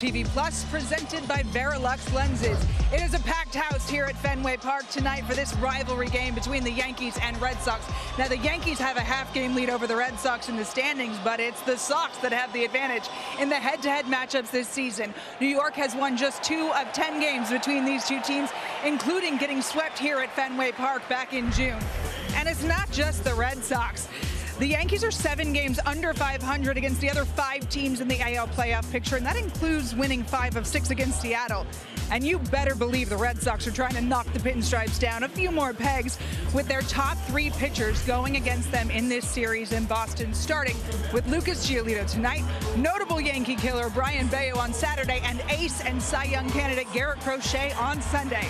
TV Plus presented by Verilux Lenses. It is a packed house here at Fenway Park tonight for this rivalry game between the Yankees and Red Sox. Now, the Yankees have a half-game lead over the Red Sox in the standings, but it's the Sox that have the advantage in the head-to-head matchups this season. New York has won just 2 of 10 games between these two teams, including getting swept here at Fenway Park back in June. And it's not just the Red Sox. The Yankees are 7 games under 500 against the other 5 teams in the AL playoff picture, and that includes winning 5 of 6 against Seattle. And you better believe the Red Sox are trying to knock the pinstripes down a few more pegs with their top 3 pitchers going against them in this series in Boston, starting with Lucas Giolito tonight, notable Yankee killer Brian Bayo on Saturday, and ace and Cy Young candidate Garrett Crochet on Sunday.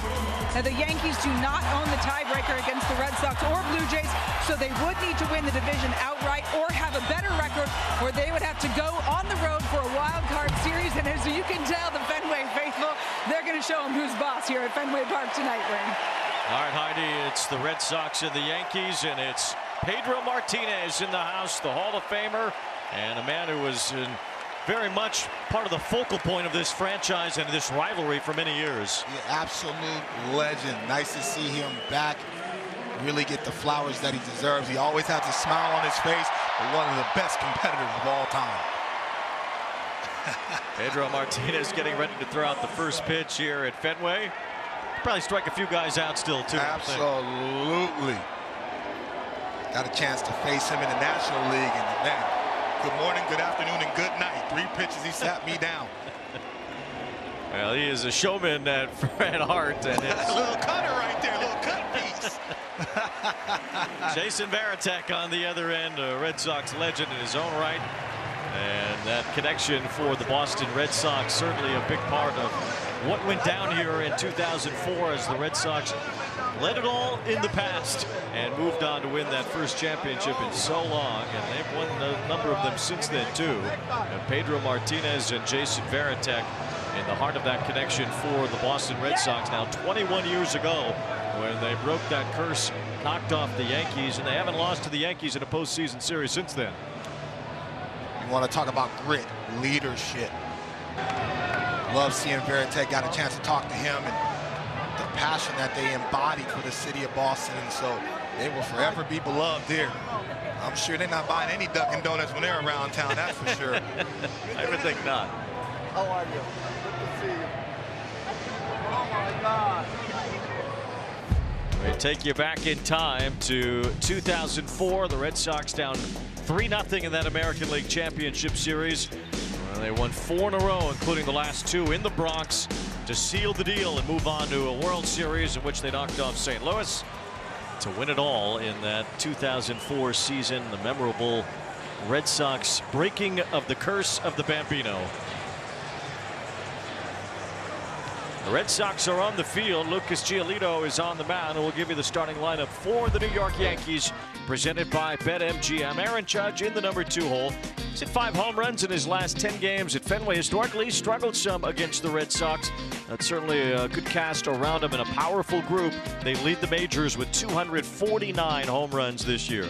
Now, the Yankees do not own the tiebreaker against the Red Sox or Blue Jays, so they would need to win the division outright or have a better record, or they would have to go on the road for a wild card series. And as you can tell, the Fenway faithful, they're going to show them who's boss here at Fenway Park tonight, Ring. All right, Heidi, it's the Red Sox and the Yankees, and it's Pedro Martinez in the house, the Hall of Famer, and a man who was very much part of the focal point of this franchise and this rivalry for many years. Yeah, absolute legend. Nice to see him back. Really get the flowers that he deserves. He always has a smile on his face, but one of the best competitors of all time. Pedro Martinez getting ready to throw out the first pitch here at Fenway. Probably strike a few guys out still, too. Absolutely. Got a chance to face him in the National League, and man, good morning, good afternoon, and good night. 3 pitches, he sat me down. Well, he is a showman at heart, and it's a little cutter right there, a little cut piece. Jason Varitek on the other end, a Red Sox legend in his own right. And that connection for the Boston Red Sox, certainly a big part of what went down here in 2004 as the Red Sox let it all in the past and moved on to win that first championship in so long. And they've won a number of them since then, too. And Pedro Martinez and Jason Varitek in the heart of that connection for the Boston Red Sox now 21 years ago when they broke that curse, knocked off the Yankees, and they haven't lost to the Yankees in a postseason series since then. You want to talk about grit, leadership. Love seeing Varitek, got a chance to talk to him and the passion that they embody for the city of Boston, and so they will forever be beloved here. I'm sure they're not buying any Dunkin' Donuts when they're around town, that's for sure. I would think not. How are you? Good to see you. Oh my God. We take you back in time to 2004. The Red Sox down 3-0 in that American League Championship Series. They won 4 in a row, including the last 2 in the Bronx, to seal the deal and move on to a World Series in which they knocked off St. Louis to win it all in that 2004 season. The memorable Red Sox breaking of the curse of the Bambino. The Red Sox are on the field. Lucas Giolito is on the mound, and we'll give you the starting lineup for the New York Yankees, presented by BetMGM. Aaron Judge in the number 2 hole. He's hit 5 home runs in his last 10 games at Fenway. Historically struggled some against the Red Sox. That's certainly a good cast around him and a powerful group. They lead the majors with 249 home runs this year.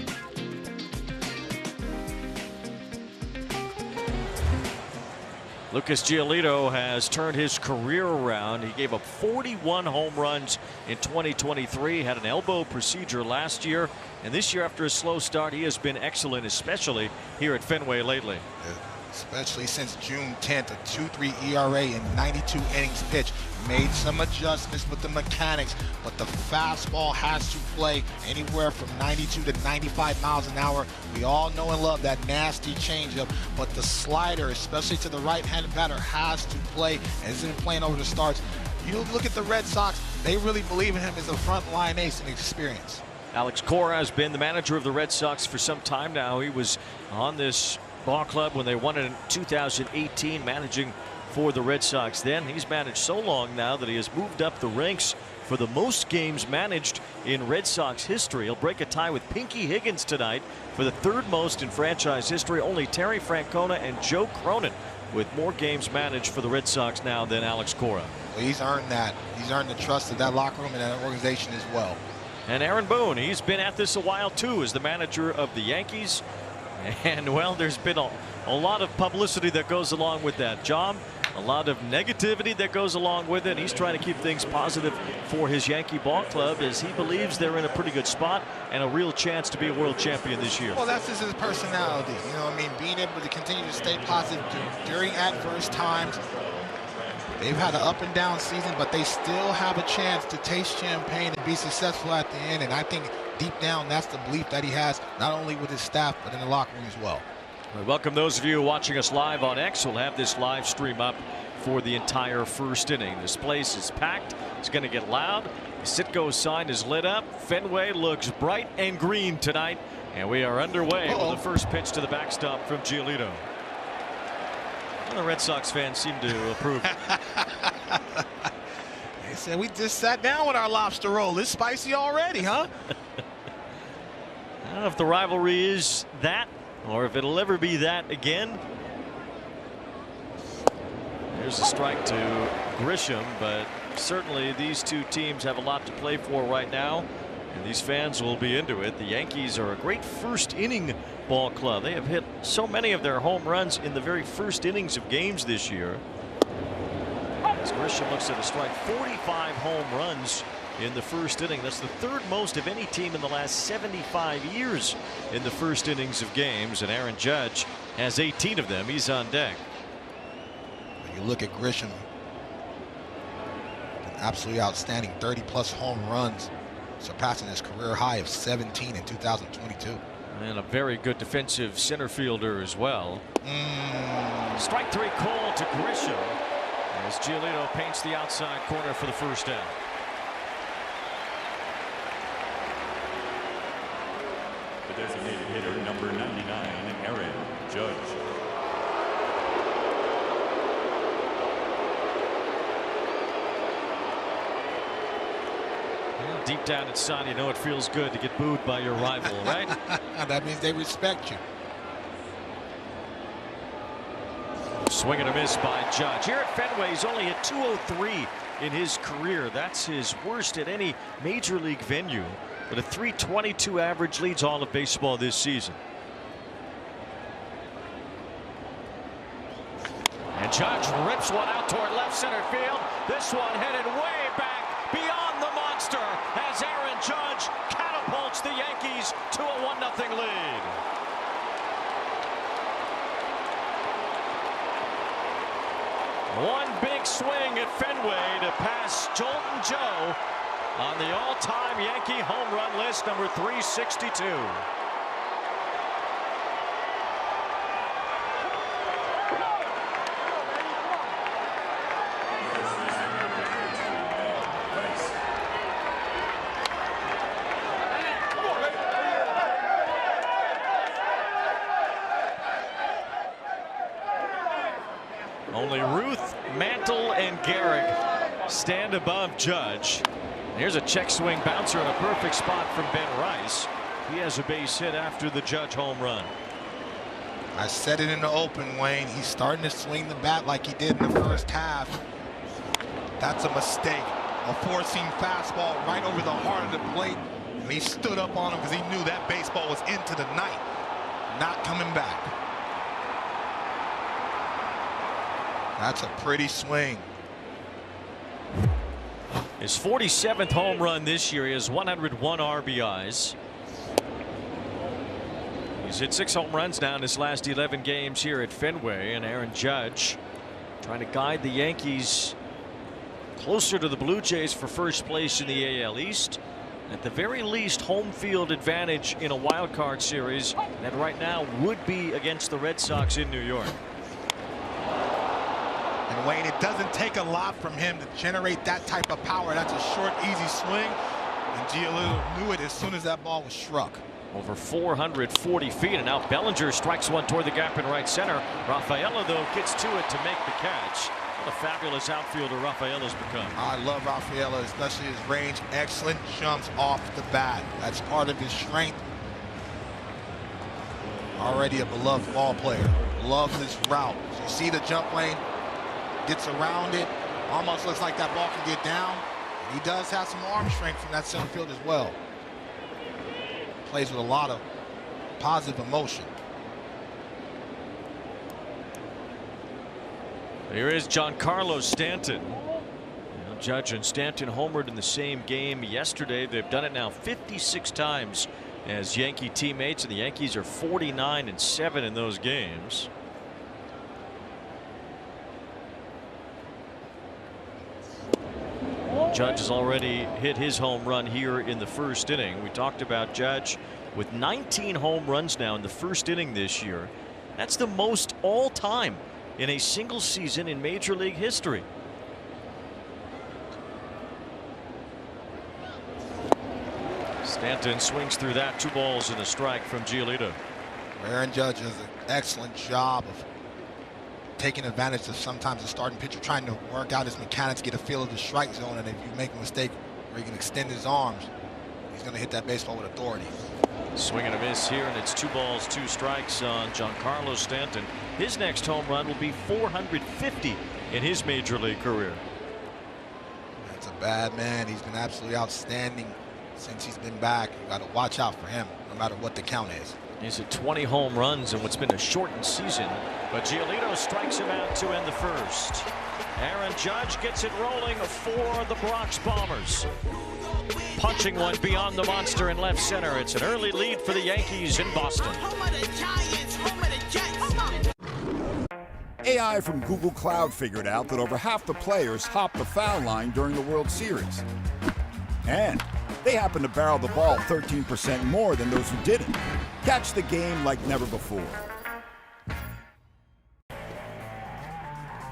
Lucas Giolito has turned his career around. He gave up 41 home runs in 2023, had an elbow procedure last year, and this year after a slow start he has been excellent, especially here at Fenway lately. Yeah, especially since June 10th, a 2.3 ERA in 92 innings pitched. Made some adjustments with the mechanics, but the fastball has to play anywhere from 92 to 95 miles an hour. We all know and love that nasty changeup, but the slider, especially to the right-handed batter, has to play, and isn't playing over the starts. You look at the Red Sox, they really believe in him as a front-line ace in experience. Alex Cora has been the manager of the Red Sox for some time now. He was on this ball club when they won it in 2018, managing for the Red Sox. Then he's managed so long now that he has moved up the ranks for the most games managed in Red Sox history. He'll break a tie with Pinky Higgins tonight for the 3rd most in franchise history. Only Terry Francona and Joe Cronin with more games managed for the Red Sox now than Alex Cora. Well, he's earned that. He's earned the trust of that locker room and that organization as well. And Aaron Boone, he's been at this a while too as the manager of the Yankees. And well, there's been a lot of publicity that goes along with that. John, a lot of negativity that goes along with it. He's trying to keep things positive for his Yankee ball club, as he believes they're in a pretty good spot and a real chance to be a world champion this year. Well, that's just his personality. You know what I mean? Being able to continue to stay positive during adverse times. They've had an up and down season, but they still have a chance to taste champagne and be successful at the end. And I think deep down, that's the belief that he has, not only with his staff, but in the locker room as well. We welcome those of you watching us live on X. We'll have this live stream up for the entire first inning. This place is packed. It's going to get loud. The Citgo sign is lit up. Fenway looks bright and green tonight. And we are underway with the first pitch to the backstop from Giolito. Well, the Red Sox fans seem to approve. They said, we just sat down with our lobster roll. It's spicy already, huh? I don't know if the rivalry is that, or if it'll ever be that again. There's a strike to Grisham, but certainly these two teams have a lot to play for right now, and these fans will be into it. The Yankees are a great first inning ball club. They have hit so many of their home runs in the very first innings of games this year. As Grisham looks at a strike, 45 home runs in the first inning. That's the third most of any team in the last 75 years in the first innings of games, and Aaron Judge has 18 of them. He's on deck. When you look at Grisham, an absolutely outstanding 30+ home runs, surpassing his career high of 17 in 2022. And a very good defensive center fielder as well. Strike three call to Grisham as Giolito paints the outside corner for the first out. The designated hitter, number 99, Aaron Judge. Well, deep down inside, you know it feels good to get booed by your rival, right? That means they respect you. Swing and a miss by Judge. Here at Fenway, he's only hit 203 in his career. That's his worst at any major league venue. But a .322 average leads all of baseball this season. And Judge rips one out toward left center field. This one headed way back beyond the monster as Aaron Judge catapults the Yankees to a 1-0 lead. One big swing at Fenway to pass Jolton Joe on the all-time Yankee home run list, number 362. Only Ruth, Mantle, and Gehrig stand above Judge. Here's a check swing bouncer in a perfect spot from Ben Rice. He has a base hit after the Judge home run. I said it in the open, Wayne. He's starting to swing the bat like he did in the first half. That's a mistake. A four-seam fastball right over the heart of the plate. And he stood up on him because he knew that baseball was into the night. Not coming back. That's a pretty swing. His 47th home run this year. He has 101 RBIs. He's hit 6 home runs now in his last 11 games here at Fenway, and Aaron Judge trying to guide the Yankees closer to the Blue Jays for first place in the AL East. At the very least, home field advantage in a wild card series that right now would be against the Red Sox in New York. And Wayne, it doesn't take a lot from him to generate that type of power. That's a short, easy swing. And Giolito knew it as soon as that ball was struck. Over 440 feet, and now Bellinger strikes one toward the gap in right center. Rafaela, though, gets to it to make the catch. What a fabulous outfielder Rafaela's become. I love Rafaela, especially his range. Excellent jumps off the bat. That's part of his strength. Already a beloved ball player. Loves this route. So you see the jump lane. Gets around it. Almost looks like that ball can get down. He does have some arm strength from that center field as well. Plays with a lot of positive emotion. Here is Giancarlo Stanton. Judge and Stanton homered in the same game yesterday. They've done it now 56 times as Yankee teammates, and the Yankees are 49-7 in those games. Judge has already hit his home run here in the first inning. We talked about Judge with 19 home runs now in the first inning this year. That's the most all time in a single season in Major League history. Stanton swings through that. 2 balls and a strike from Giolito. Aaron Judge does an excellent job of taking advantage of sometimes the starting pitcher trying to work out his mechanics, get a feel of the strike zone, and if you make a mistake where he can extend his arms, he's going to hit that baseball with authority. Swing and a miss here, and it's 2 balls, 2 strikes on Giancarlo Stanton. His next home run will be 450 in his Major League career. That's a bad man. He's been absolutely outstanding since he's been back. You got to watch out for him no matter what the count is. He's at 20 home runs in what's been a shortened season, but Giolito strikes him out to end the first. Aaron Judge gets it rolling for the Bronx Bombers. Punching one beyond the monster in left center. It's an early lead for the Yankees in Boston. AI from Google Cloud figured out that over half the players hopped the foul line during the World Series. And they happen to barrel the ball 13% more than those who didn't. Catch the game like never before.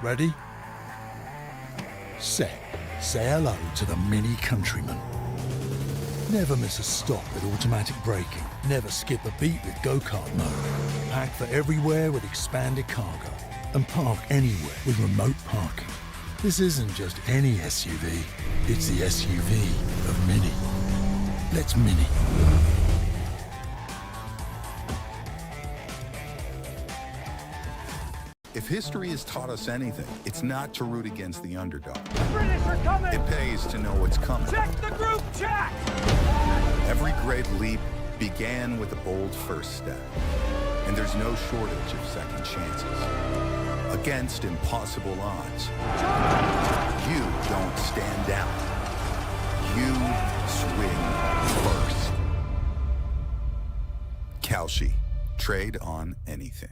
Ready? Set. Say hello to the Mini Countryman. Never miss a stop with automatic braking. Never skip a beat with go-kart mode. Pack for everywhere with expanded cargo. And park anywhere with remote parking. This isn't just any SUV. It's the SUV of Mini. Let's Mini. If history has taught us anything, it's not to root against the underdog. The British are coming! It pays to know what's coming. Check the group chat! Every great leap began with a bold first step. And there's no shortage of second chances. Against impossible odds. You don't stand down. You swing first. Kalshi. Trade on anything.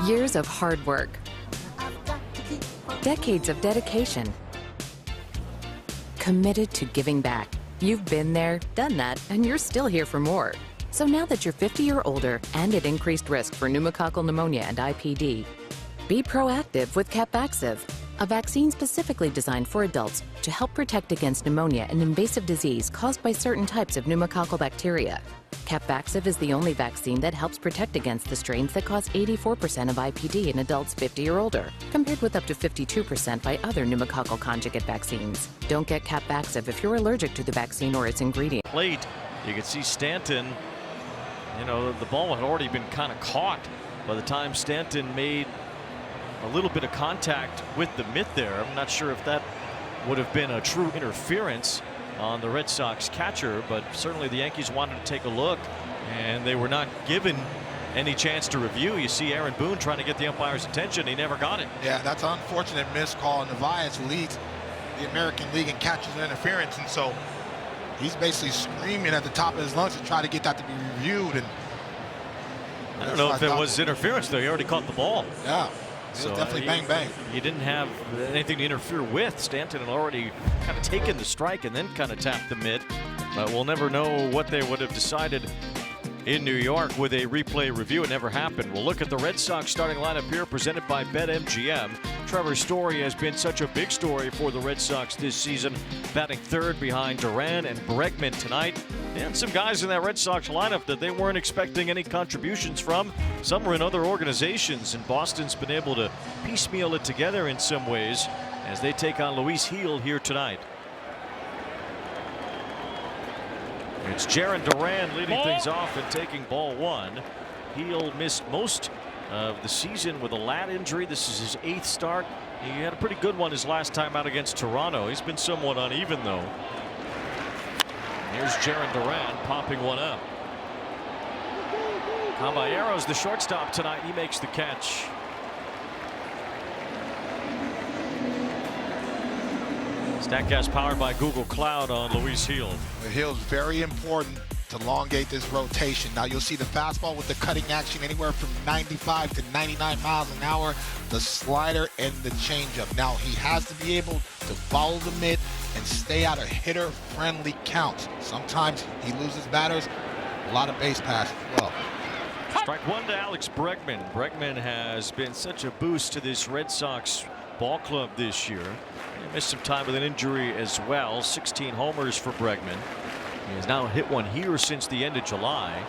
Years of hard work. Decades of dedication. Committed to giving back. You've been there, done that, and you're still here for more. So now that you're 50 or older and at increased risk for pneumococcal pneumonia and IPD, be proactive with Capvaxive, a vaccine specifically designed for adults to help protect against pneumonia, an invasive disease caused by certain types of pneumococcal bacteria. Capvaxive is the only vaccine that helps protect against the strains that cause 84% of IPD in adults 50 or older, compared with up to 52% by other pneumococcal conjugate vaccines. Don't get Capvaxive if you're allergic to the vaccine or its ingredient. Plate, you can see Stanton, the ball had already been kind of caught by the time Stanton made a little bit of contact with the mitt there. I'm not sure if that would have been a true interference on the Red Sox catcher, but certainly the Yankees wanted to take a look, and they were not given any chance to review. You see Aaron Boone trying to get the umpire's attention. He never got it. Yeah, that's an unfortunate missed call. Narvaez leads the American League in catches and interference, and so he's basically screaming at the top of his lungs to try to get that to be reviewed. And I don't know if it was interference, though. He already caught the ball. Yeah. So definitely bang bang. He didn't have anything to interfere with. Stanton had already kind of taken the strike and then kind of tapped the mitt. But we'll never know what they would have decided in New York with a replay review. It never happened. We'll look at the Red Sox starting lineup here, presented by BetMGM. Trevor Story has been such a big story for the Red Sox this season, batting third behind Duran and Bregman tonight. And some guys in that Red Sox lineup that they weren't expecting any contributions from. Some were in other organizations, and Boston's been able to piecemeal it together in some ways as they take on Luis Gil here tonight. It's Jarren Duran leading things off and taking ball one. Gil missed most of the season with a lat injury. This is his 8th start. He had a pretty good one his last time out against Toronto. He's been somewhat uneven, though. Here's Jarren Duran popping one up. Caballero's the shortstop tonight. He makes the catch. StatCast powered by Google Cloud on Luis Gil. Gil's very important to elongate this rotation. Now you'll see the fastball with the cutting action anywhere from 95 to 99 miles an hour, the slider and the changeup. Now he has to be able to follow the mitt and stay out of hitter-friendly counts. Sometimes he loses batters, a lot of base pass as well. Strike one to Alex Bregman. Bregman has been such a boost to this Red Sox ball club this year. He missed some time with an injury as well. 16 homers for Bregman. He has now hit one here since the end of July.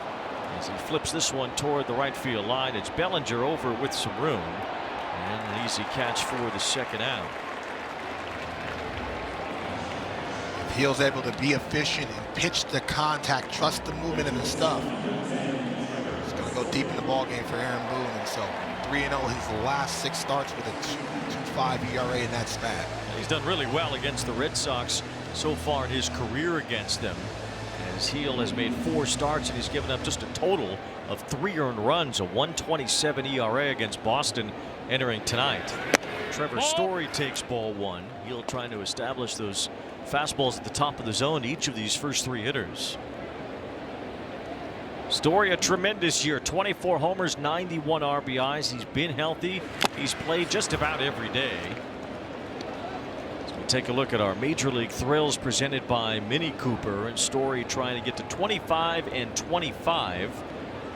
As he flips this one toward the right field line, it's Bellinger over with some room. And an easy catch for the second out. If Gil's able to be efficient and pitch the contact, trust the movement and the stuff, it's going to go deep in the ballgame for Aaron Boone. And so 3-0 his last 6 starts with a 2.25 ERA in that spat. He's done really well against the Red Sox so far in his career against them, as Gil has made 4 starts and he's given up just a total of 3 earned runs, a 1.27 ERA against Boston entering tonight. Trevor Story takes ball 1. Gil trying to establish those fastballs at the top of the zone to each of these first 3 hitters. Story a tremendous year, 24 homers, 91 RBIs. He's been healthy. He's played just about every day. As we take a look at our Major League thrills presented by Mini Cooper, and Story trying to get to 25 and 25.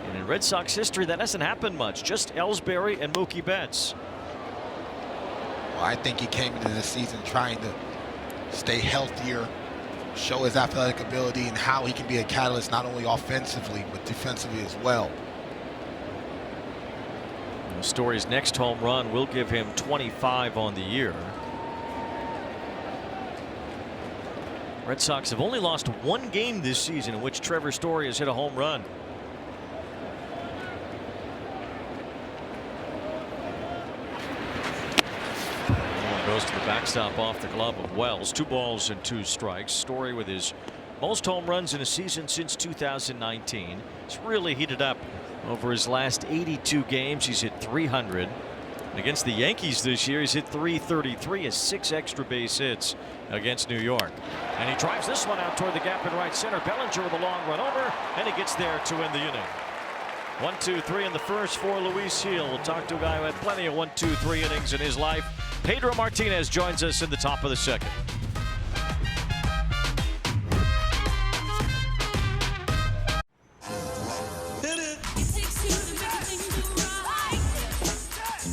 And in Red Sox history, that hasn't happened much. Just Ellsbury and Mookie Betts. Well, I think he came into the season trying to stay healthier, show his athletic ability and how he can be a catalyst not only offensively but defensively as well. And Story's next home run will give him 25 on the year. Red Sox have only lost 1 game this season in which Trevor Story has hit a home run. Goes to the backstop off the glove of Wells. 2 balls and 2 strikes. Story with his most home runs in a season since 2019. It's really heated up over his last 82 games. He's hit 300. And against the Yankees this year, he's hit 333, has 6 extra base hits against New York. And he drives this one out toward the gap in right center. Bellinger with a long run over, and he gets there to end the inning. 1, 2, 3 in the first for Luis Gil. We'll talk to a guy who had plenty of 1, 2, 3 innings in his life. Pedro Martinez joins us in the top of the second.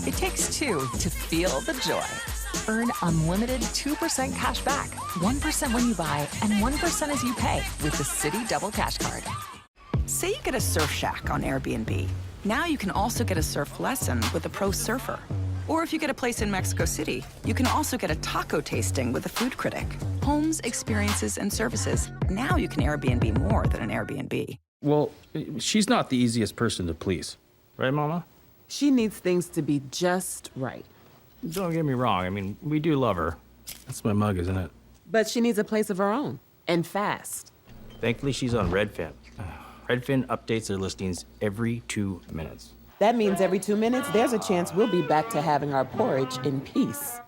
It takes 2 to feel the joy. Earn unlimited 2% cash back, 1% when you buy, and 1% as you pay with the Citi Double Cash Card. Say you get a surf shack on Airbnb. Now you can also get a surf lesson with a pro surfer. Or if you get a place in Mexico City, you can also get a taco tasting with a food critic. Homes, experiences, and services. Now you can Airbnb more than an Airbnb. Well, she's not the easiest person to please. Right, Mama? She needs things to be just right. Don't get me wrong. I mean, we do love her. That's my mug, isn't it? But she needs a place of her own. And fast. Thankfully, she's on Redfin. Redfin updates their listings every 2 minutes. That means every 2 minutes, there's a chance we'll be back to having our porridge in peace.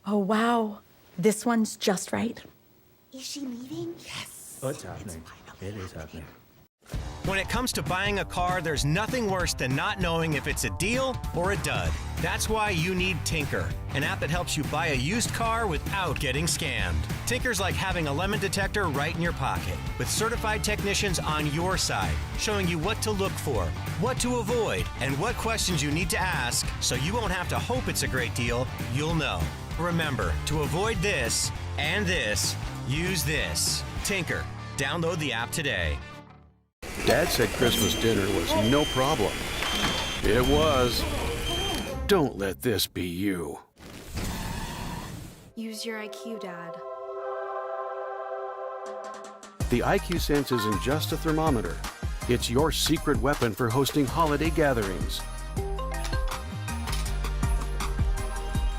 Oh, wow. This one's just right. Is she leaving? Yes. Oh, it's happening. It is happening. When it comes to buying a car, there's nothing worse than not knowing if it's a deal or a dud. That's why you need Tinker, an app that helps you buy a used car without getting scammed. Tinker's like having a lemon detector right in your pocket, with certified technicians on your side, showing you what to look for, what to avoid, and what questions you need to ask so you won't have to hope it's a great deal, you'll know. Remember, to avoid this and this, use this. Tinker. Download the app today. Dad said Christmas dinner was no problem. It was. Don't let this be you. Use your IQ, Dad. The IQ Sense isn't just a thermometer. It's your secret weapon for hosting holiday gatherings.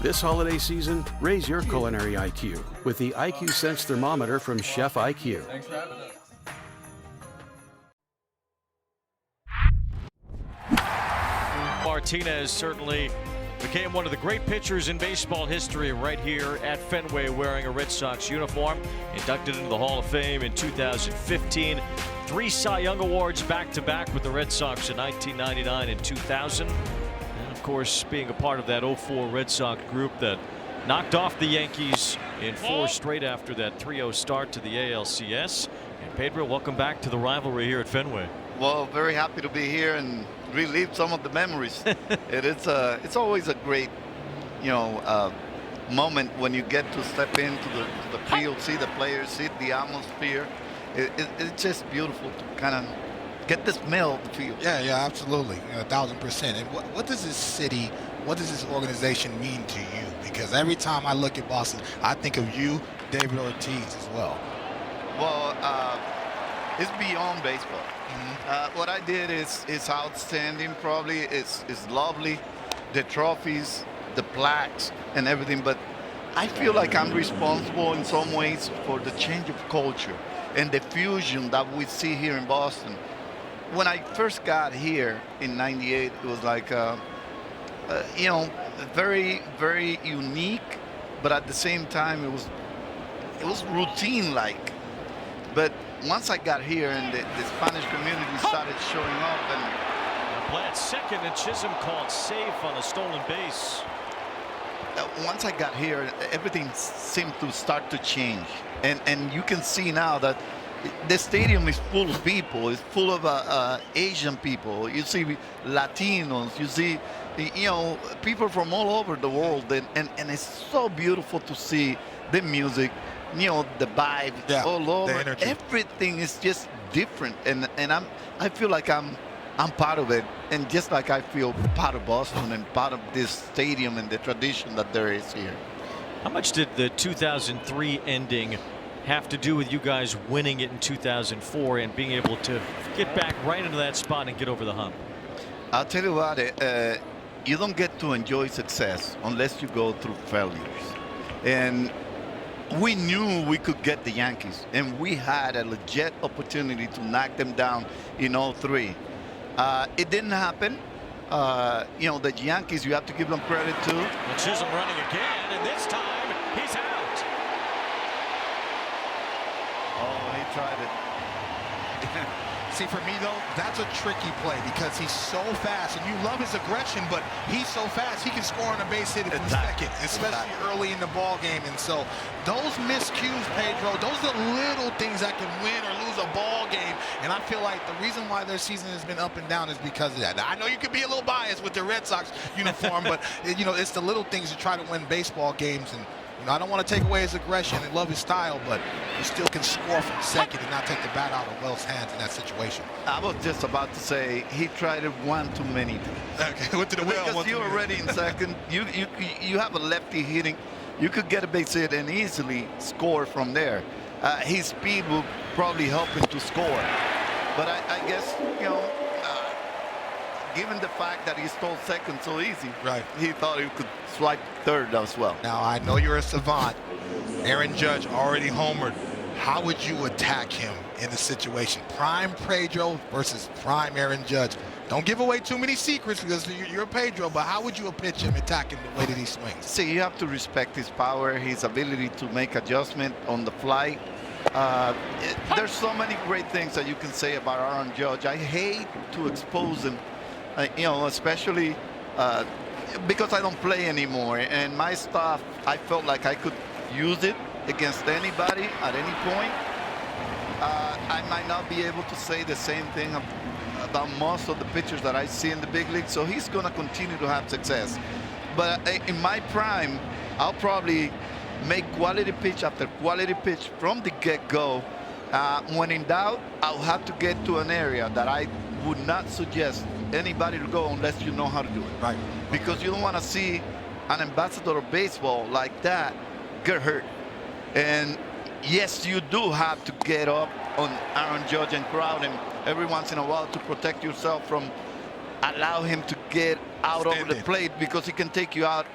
This holiday season, raise your culinary IQ with the IQ Sense thermometer from Chef IQ. Thanks for having us. Martinez certainly became one of the great pitchers in baseball history right here at Fenway wearing a Red Sox uniform. Inducted into the Hall of Fame in 2015. 3 Cy Young Awards back-to-back with the Red Sox in 1999 and 2000. And of course, being a part of that 04 Red Sox group that knocked off the Yankees in 4 straight after that 3-0 start to the ALCS. And Pedro, welcome back to the rivalry here at Fenway. Well, very happy to be here and relive some of the memories. It's always a great, moment when you get to step into the field, see the players, see the atmosphere. It's just beautiful to kind of get the smell of the field. Yeah, absolutely, 1,000%. And what does this city, what does this organization mean to you? Because every time I look at Boston, I think of you, David Ortiz, as well. Well, it's beyond baseball. What I did is outstanding. Probably it's lovely, the trophies, the plaques, and everything. But I feel like I'm responsible in some ways for the change of culture and the fusion that we see here in Boston. When I first got here in '98, it was like, very, very unique, but at the same time, it was routine-like. But once I got here and the Spanish community started showing up, and play at second, and Chisholm called safe on a stolen base. Once I got here, everything seemed to start to change, and you can see now that the stadium is full of people. It's full of Asian people. You see Latinos. You see, people from all over the world, and it's so beautiful to see the music. The vibe all over. The energy. Everything is just different, and I feel like I'm part of it, and just like I feel part of Boston and part of this stadium and the tradition that there is here. How much did the 2003 ending have to do with you guys winning it in 2004 and being able to get back right into that spot and get over the hump? I'll tell you what, you don't get to enjoy success unless you go through failures, and we knew we could get the Yankees, and we had a legit opportunity to knock them down in 03. It didn't happen. The Yankees, you have to give them credit too. And Chisholm running again, and this time he's out. Oh, he tried it. See, for me, though, that's a tricky play because he's so fast, and you love his aggression, but he's so fast, he can score on a base hit from second, especially early in the ball game. And so those miscues, Pedro, those are the little things that can win or lose a ball game. And I feel like the reason why their season has been up and down is because of that. Now, I know you could be a little biased with the Red Sox uniform, but, it's the little things to try to win baseball games. And I don't want to take away his aggression and love his style, but he still can score from second and not take the bat out of Wells' hands in that situation. I was just about to say he tried it one too many. Okay, went to the well. Because you're already in second. You have a lefty hitting. You could get a base hit and easily score from there. His speed will probably help him to score. But I guess, given the fact that he stole second so easy, right, he thought he could swipe third as well. Now, I know you're a savant. Aaron Judge already homered. How would you attack him in the situation? Prime Pedro versus prime Aaron Judge. Don't give away too many secrets because you're Pedro, but how would you pitch him, attack him the way that he swings? See, you have to respect his power, his ability to make adjustment on the fly. There's so many great things that you can say about Aaron Judge. I hate to expose him. Especially because I don't play anymore, and my stuff, I felt like I could use it against anybody at any point. I might not be able to say the same thing about most of the pitchers that I see in the big league, so he's going to continue to have success. But in my prime, I'll probably make quality pitch after quality pitch from the get-go. When in doubt, I'll have to get to an area that I would not suggest anybody to go unless you know how to do it. Right. Because you don't want to see an ambassador of baseball like that get hurt. And yes, you do have to get up on Aaron Judge and crowd him every once in a while to protect yourself from allow him to get out over the plate, because he can take you out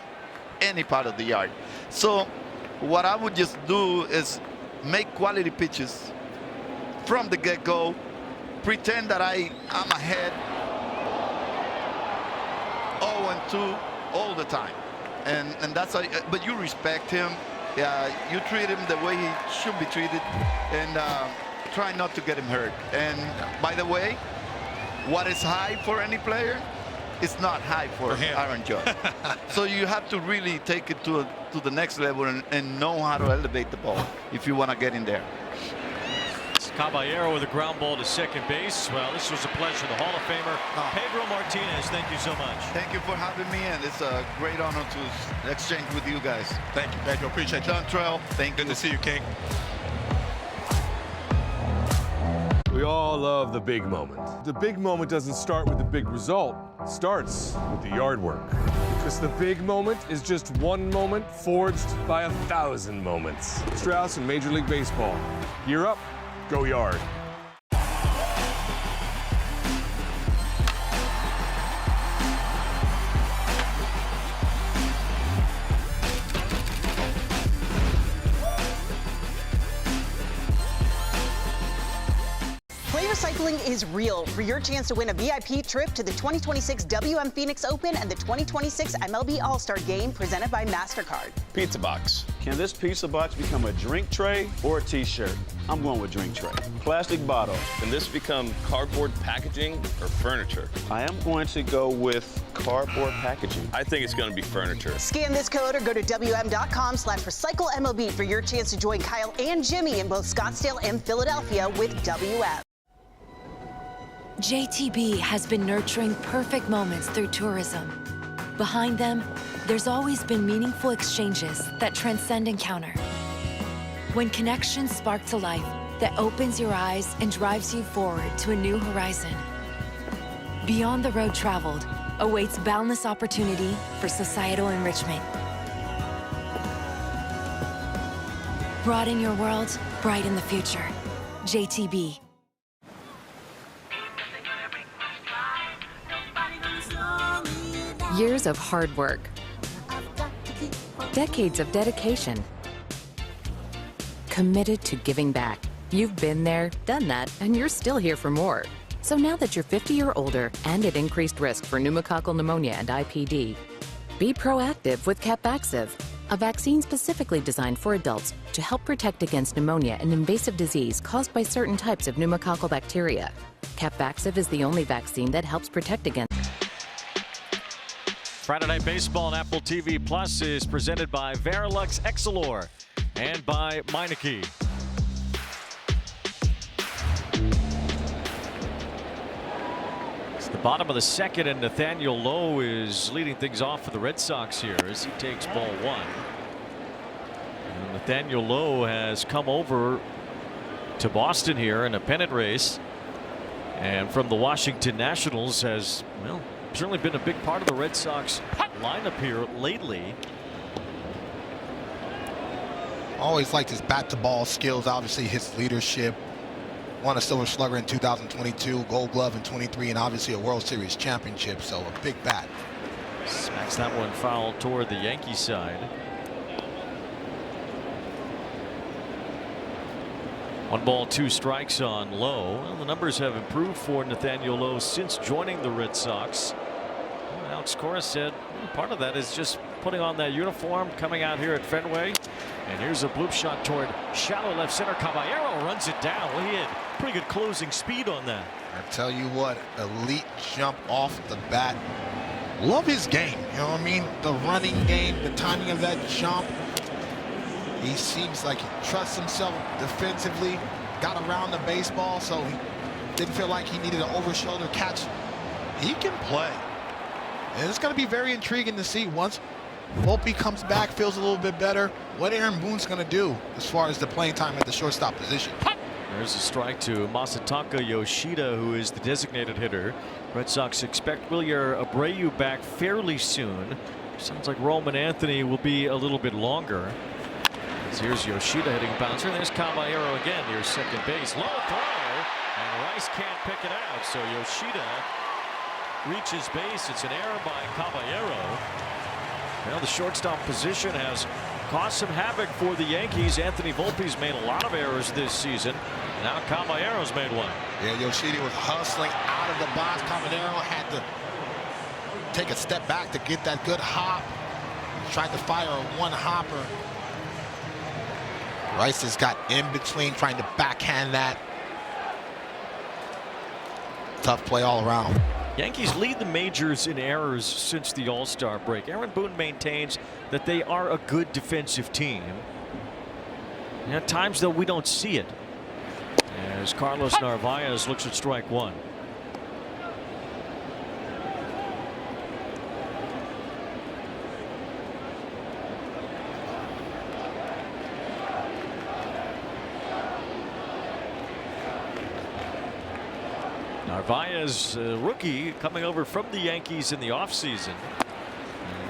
any part of the yard. So what I would just do is make quality pitches from the get-go, pretend that I'm ahead 1-2 all the time, and that's but you respect him. You treat him the way he should be treated, and try not to get him hurt. And by the way, what is high for any player is not high for Aaron Judge. So you have to really take it to the next level and know how to elevate the ball if you want to get in there. It's Caballero with a ground ball to second base. Well, this was a pleasure. The Hall of Famer, Pedro Martinez, thank you so much. Thank you for having me, and it's a great honor to exchange with you guys. Thank you, Pedro. Appreciate you. John Trell, thank you. Good to see you, King. We all love the big moment. The big moment doesn't start with the big result. It starts with the yard work. Because the big moment is just one moment forged by 1,000 moments. Strauss in Major League Baseball. Gear up, go yard. Recycling is real. For your chance to win a VIP trip to the 2026 WM Phoenix Open and the 2026 MLB All-Star Game presented by MasterCard. Pizza box. Can this pizza box become a drink tray or a t-shirt? I'm going with drink tray. Plastic bottle. Can this become cardboard packaging or furniture? I am going to go with cardboard packaging. I think it's going to be furniture. Scan this code or go to WM.com/recyclemlb for your chance to join Kyle and Jimmy in both Scottsdale and Philadelphia with WM. JTB has been nurturing perfect moments through tourism. Behind them, there's always been meaningful exchanges that transcend encounter. When connections spark to life that opens your eyes and drives you forward to a new horizon. Beyond the road traveled awaits boundless opportunity for societal enrichment. Broaden your world, brighten the future. JTB. Years of hard work, decades of dedication, committed to giving back. You've been there, done that, and you're still here for more. So now that you're 50 or older and at increased risk for pneumococcal pneumonia and IPD, be proactive with Capvaxive, a vaccine specifically designed for adults to help protect against pneumonia, an invasive disease caused by certain types of pneumococcal bacteria. Capvaxive is the only vaccine that helps protect against. Friday Night Baseball on Apple TV Plus is presented by Verilux Excelor and by Meineke. It's the bottom of the second, and Nathaniel Lowe is leading things off for the Red Sox here as he takes ball one. And Nathaniel Lowe has come over to Boston here in a pennant race, and from the Washington Nationals has, well, certainly been a big part of the Red Sox lineup here lately. Always liked his bat-to-ball skills, obviously his leadership. Won a Silver Slugger in 2022, Gold Glove in 23, and obviously a World Series championship, so a big bat. Smacks that one foul toward the Yankee side. 1 ball, 2 strikes on Lowe. Well, the numbers have improved for Nathaniel Lowe since joining the Red Sox. Well, Alex Cora said part of that is just putting on that uniform, coming out here at Fenway. And here's a bloop shot toward shallow left center. Caballero runs it down. Well, he had pretty good closing speed on that. I tell you what, elite jump off the bat. Love his game, you know what I mean? The running game, the timing of that jump. He seems like he trusts himself defensively, got around the baseball, so he didn't feel like he needed an over-shoulder catch. He can play. And it's going to be very intriguing to see once Volpe comes back, feels a little bit better, what Aaron Boone's going to do as far as the playing time at the shortstop position. There's a strike to Masataka Yoshida, who is the designated hitter. Red Sox expect Wilyer Abreu back fairly soon. Sounds like Roman Anthony will be a little bit longer. Here's Yoshida hitting bouncer. There's Caballero again near second base. Low throw, and Rice can't pick it out. So Yoshida reaches base. It's an error by Caballero. Now the shortstop position has caused some havoc for the Yankees. Anthony Volpe's made a lot of errors this season. Now Caballero's made one. Yeah, Yoshida was hustling out of the box. Caballero had to take a step back to get that good hop. Tried to fire a one-hopper. Rice has got in between, trying to backhand that. Tough play all around. Yankees lead the majors in errors since the All-Star break. Aaron Boone maintains that they are a good defensive team. And at times, though, we don't see it. As Carlos Narvaez looks at strike one. Narvaez, rookie, coming over from the Yankees in the offseason.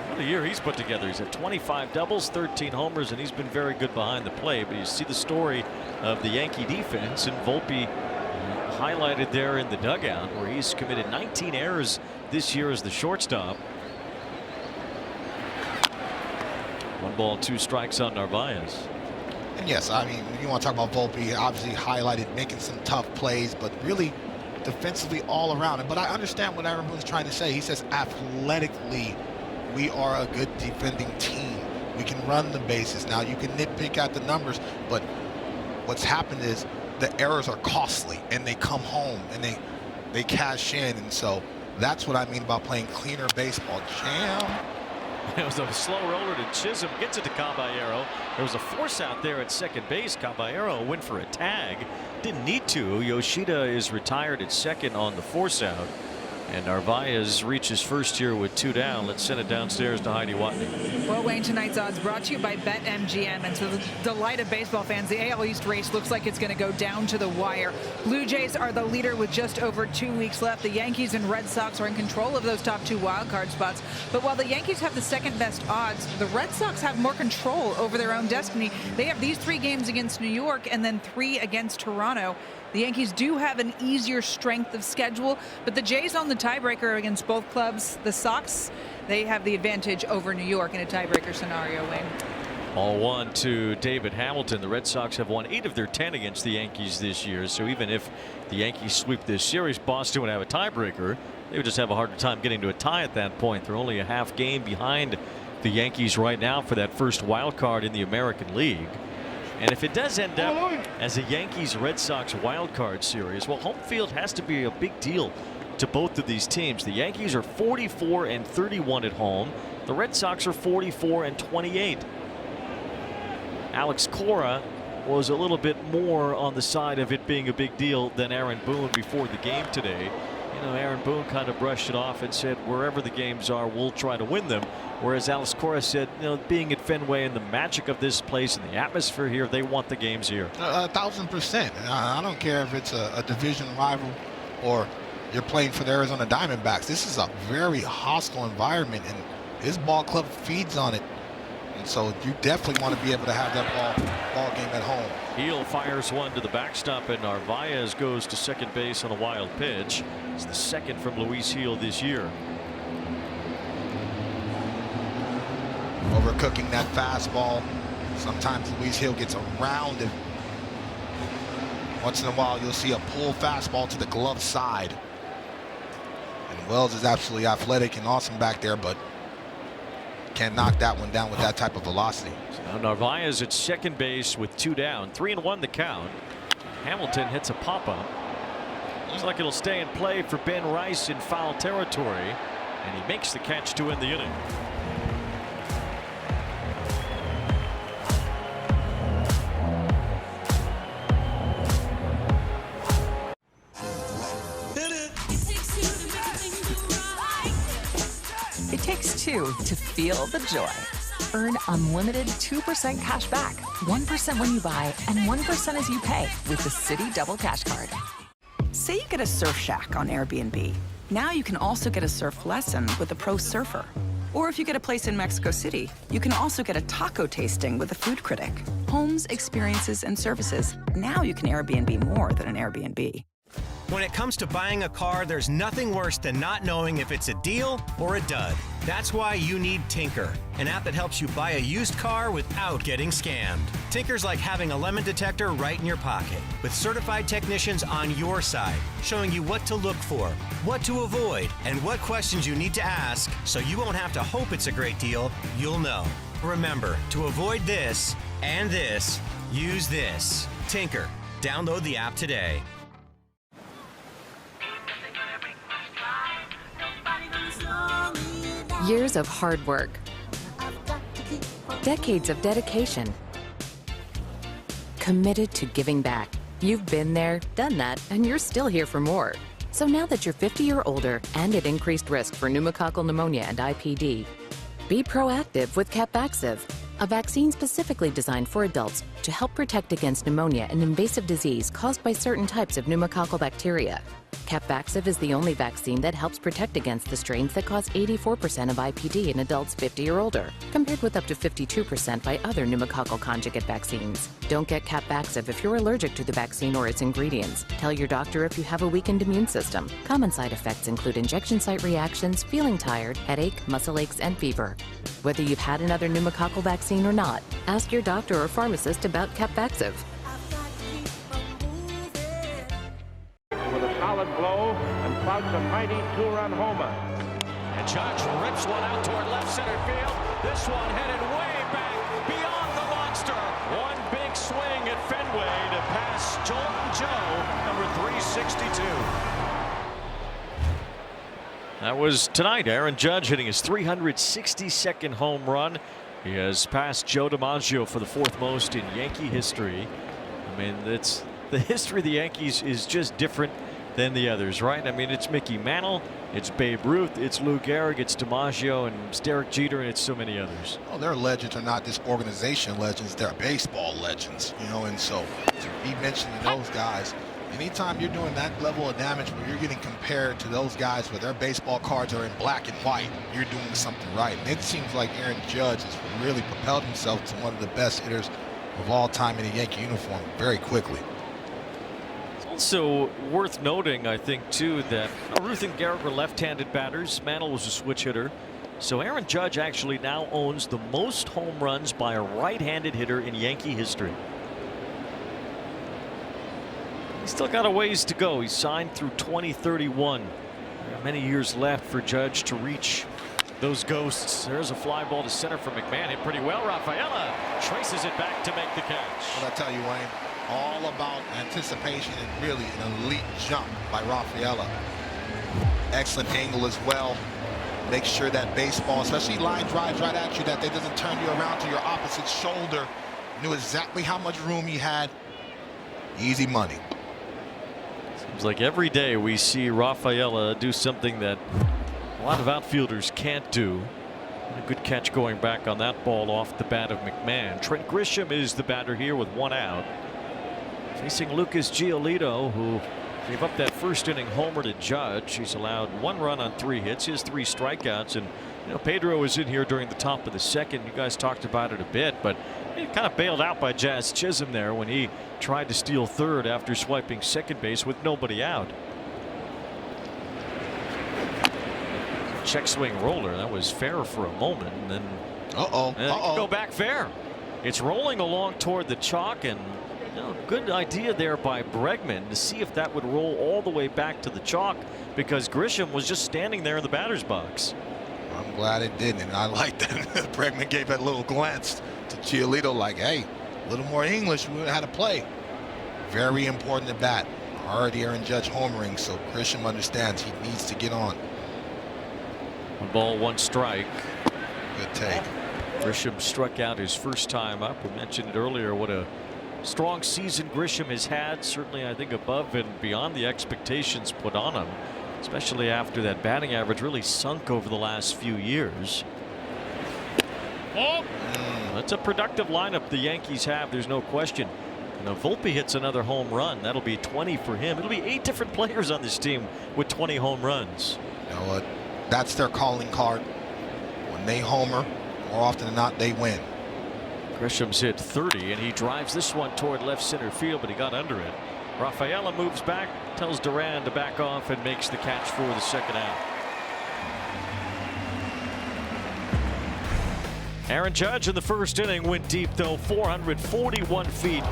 What a year he's put together. He's at 25 doubles, 13 homers, and he's been very good behind the plate. But you see the story of the Yankee defense, and Volpe highlighted there in the dugout, where he's committed 19 errors this year as the shortstop. 1 ball, 2 strikes on Narvaez. And yes, I mean, you want to talk about Volpe, obviously highlighted making some tough plays, but really defensively all around it. But I understand what Aaron Boone's trying to say. He says athletically, we are a good defending team. We can run the bases. Now, you can nitpick at the numbers, but what's happened is the errors are costly, and they come home, and they cash in. And so that's what I mean about playing cleaner baseball. Jam. It was a slow roller to Chisholm, gets it to Caballero. There was a force out there at second base. Caballero went for a tag. Didn't need to. Yoshida is retired at second on the force out. And Narvaez reaches first here with 2 down. Let's send it downstairs to Heidi Watney. Well, Wayne, tonight's odds brought to you by BetMGM. And to the delight of baseball fans, the AL East race looks like it's going to go down to the wire. Blue Jays are the leader with just over 2 weeks left. The Yankees and Red Sox are in control of those top 2 wildcard spots. But while the Yankees have the second best odds, the Red Sox have more control over their own destiny. They have these 3 games against New York and then 3 against Toronto. The Yankees do have an easier strength of schedule, but the Jays own the tiebreaker against both clubs. The Sox, they have the advantage over New York in a tiebreaker scenario, Wayne. All 1 to David Hamilton. The Red Sox have won 8 of their 10 against the Yankees this year. So even if the Yankees sweep this series, Boston would have a tiebreaker. They would just have a harder time getting to a tie at that point. They're only a half game behind the Yankees right now for that first wild card in the American League. And if it does end up as a Yankees-Red Sox wild card series, well, home field has to be a big deal to both of these teams. The Yankees are 44-31 at home. The Red Sox are 44-28. Alex Cora was a little bit more on the side of it being a big deal than Aaron Boone before the game today. You know, Aaron Boone kind of brushed it off and said, wherever the games are, we'll try to win them. Whereas Alex Cora said, you know, being at Fenway and the magic of this place and the atmosphere here, they want the games here. 1,000%. I don't care if it's a division rival or you're playing for the Arizona Diamondbacks. This is a very hostile environment, and his ball club feeds on it. And so you definitely want to be able to have that ball game at home. Heel fires one to the backstop, and Narvaez goes to second base on a wild pitch. It's the second from Luis Heel this year. Overcooking that fastball. Sometimes Luis Heel gets around it. Once in a while, you'll see a pull fastball to the glove side. And Wells is absolutely athletic and awesome back there, but can't knock that one down with that type of velocity. So Narvaez at second base with 2 down. 3-1 the count. Hamilton hits a pop-up. Looks like it'll stay in play for Ben Rice in foul territory, and he makes the catch to end the inning. It takes 2 to feel the joy. Earn unlimited 2% cash back, 1% when you buy, and 1% as you pay with the Citi Double Cash Card. Say you get a surf shack on Airbnb. Now you can also get a surf lesson with a pro surfer. Or if you get a place in Mexico City, you can also get a taco tasting with a food critic. Homes, experiences, and services. Now you can Airbnb more than an Airbnb. When it comes to buying a car, there's nothing worse than not knowing if it's a deal or a dud. That's why you need Tinker, an app that helps you buy a used car without getting scammed. Tinker's like having a lemon detector right in your pocket, with certified technicians on your side, showing you what to look for, what to avoid, and what questions you need to ask so you won't have to hope it's a great deal, you'll know. Remember, to avoid this and this, use this. Tinker. Download the app today. Years of hard work. Decades of dedication. Committed to giving back. You've been there, done that, and you're still here for more. So now that you're 50 or older and at increased risk for pneumococcal pneumonia and IPD, be proactive with Capvaxive, a vaccine specifically designed for adults to help protect against pneumonia, an invasive disease caused by certain types of pneumococcal bacteria. Capvaxive is the only vaccine that helps protect against the strains that cause 84% of IPD in adults 50 or older, compared with up to 52% by other pneumococcal conjugate vaccines. Don't get Capvaxive if you're allergic to the vaccine or its ingredients. Tell your doctor if you have a weakened immune system. Common side effects include injection site reactions, feeling tired, headache, muscle aches, and fever. Whether you've had another pneumococcal vaccine or not, ask your doctor or pharmacist about Capvaxive. With a solid blow and clouds a mighty two-run homer. And Judge rips one out toward left center field. This one headed way back beyond the monster. One big swing at Fenway to pass Jolton Joe, number 362. That was tonight. Aaron Judge hitting his 362nd home run. He has passed Joe DiMaggio for the 4th most in Yankee history. I mean, it's the history of the Yankees is just different than the others, right? I mean, it's Mickey Mantle, it's Babe Ruth, it's Lou Gehrig, it's DiMaggio, and it's Derek Jeter, and it's so many others. Well, their legends are not just organization legends, they're baseball legends, you know, and so to be mentioning those guys, anytime you're doing that level of damage where you're getting compared to those guys where their baseball cards are in black and white, you're doing something right. And it seems like Aaron Judge has really propelled himself to one of the best hitters of all time in a Yankee uniform very quickly. Also worth noting, I think, too, that Ruth and Gehrig were left-handed batters. Mantle was a switch hitter. So Aaron Judge actually now owns the most home runs by a right-handed hitter in Yankee history. He's still got a ways to go. He's signed through 2031. There are many years left for Judge to reach those ghosts. There's a fly ball to center for McMahon. Hit pretty well. Rafaela traces it back to make the catch. What I tell you, Wayne, all about anticipation and really an elite jump by Rafaela. Excellent angle as well. Make sure that baseball, especially line drives right at you, that they doesn't turn you around to your opposite shoulder. Knew exactly how much room he had. Easy money. Seems like every day we see Rafaela do something that a lot of outfielders can't do. A good catch going back on that ball off the bat of McMahon. Trent Grisham is the batter here with 1 out. Facing Lucas Giolito, who gave up that first inning homer to Judge. He's allowed 1 run on 3 hits, his 3 strikeouts, and you know Pedro was in here during the top of the second. You guys talked about it a bit, but he kind of bailed out by Jazz Chisholm there when he tried to steal third after swiping second base with nobody out. Check swing roller, that was fair for a moment, and then go back fair. It's rolling along toward the chalk, and good idea there by Bregman to see if that would roll all the way back to the chalk, because Grisham was just standing there in the batter's box. I'm glad it didn't, and I like that Bregman gave that little glance to Giolito like, hey, a little more English, we would have had to play. Very important at bat. Already Aaron Judge homering, so Grisham understands he needs to get on. 1 ball, 1 strike. Good take. Grisham struck out his first time up. We mentioned it earlier, what a strong season Grisham has had, certainly I think above and beyond the expectations put on him, especially after that batting average really sunk over the last few years. That's a productive lineup the Yankees have, there's no question. And if Volpe hits another home run, that'll be 20 for him. It'll be 8 different players on this team with 20 home runs. You know what? That's their calling card. When they homer, more often than not, they win. Grisham's hit 30, and he drives this one toward left center field, but he got under it. Rafaela moves back, tells Duran to back off and makes the catch for the second out. Aaron Judge in the first inning went deep, though, 441 feet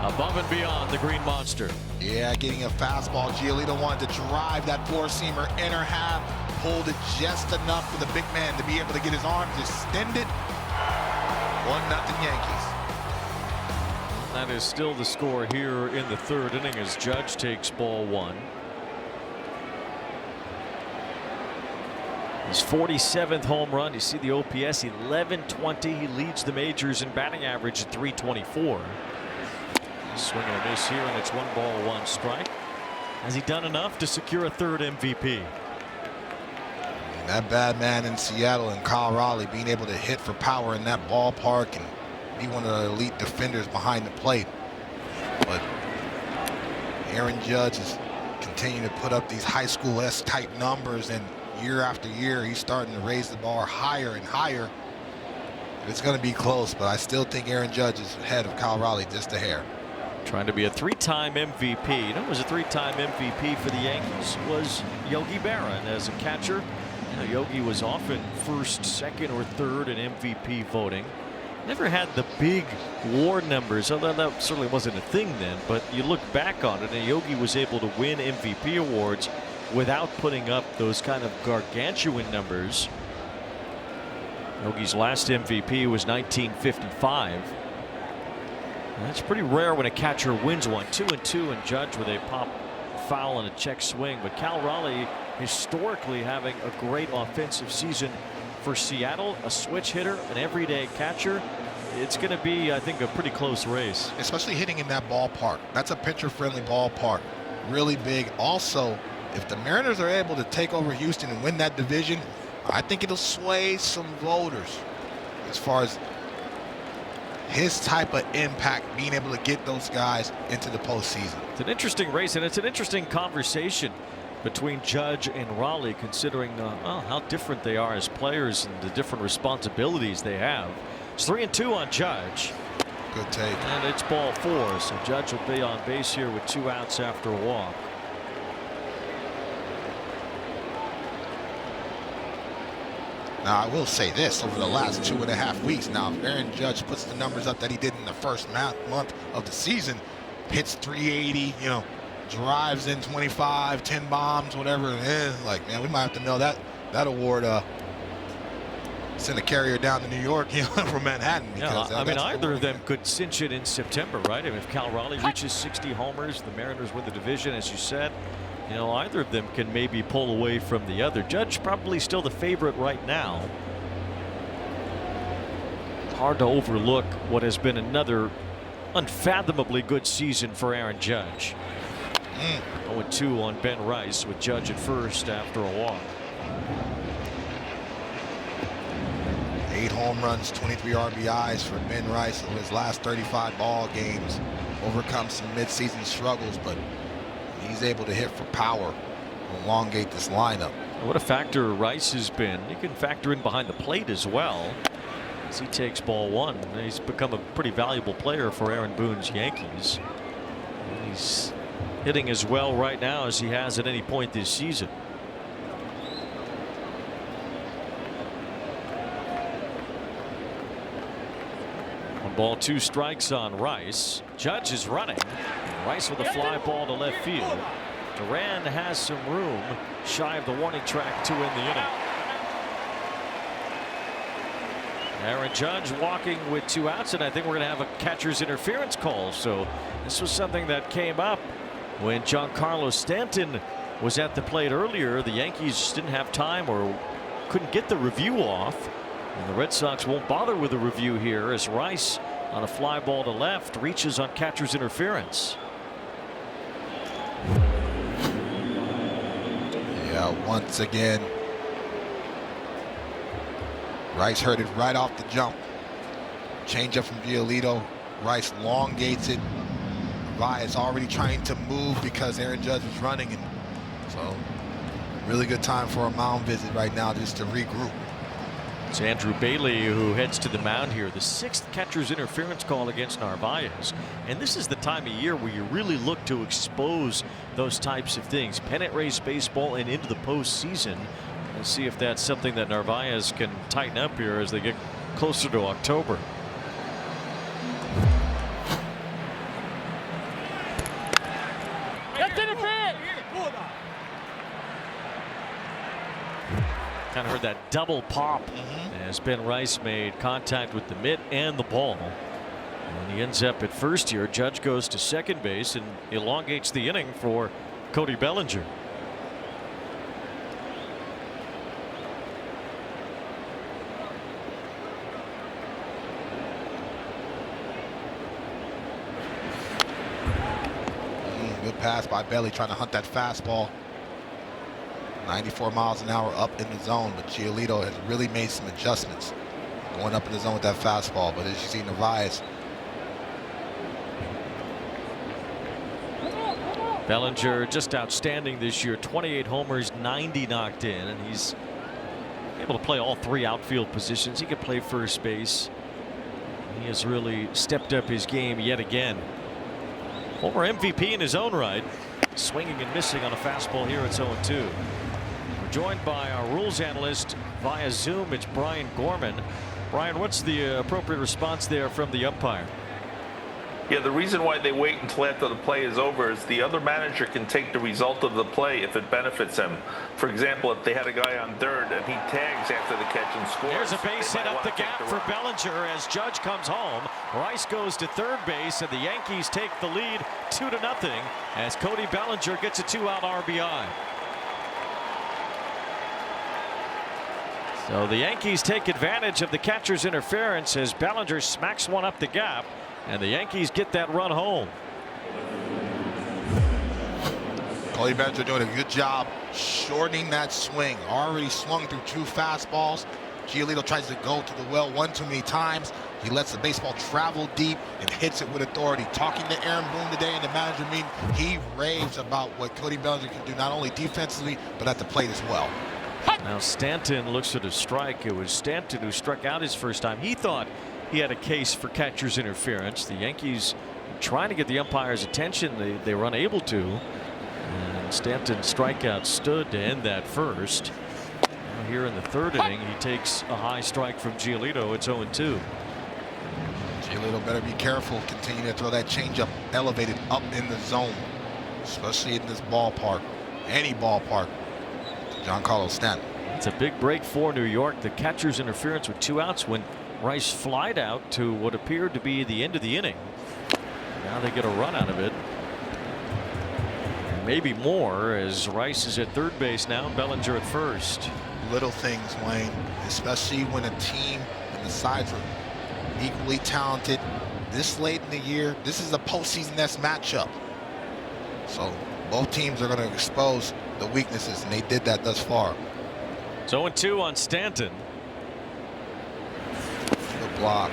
above and beyond the Green Monster. Yeah, getting a fastball. Giolito wanted to drive that four-seamer inner half, pulled it just enough for the big man to be able to get his arms extended. 1-0 Yankees. That is still the score here in the third inning as Judge takes ball one. His 47th home run. You see the OPS 1120. He leads the majors in batting average at 324. Swing and a miss here, and it's 1-1 strike. Has he done enough to secure a third MVP? And that bad man in Seattle and Kyle Raleigh being able to hit for power in that ballpark and be one of the elite defenders behind the plate. But Aaron Judge is continuing to put up these high school-esque type numbers, and year after year he's starting to raise the bar higher and higher. It's going to be close, but I still think Aaron Judge is ahead of Kyle Raleigh just a hair. Trying to be a three-time MVP. You know, it was a three-time MVP for the Yankees was Yogi Berra. And as a catcher, Yogi was often first, second, or third in MVP voting. Never had the big WAR numbers, although that certainly wasn't a thing then. But you look back on it, and Yogi was able to win MVP awards without putting up those kind of gargantuan numbers. Yogi's last MVP was 1955. That's pretty rare when a catcher wins one. 2-2 and Judge with a pop foul and a check swing. But Cal Raleigh historically having a great offensive season for Seattle. A switch hitter, an everyday catcher. It's going to be, I think, a pretty close race. Especially hitting in that ballpark. That's a pitcher-friendly ballpark. Really big. Also, if the Mariners are able to take over Houston and win that division, I think it'll sway some voters as far as his type of impact, being able to get those guys into the postseason. It's an interesting race, and it's an interesting conversation between Judge and Raleigh, considering how different they are as players and the different responsibilities they have. It's 3-2 on Judge. Good take. And it's ball four, so Judge will be on base here with 2 outs after a walk. Now, I will say this, over the last 2.5 weeks now, if Aaron Judge puts the numbers up that he did in the first month of the season, hits 380, drives in 25, 10 bombs, whatever it is, like, man, we might have to mail that award, send a carrier down to New York, from Manhattan. Because, I mean, either of them could cinch it in September, right? I mean, if Cal Raleigh reaches 60 homers, the Mariners win the division, as you said. Either of them can maybe pull away from the other. Judge probably still the favorite right now. Hard to overlook what has been another unfathomably good season for Aaron Judge. 0-2 on Ben Rice with Judge at first after a walk. 8 home runs, 23 RBIs for Ben Rice in his last 35 ball games. Overcome some midseason struggles, but he's able to hit for power, elongate this lineup. What a factor Rice has been. He can factor in behind the plate as well as he takes ball one. He's become a pretty valuable player for Aaron Boone's Yankees. He's hitting as well right now as he has at any point this season. One ball, 2 strikes on Rice. Judge is running. Rice with a fly ball to left field. Duran has some room shy of the warning track to end the inning. Aaron Judge walking with 2 outs, and I think we're going to have a catcher's interference call. So this was something that came up when Giancarlo Stanton was at the plate earlier. The Yankees didn't have time or couldn't get the review off, and the Red Sox won't bother with a review here as Rice on a fly ball to left reaches on catcher's interference. Yeah, once again, Rice heard it right off the jump. Change up from Giolito. Rice elongates it. Rice already trying to move because Aaron Judge was running, and so really good time for a mound visit right now just to regroup. It's Andrew Bailey who heads to the mound here. The 6th catcher's interference call against Narvaez. And this is the time of year where you really look to expose those types of things. Pennant race baseball and into the postseason. And see if that's something that Narvaez can tighten up here as they get closer to October. Kind of heard that double pop as Ben Rice made contact with the mitt and the ball. And he ends up at first here. Judge goes to second base and elongates the inning for Cody Bellinger. Good pass by Bailey trying to hunt that fastball. 94 miles an hour up in the zone, but Giolito has really made some adjustments going up in the zone with that fastball. But as you see, Narvaez. Bellinger just outstanding this year. 28 homers, 90 knocked in, and he's able to play all 3 outfield positions. He can play first base. He has really stepped up his game yet again. Former MVP in his own right, swinging and missing on a fastball here at 0-2. We're joined by our rules analyst via Zoom. It's Brian Gorman. Brian, what's the appropriate response there from the umpire? Yeah, the reason why they wait until after the play is over is the other manager can take the result of the play if it benefits him. For example, if they had a guy on third and he tags after the catch and scores. There's a base hit up the gap for Bellinger as Judge comes home. Rice goes to third base, and the Yankees take the lead 2-0 as Cody Bellinger gets a 2-out RBI. So the Yankees take advantage of the catcher's interference as Bellinger smacks one up the gap, and the Yankees get that run home. Cody Bellinger doing a good job shortening that swing. Already swung through 2 fastballs. Giolito tries to go to the well one too many times. He lets the baseball travel deep and hits it with authority. Talking to Aaron Boone today in the manager meeting, he raves about what Cody Bellinger can do not only defensively but at the plate as well. Now Stanton looks at a strike. It was Stanton who struck out his first time. He thought he had a case for catcher's interference. The Yankees trying to get the umpire's attention. They were unable to. And Stanton's strikeout stood to end that first. Now here in the third inning, he takes a high strike from Giolito. It's 0-2. Giolito better be careful. Continue to throw that changeup elevated up in the zone, especially in this ballpark, any ballpark. Giancarlo Stanton. It's a big break for New York. The catcher's interference with 2 outs when Rice flied out to what appeared to be the end of the inning. Now they get a run out of it. Maybe more as Rice is at third base now. Bellinger at first. Little things, Wayne, especially when a team and the sides are equally talented. This late in the year, this is a postseason-esque matchup. So both teams are going to expose the weaknesses, and they did that thus far. 0-2 on Stanton. Good block.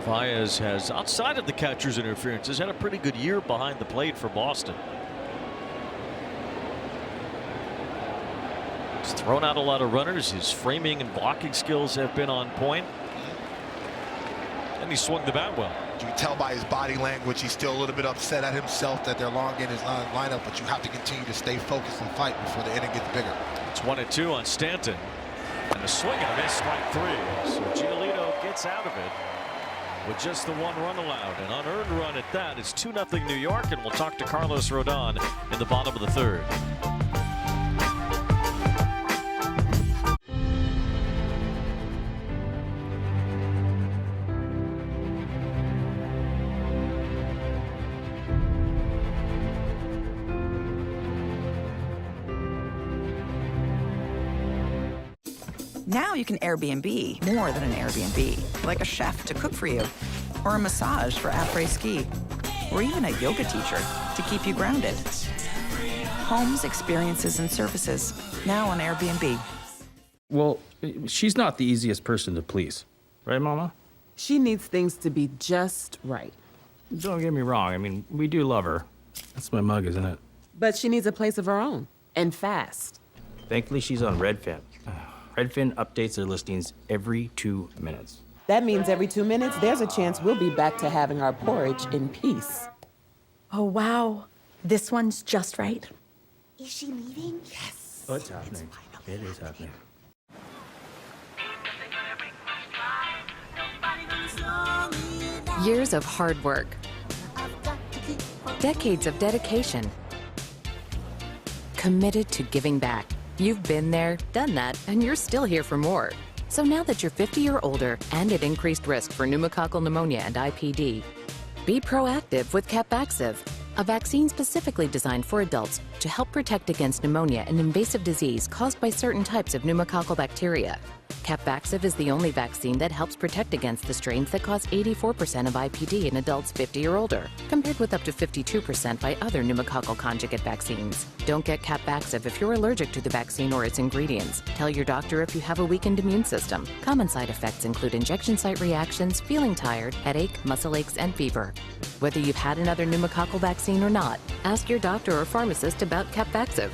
Narvaez has, outside of the catcher's interference, has had a pretty good year behind the plate for Boston. He's thrown out a lot of runners. His framing and blocking skills have been on point. And he swung the bat well. You can tell by his body language he's still a little bit upset at himself that they're long in his lineup, but you have to continue to stay focused and fight before the inning gets bigger. It's 1-2 on Stanton. And a swing and a miss, strike 3. So Giolito gets out of it with just the 1 run allowed. An unearned run at that. It's 2-0 New York, and we'll talk to Carlos Rodon in the bottom of the 3rd. Now you can Airbnb more than an Airbnb, like a chef to cook for you, or a massage for après-ski, or even a yoga teacher to keep you grounded. Homes, experiences, and services, now on Airbnb. Well, she's not the easiest person to please. Right, Mama? She needs things to be just right. Don't get me wrong. I mean, we do love her. That's my mug, isn't it? But she needs a place of her own, and fast. Thankfully, she's on Red Fam. Redfin updates their listings every 2 minutes. That means every 2 minutes, there's a chance we'll be back to having our porridge in peace. Oh, wow. This one's just right. Is she leaving? Yes. Oh, it's happening. It is happening. Years of hard work. Decades of dedication. Committed to giving back. You've been there, done that, and you're still here for more. So now that you're 50 or older and at increased risk for pneumococcal pneumonia and IPD, be proactive with Capvaxive, a vaccine specifically designed for adults to help protect against pneumonia, an invasive disease caused by certain types of pneumococcal bacteria. Capvaxive is the only vaccine that helps protect against the strains that cause 84% of IPD in adults 50 or older, compared with up to 52% by other pneumococcal conjugate vaccines. Don't get Capvaxive if you're allergic to the vaccine or its ingredients. Tell your doctor if you have a weakened immune system. Common side effects include injection site reactions, feeling tired, headache, muscle aches, and fever. Whether you've had another pneumococcal vaccine or not, ask your doctor or pharmacist about Capvaxive.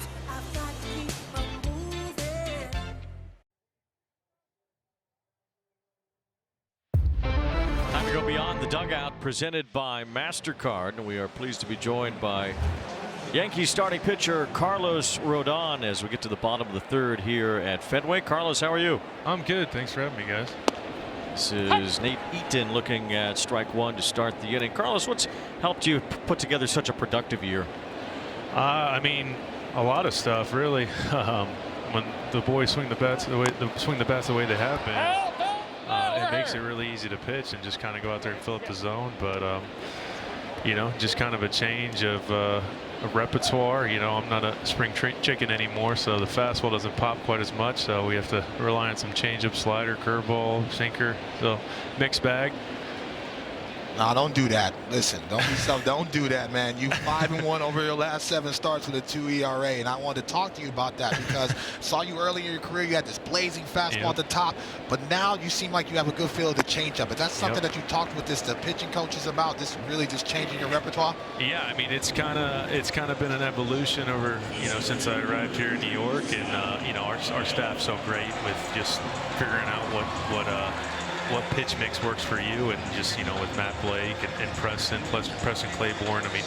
Time to go beyond the dugout, presented by MasterCard, and we are pleased to be joined by Yankees starting pitcher Carlos Rodon as we get to the bottom of the third here at Fenway. Carlos, how are you? I'm good. Thanks for having me, guys. This is Nate Eaton looking at strike one to start the inning. Carlos, what's helped you put together such a productive year? I mean, a lot of stuff, really. When the boys swing the bats the way they have been, it makes it really easy to pitch and just kind of go out there and fill up the zone. But you know, just kind of a change of repertoire. You know, I'm not a spring chicken anymore, so the fastball doesn't pop quite as much. So we have to rely on some changeup, slider, curveball, sinker. So mixed bag. No, don't do that. Listen, don't do that, man. You 5-1 over your last 7 starts with a 2 ERA, and I wanted to talk to you about that because saw you early in your career. You had this blazing fastball at the top, but now you seem like you have a good feel of the changeup. Is that something that you talked with the pitching coaches about? This really just changing your repertoire? Yeah, I mean, it's kind of been an evolution over, you know, since I arrived here in New York, and you know, our staff's so great with just figuring out what pitch mix works for you, and just, you know, with Matt Blake and Preston Claiborne, I mean,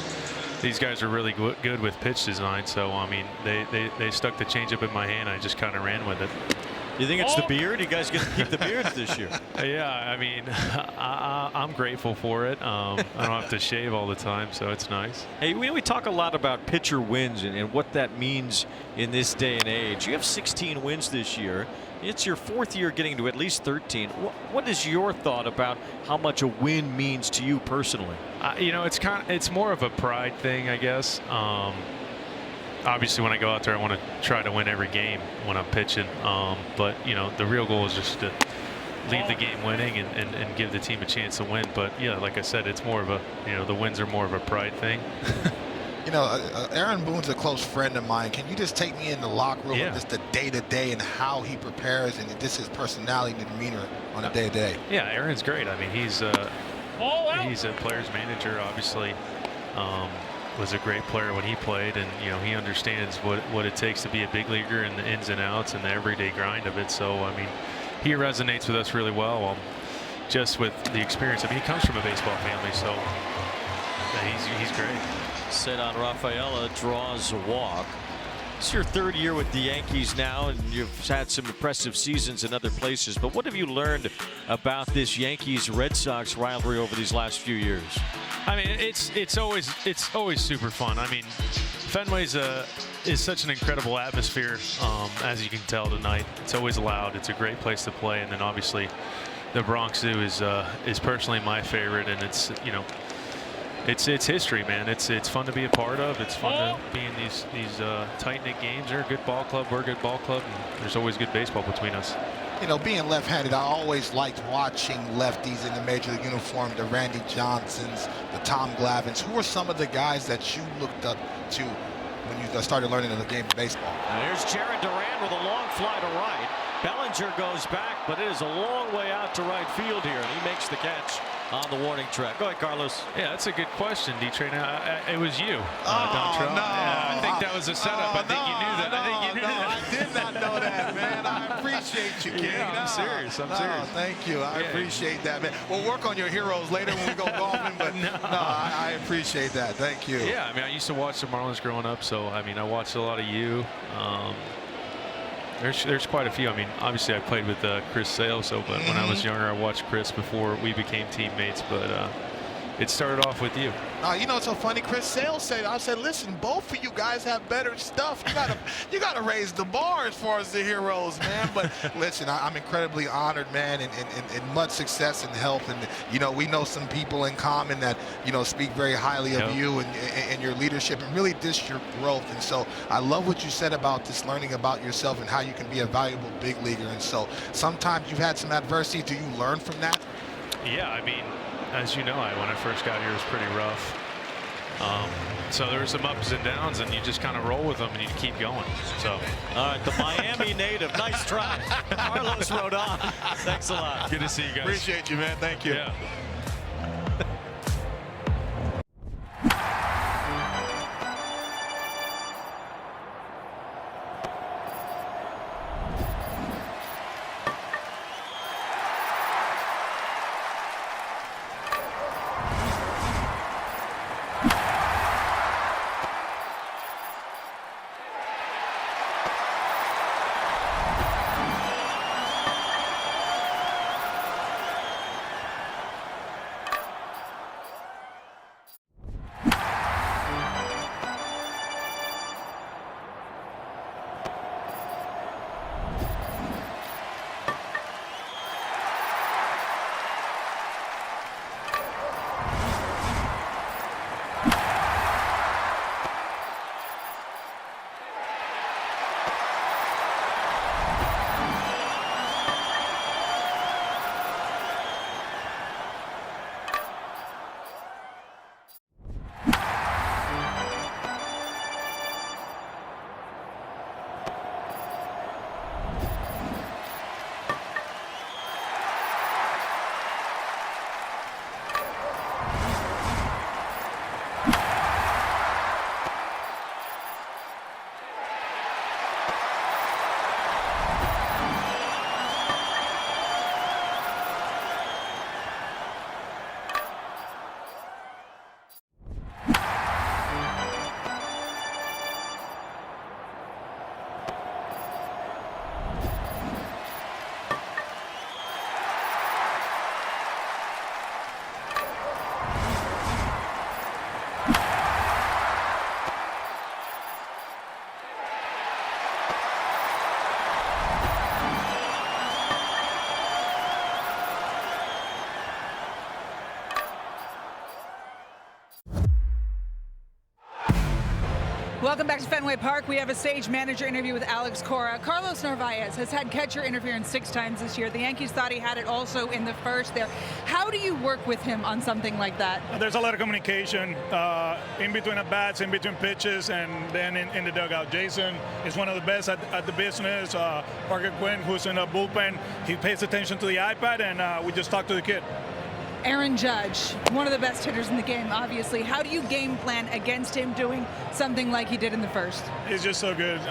these guys are really good with pitch design. So I mean, they stuck the changeup in my hand. I just kind of ran with it. You think it's the beard? You guys get to keep the beards this year. Yeah, I mean, I'm grateful for it. I don't have to shave all the time, so it's nice. Hey, we talk a lot about pitcher wins and what that means in this day and age. You have 16 wins this year. It's your 4th year getting to at least 13. What is your thought about how much a win means to you personally? You know, it's more of a pride thing, I guess. Obviously, when I go out there, I want to try to win every game when I'm pitching. But you know, the real goal is just to leave the game winning and give the team a chance to win. But yeah, like I said, it's more of a, you know, the wins are more of a pride thing. You know, Aaron Boone's a close friend of mine. Can you just take me in the locker room and just the day-to-day and how he prepares and just his personality and demeanor on a day-to-day? Yeah, Aaron's great. I mean, he's a player's manager, obviously. Was a great player when he played, and you know, he understands what it takes to be a big leaguer and the ins and outs and the everyday grind of it. So I mean, he resonates with us really well. Just with the experience. I mean, he comes from a baseball family, so he's great. Cedar Rafaela draws a walk. It's your 3rd year with the Yankees now, and you've had some impressive seasons in other places. But what have you learned about this Yankees-Red Sox rivalry over these last few years? I mean, it's always super fun. I mean, Fenway's is such an incredible atmosphere, as you can tell tonight. It's always loud. It's a great place to play, and then obviously the Bronx Zoo is personally my favorite, and it's, you know, it's history, man. It's fun to be a part of. It's fun to be in these tight-knit games. They're a good ball club. We're a good ball club, and there's always good baseball between us. You know, being left-handed, I always liked watching lefties in the major league uniform, the Randy Johnsons, the Tom Glavines. Who are some of the guys that you looked up to when you started learning the game of baseball? And here's Jared Duran with a long fly to right. Bellinger goes back, but it is a long way out to right field here, and he makes the catch on the warning track. Go ahead, Carlos. Yeah, that's a good question, D-Train. It was you, Dontrell. No. Yeah, I think that was a setup. I think you knew that. I did not know that, man. I appreciate appreciate you, King. Yeah, I'm serious. I'm serious. Thank you. I appreciate that, man. We'll work on your heroes later when we go golfing, but I appreciate that. Thank you. Yeah, I mean, I used to watch the Marlins growing up, so I mean, I watched a lot of you. There's quite a few. I mean, obviously I played with Chris Sale, but when I was younger, I watched Chris before we became teammates. But it started off with you. You know, it's so funny. Chris Sale said, "I said, listen, both of you guys have better stuff. You gotta raise the bar as far as the heroes, man." But listen, I'm incredibly honored, man, and much success and health. And you know, we know some people in common that speak very highly of you and your leadership, and really just your growth. And so I love what you said about just learning about yourself and how you can be a valuable big leaguer. And so sometimes you've had some adversity. Do you learn from that? Yeah, I mean, as you know, when I first got here, it was pretty rough. So there were some ups and downs, and you just kind of roll with them and you keep going. So, all right, the Miami native, nice try. Carlos Rodon. Thanks a lot. Good to see you guys. Appreciate you, man. Thank you. Yeah. Welcome back to Fenway Park. We have a stage manager interview with Alex Cora. Carlos Narvaez has had catcher interference 6 times this year. The Yankees thought he had it also in the first there. How do you work with him on something like that? There's a lot of communication in between at bats, in between pitches, and then in the dugout. Jason is one of the best at the business. Parker Quinn, who's in the bullpen, he pays attention to the iPad, and we just talk to the kid. Aaron Judge, one of the best hitters in the game, obviously. How do you game plan against him doing something like he did in the first? He's just so good.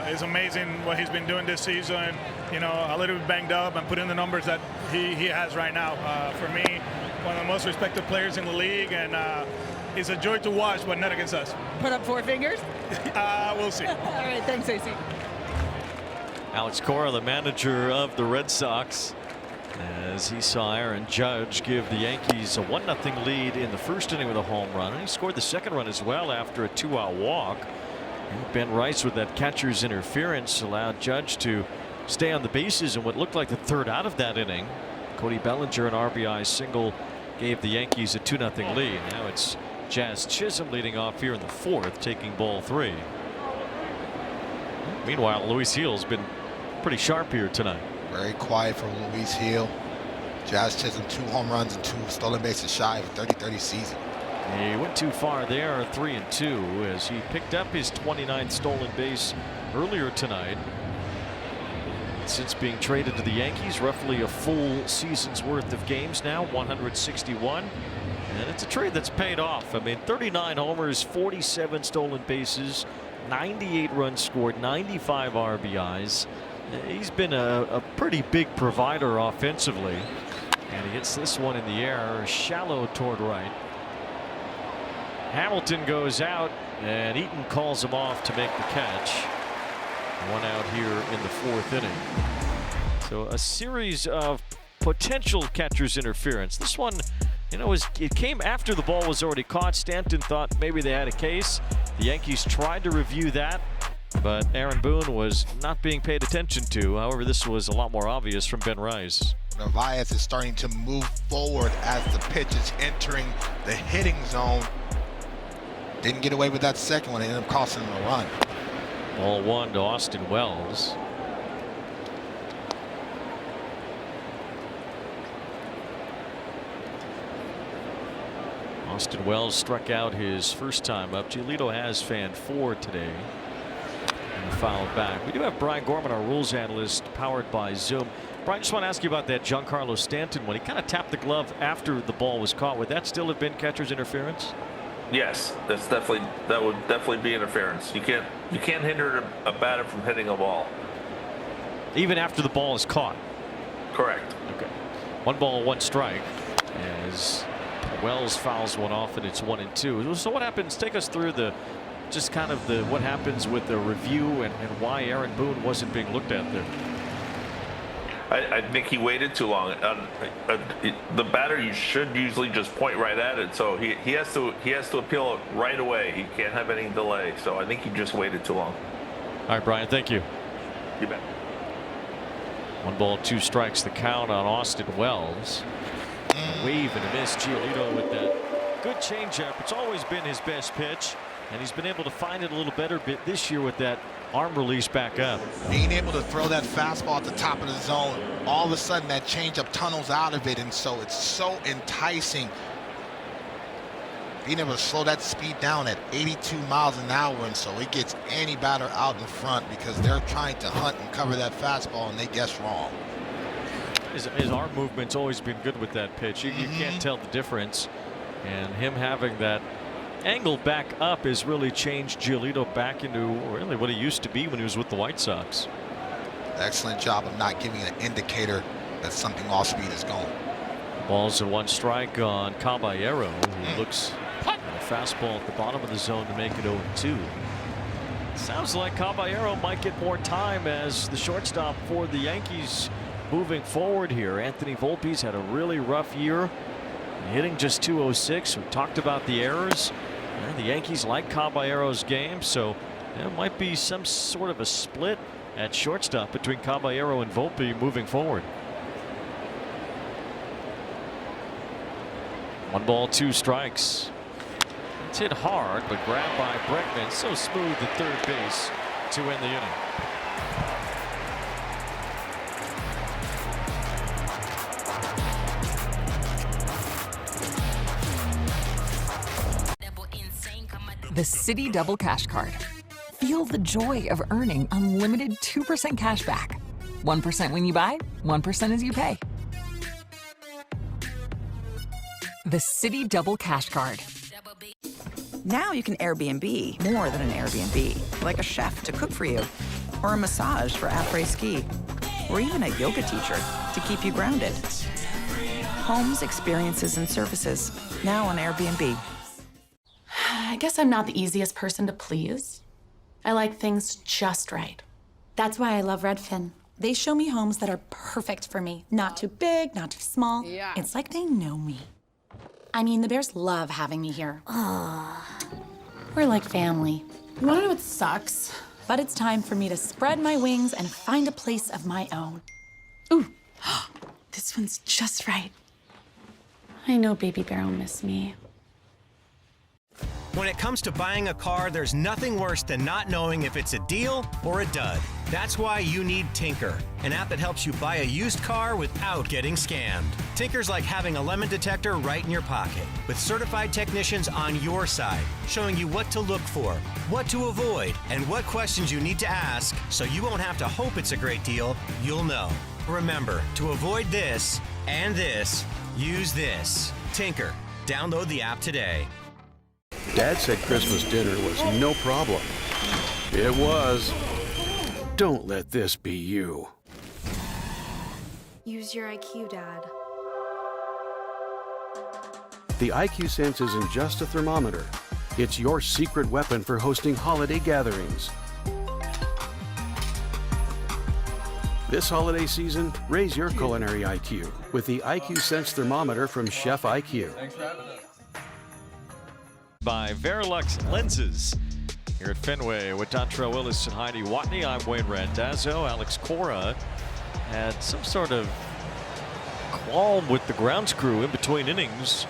It's amazing what he's been doing this season. You know, a little bit banged up and put in the numbers that he has right now. For me, one of the most respected players in the league, and it's a joy to watch, but not against us. Put up 4 fingers? We'll see. All right, thanks, AC. Alex Cora, the manager of the Red Sox, as he saw Aaron Judge give the Yankees a 1-0 lead in the first inning with a home run. And he scored the second run as well after a 2-out walk. And Ben Rice, with that catcher's interference, allowed Judge to stay on the bases in what looked like the third out of that inning. Cody Bellinger, an RBI single, gave the Yankees a 2-0 lead. Now it's Jazz Chisholm leading off here in the fourth, taking ball 3. Meanwhile, Luis Gil's been pretty sharp here tonight. Very quiet for Luis Gil. Jazz Chisholm, 2 home runs and 2 stolen bases shy of a 30-30 season. He went too far there, 3-2, as he picked up his 29th stolen base earlier tonight. Since being traded to the Yankees, roughly a full season's worth of games now, 161. And it's a trade that's paid off. I mean, 39 homers, 47 stolen bases, 98 runs scored, 95 RBIs. He's been a pretty big provider offensively. And he hits this one in the air, shallow toward right. Hamilton goes out, and Eaton calls him off to make the catch. One out here in the 4th inning. So a series of potential catcher's interference. This one, you know, it came after the ball was already caught. Stanton thought maybe they had a case. The Yankees tried to review that, but Aaron Boone was not being paid attention to. However, this was a lot more obvious from Ben Rice. Narvaez is starting to move forward as the pitch is entering the hitting zone. Didn't get away with that second one. It ended up costing him a run. Ball 1 to Austin Wells. Austin Wells struck out his first time up. Giolito has fanned 4 today. And fouled back. We do have Brian Gorman, our rules analyst, powered by Zoom. Brian, just want to ask you about that Giancarlo Stanton one. He kind of tapped the glove after the ball was caught. Would that still have been catcher's interference? Yes, that would definitely be interference. You can't hinder a batter from hitting a ball. Even after the ball is caught? Correct. Okay. 1 ball, 1 strike as Wells fouls one off, and it's 1-2. So what happens? Take us through what happens with the review and why Aaron Boone wasn't being looked at there. I think he waited too long. The batter, you should usually just point right at it. So he has to appeal it right away. He can't have any delay. So I think he just waited too long. All right, Brian. Thank you. You bet. 1 ball, 2 strikes. The count on Austin Wells. A wave and a miss. Giolito with that good changeup. It's always been his best pitch, and he's been able to find it a little better bit this year with that arm release back up. Being able to throw that fastball at the top of the zone, all of a sudden that changeup tunnels out of it, and so it's so enticing. Being able to slow that speed down at 82 miles an hour, and so it gets any batter out in front because they're trying to hunt and cover that fastball, and they guess wrong. His arm movement's always been good with that pitch. You can't tell the difference, and him having that angle back up has really changed Giolito back into really what he used to be when he was with the White Sox. Excellent job of not giving an indicator that something off speed is going. Balls and 1 strike on Caballero, who looks at a fastball at the bottom of the zone to make it 0-2. Sounds like Caballero might get more time as the shortstop for the Yankees moving forward here. Anthony Volpe's had a really rough year, hitting just .206. We talked about the errors. The Yankees like Caballero's game, so there might be some sort of a split at shortstop between Caballero and Volpe moving forward. 1 ball, 2 strikes. It's hit hard, but grabbed by Bregman. So smooth at third base to end the inning. The Citi Double Cash Card. Feel the joy of earning unlimited 2% cash back. 1% when you buy, 1% as you pay. The Citi Double Cash Card. Now you can Airbnb more than an Airbnb, like a chef to cook for you, or a massage for après-ski, or even a yoga teacher to keep you grounded. Homes, experiences, and services, now on Airbnb. I guess I'm not the easiest person to please. I like things just right. That's why I love Redfin. They show me homes that are perfect for me. Not too big, not too small. Yeah. It's like they know me. I mean, the Bears love having me here. We're like family. You wanna know what sucks? But it's time for me to spread my wings and find a place of my own. Ooh, this one's just right. I know Baby Bear will miss me. When it comes to buying a car, there's nothing worse than not knowing if it's a deal or a dud. That's why you need Tinker, an app that helps you buy a used car without getting scammed. Tinker's like having a lemon detector right in your pocket, with certified technicians on your side, showing you what to look for, what to avoid, and what questions you need to ask so you won't have to hope it's a great deal, you'll know. Remember, to avoid this and this, use this. Tinker. Download the app today. Dad said Christmas dinner was no problem. It was. Don't let this be you. Use your IQ, Dad. The IQ Sense isn't just a thermometer. It's your secret weapon for hosting holiday gatherings. This holiday season, raise your culinary IQ with the IQ Sense thermometer from Chef IQ. Thanks for having us. By Verilux Lenses. Here at Fenway with Dontrell Willis and Heidi Watney, I'm Wayne Randazzo. Alex Cora had some sort of qualm with the grounds crew in between innings,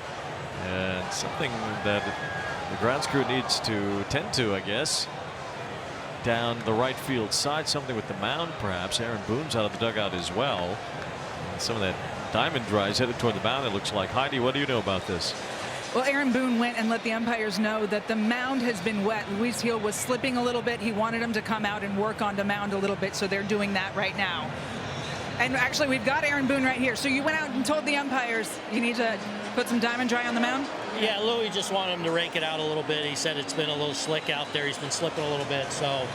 and something that the grounds crew needs to tend to, I guess. Down the right field side, something with the mound perhaps. Aaron Boone's out of the dugout as well. And some of that diamond dries headed toward the mound, it looks like. Heidi, what do you know about this? Well, Aaron Boone went and let the umpires know that the mound has been wet. Luis Gil was slipping a little bit. He wanted him to come out and work on the mound a little bit, so they're doing that right now. And actually, we've got Aaron Boone right here. So you went out and told the umpires you need to put some diamond dry on the mound? Yeah, Louis just wanted him to rake it out a little bit. He said it's been a little slick out there. He's been slipping a little bit. So,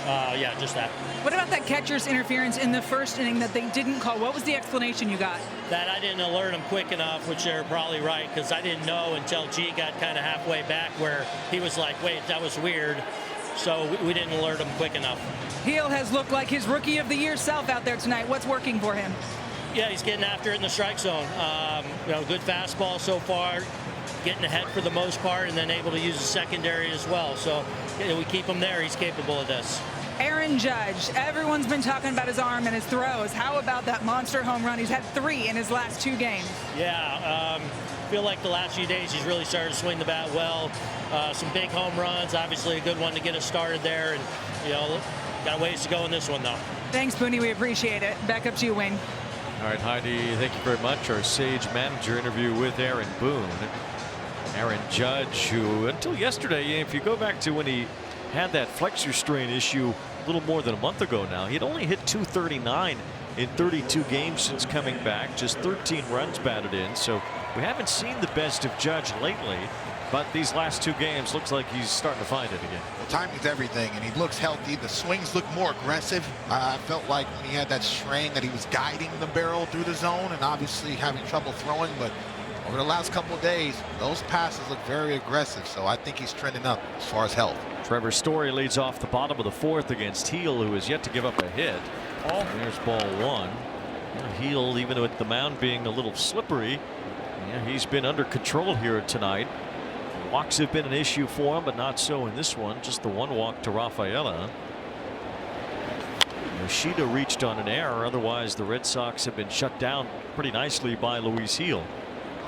yeah, just that. What about that catcher's interference in the first inning that they didn't call? What was the explanation you got? That I didn't alert him quick enough, which they're probably right, because I didn't know until G got kind of halfway back where he was like, wait, that was weird. So we didn't alert him quick enough. Gil has looked like his Rookie of the Year self out there tonight. What's working for him? Yeah, he's getting after it in the strike zone. You know, good fastball so far, getting ahead for the most part, and then able to use the secondary as well. So we keep him there. He's capable of this. Aaron Judge, everyone's been talking about his arm and his throws. How about that monster home run? He's had 3 in his last 2 games. Yeah, feel like the last few days he's really started to swing the bat well. Some big home runs, obviously a good one to get us started there, and you know, got ways to go in this one though. Thanks, Booney. We appreciate it. Back up to you, Wayne. All right, Heidi, thank you very much. Our Sage manager interview with Aaron Boone. Aaron Judge, who until yesterday, if you go back to when he had that flexor strain issue a little more than a month ago now, he'd only hit .239 in 32 games since coming back, just 13 runs batted in. So we haven't seen the best of Judge lately, but these last 2 games looks like he's starting to find it again. Well, timing's everything, and he looks healthy. The swings look more aggressive. I felt like when he had that strain that he was guiding the barrel through the zone and obviously having trouble throwing, but over the last couple of days, those passes look very aggressive, so I think he's trending up as far as health. Trevor Story leads off the bottom of the 4th against Heel, who has yet to give up a hit. There's ball 1. Heel, even with the mound being a little slippery, he's been under control here tonight. Walks have been an issue for him, but not so in this one. Just the 1 walk to Rafaela. Yoshida reached on an error. Otherwise, the Red Sox have been shut down pretty nicely by Luis Gil.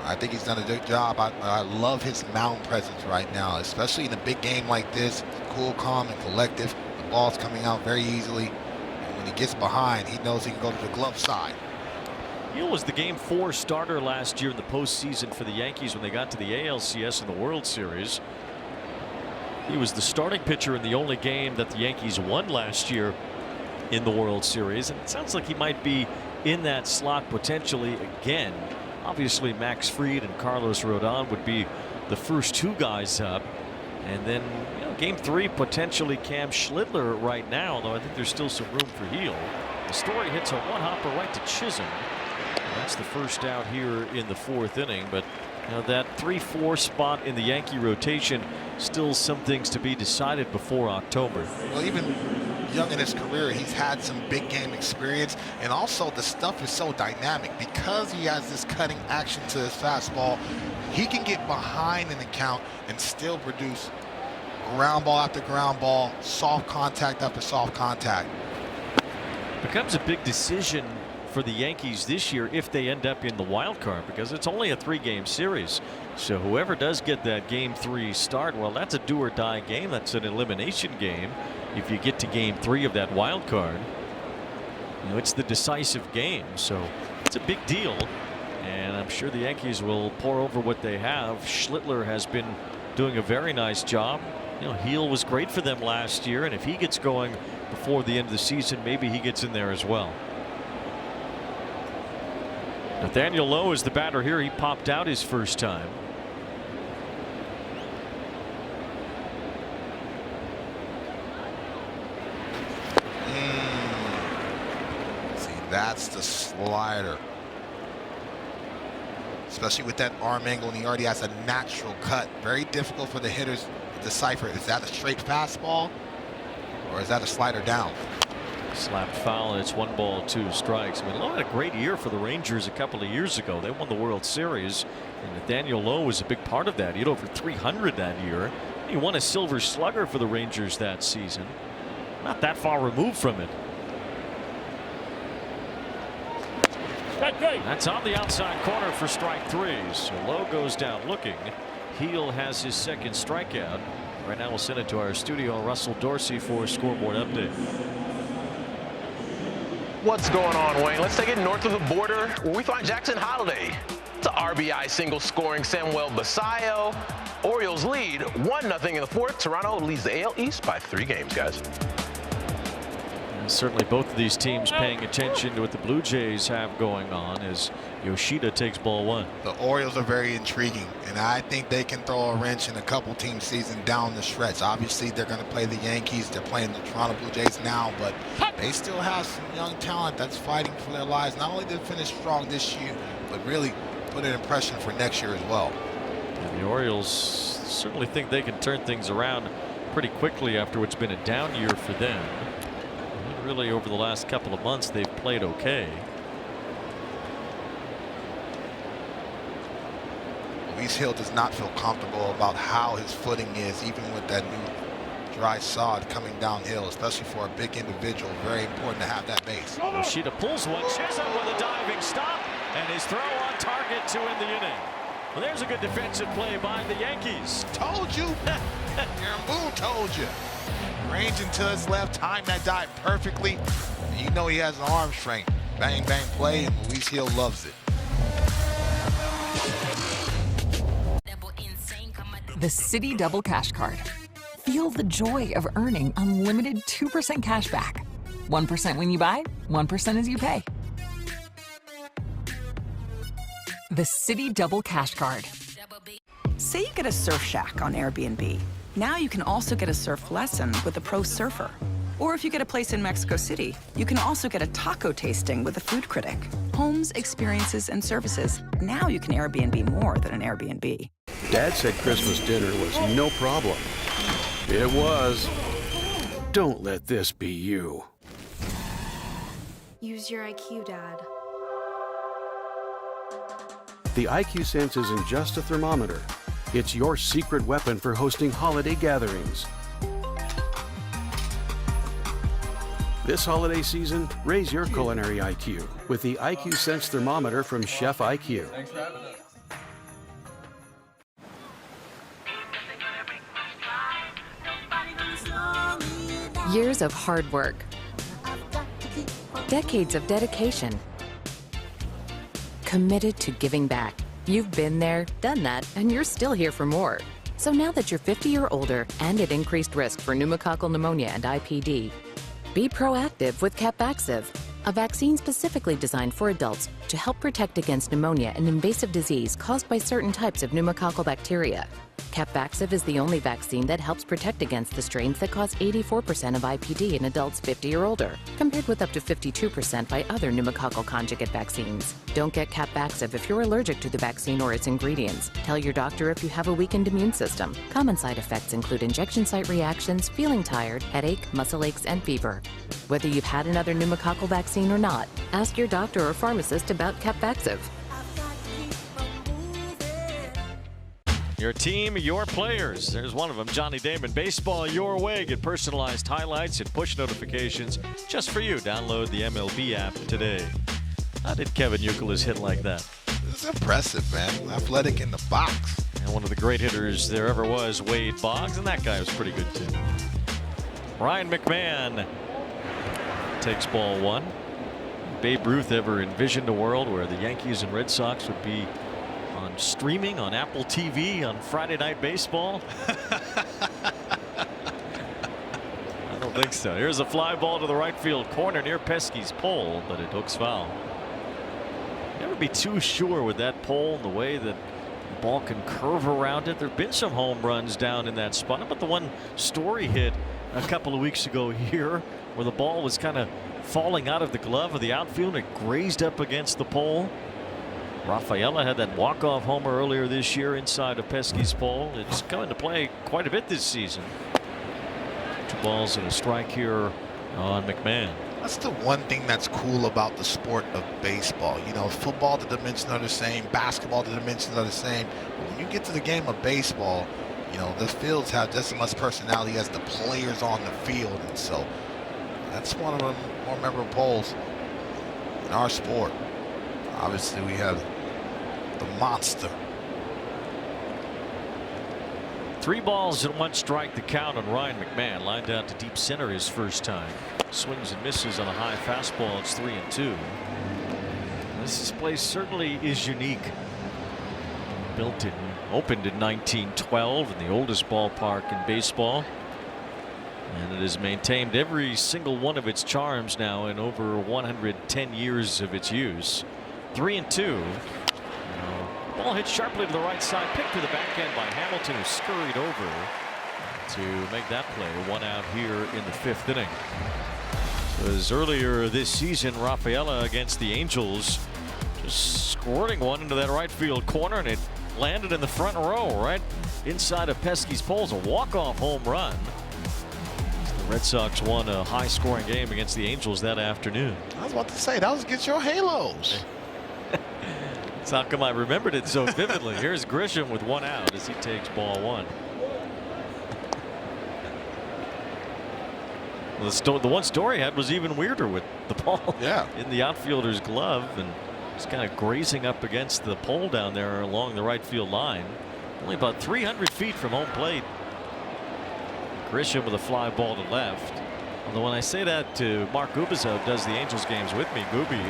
I think he's done a good job. I love his mound presence right now, especially in a big game like this. Cool, calm, and collective. The ball's coming out very easily. And when he gets behind, he knows he can go to the glove side. Gil was the Game 4 starter last year in the postseason for the Yankees when they got to the ALCS in the World Series. He was the starting pitcher in the only game that the Yankees won last year in the World Series. And it sounds like he might be in that slot potentially again. Obviously, Max Fried and Carlos Rodon would be the first 2 guys up. And then, Game 3, potentially Cam Schlittler right now, though I think there's still some room for Gil. The Story hits a 1-hopper right to Chisholm. That's the first out here in the 4th inning. But that 3-4 spot in the Yankee rotation, still some things to be decided before October. Well, even young in his career, he's had some big game experience, and also the stuff is so dynamic because he has this cutting action to his fastball. He can get behind in the count and still produce ground ball after ground ball, soft contact after soft contact. Becomes a big decision for the Yankees this year if they end up in the wild card, because it's only a 3-game series. So whoever does get that Game 3 start, well, that's a do or die game. That's an elimination game. If you get to Game 3 of that wild card, it's the decisive game. So it's a big deal, and I'm sure the Yankees will pour over what they have. Schlittler has been doing a very nice job. Heel was great for them last year, and if he gets going before the end of the season, maybe he gets in there as well. Nathaniel Lowe is the batter here. He popped out his first time. That's the slider. Especially with that arm angle, and he already has a natural cut. Very difficult for the hitters to decipher. Is that a straight fastball, or is that a slider down? Slapped foul, and it's 1 ball, 2 strikes. I mean, Lowe had a great year for the Rangers a couple of years ago. They won the World Series, and Nathaniel Lowe was a big part of that. He had over 300 that year. He won a Silver Slugger for the Rangers that season. Not that far removed from it. That's on the outside corner for strike 3. So Lowe goes down looking. Heel has his second strikeout. Right now we'll send it to our studio, Russell Dorsey, for a scoreboard update. What's going on, Wayne? Let's take it north of the border where we find Jackson Holiday. It's an RBI single scoring Samuel Basayo. Orioles lead 1-0 in the 4th. Toronto leads the AL East by 3 games, guys. And certainly both of these teams paying attention to what the Blue Jays have going on as Yoshida takes ball 1. The Orioles are very intriguing, and I think they can throw a wrench in a couple team season down the stretch. Obviously, they're going to play the Yankees. They're playing the Toronto Blue Jays now, but they still have some young talent that's fighting for their lives. Not only to finish strong this year, but really put an impression for next year as well. And the Orioles certainly think they can turn things around pretty quickly after what's been a down year for them. And really, over the last couple of months, they've played okay. Luis Hill does not feel comfortable about how his footing is, even with that new dry sod coming downhill, especially for a big individual. Very important to have that base. Yoshida pulls one, Chisholm with a diving stop, and his throw on target to end the inning. Well, there's a good defensive play by the Yankees. Told you. Aaron Boone told you. Range into his left, time that dive perfectly. And you know he has an arm strength. Bang, bang play, and Luis Hill loves it. The Citi Double Cash Card. Feel the joy of earning unlimited 2% cash back. 1% when you buy, 1% as you pay. The Citi Double Cash Card. Say you get a surf shack on Airbnb. Now you can also get a surf lesson with a pro surfer. Or if you get a place in Mexico City, you can also get a taco tasting with a food critic. Homes, experiences, and services. Now you can Airbnb more than an Airbnb. Dad said Christmas dinner was no problem. It was. Don't let this be you. Use your IQ, Dad. The IQ Sense isn't just a thermometer. It's your secret weapon for hosting holiday gatherings. This holiday season, raise your culinary IQ with the IQ Sense thermometer from Chef IQ. Thanks for having us. Years of hard work. Decades of dedication. Committed to giving back. You've been there, done that, and you're still here for more. So now that you're 50 or older and at increased risk for pneumococcal pneumonia and IPD, be proactive with Capvaxive, a vaccine specifically designed for adults to help protect against pneumonia, an invasive disease caused by certain types of pneumococcal bacteria. Capvaxive is the only vaccine that helps protect against the strains that cause 84% of IPD in adults 50 or older, compared with up to 52% by other pneumococcal conjugate vaccines. Don't get Capvaxive if you're allergic to the vaccine or its ingredients. Tell your doctor if you have a weakened immune system. Common side effects include injection site reactions, feeling tired, headache, muscle aches, and fever. Whether you've had another pneumococcal vaccine or not, ask your doctor or pharmacist about Capvaxive. Your team, your players. There's one of them, Johnny Damon. Baseball your way. Get personalized highlights and push notifications just for you. Download the MLB app today. How did Kevin Youkilis hit like that? It's impressive, man. Athletic in the box. And one of the great hitters there ever was, Wade Boggs, and that guy was pretty good too. Ryan McMahon takes ball 1. Babe Ruth ever envisioned a world where the Yankees and Red Sox would be on streaming on Apple TV on Friday Night Baseball? I don't think so. Here's a fly ball to the right field corner near Pesky's pole, but it hooks foul. Never be too sure with that pole and the way that the ball can curve around it. There have been some home runs down in that spot, but the one Story hit a couple of weeks ago here where the ball was kind of falling out of the glove of the outfield. It grazed up against the pole. Rafaela had that walk-off homer earlier this year inside of Pesky's pole. It's come into play quite a bit this season. 2 balls and a strike here on McMahon. That's the one thing that's cool about the sport of baseball. You know, football, the dimensions are the same. Basketball, the dimensions are the same. But when you get to the game of baseball, you know, the fields have just as much personality as the players on the field. And so that's one of the more memorable polls in our sport. Obviously, we have the monster. 3 balls and 1 strike the count on Ryan McMahon. Lined out to deep center his first time. Swings and misses on a high fastball. It's 3-2. This place certainly is unique. Opened in 1912 in the oldest ballpark in baseball. And it has maintained every single one of its charms now in over 110 years of its use. 3-2. Ball hit sharply to the right side, picked to the back end by Hamilton, who scurried over to make that play. 1 out here in the 5th inning. So as earlier this season, Rafaela against the Angels, just squirting one into that right field corner, and it landed in the front row right inside of Pesky's poles. A walk-off home run. The Red Sox won a high-scoring game against the Angels that afternoon. I was about to say, that was get your halos. That's how come I remembered it so vividly. Here's Grisham with 1 out as he takes ball 1. Well, the one story I had was even weirder with the ball in the outfielder's glove and just kind of grazing up against the pole down there along the right field line. Only about 300 feet from home plate. Grisham with a fly ball to left. Although when I say that to Mark Gubicza, who does the Angels games with me, Gooby,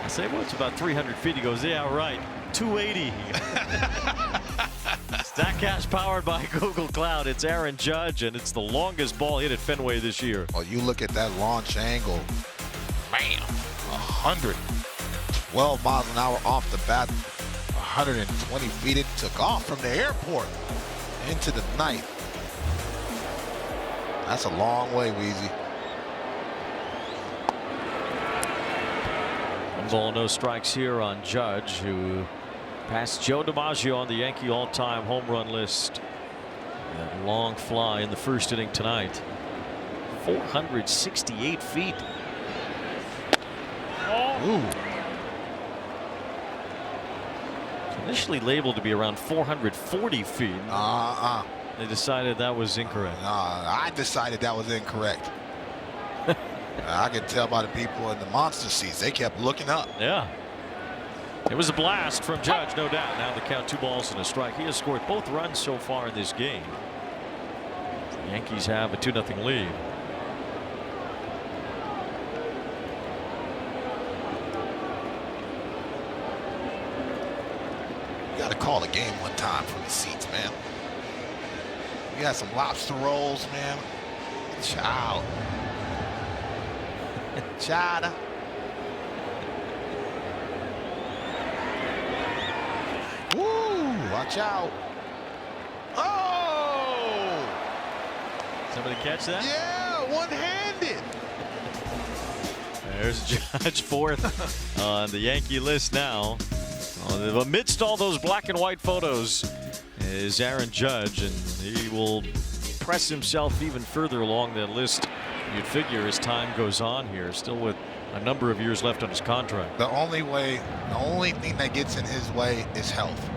I say, well, it's about 300 feet. He goes, yeah, right. 280. Statcast powered by Google Cloud. It's Aaron Judge, and it's the longest ball hit at Fenway this year. Well, you look at that launch angle. Bam! 112 miles an hour off the bat. 120 feet. It took off from the airport into the night. That's a long way, Weezy. 1 ball, no strikes here on Judge, who passed Joe DiMaggio on the Yankee all-time home run list. That long fly in the 1st inning tonight. 468 feet. Ooh. Initially labeled to be around 440 feet. They decided that was incorrect. I decided that was incorrect. I could tell by the people in the monster seats. They kept looking up. Yeah. It was a blast from Judge, no doubt. Now the count 2 balls and a strike. He has scored both runs so far in this game. The Yankees have a 2-0 lead. You got to call the game one time from the seats, man. We got some lobster rolls, man. Child. Chada. Woo! Watch out. Oh! Somebody catch that? Yeah, one-handed. There's Judge 4th on the Yankee list now. Amidst all those black and white photos is Aaron Judge, and he will press himself even further along that list, you'd figure, as time goes on here, still with a number of years left on his contract. The only thing that gets in his way is health.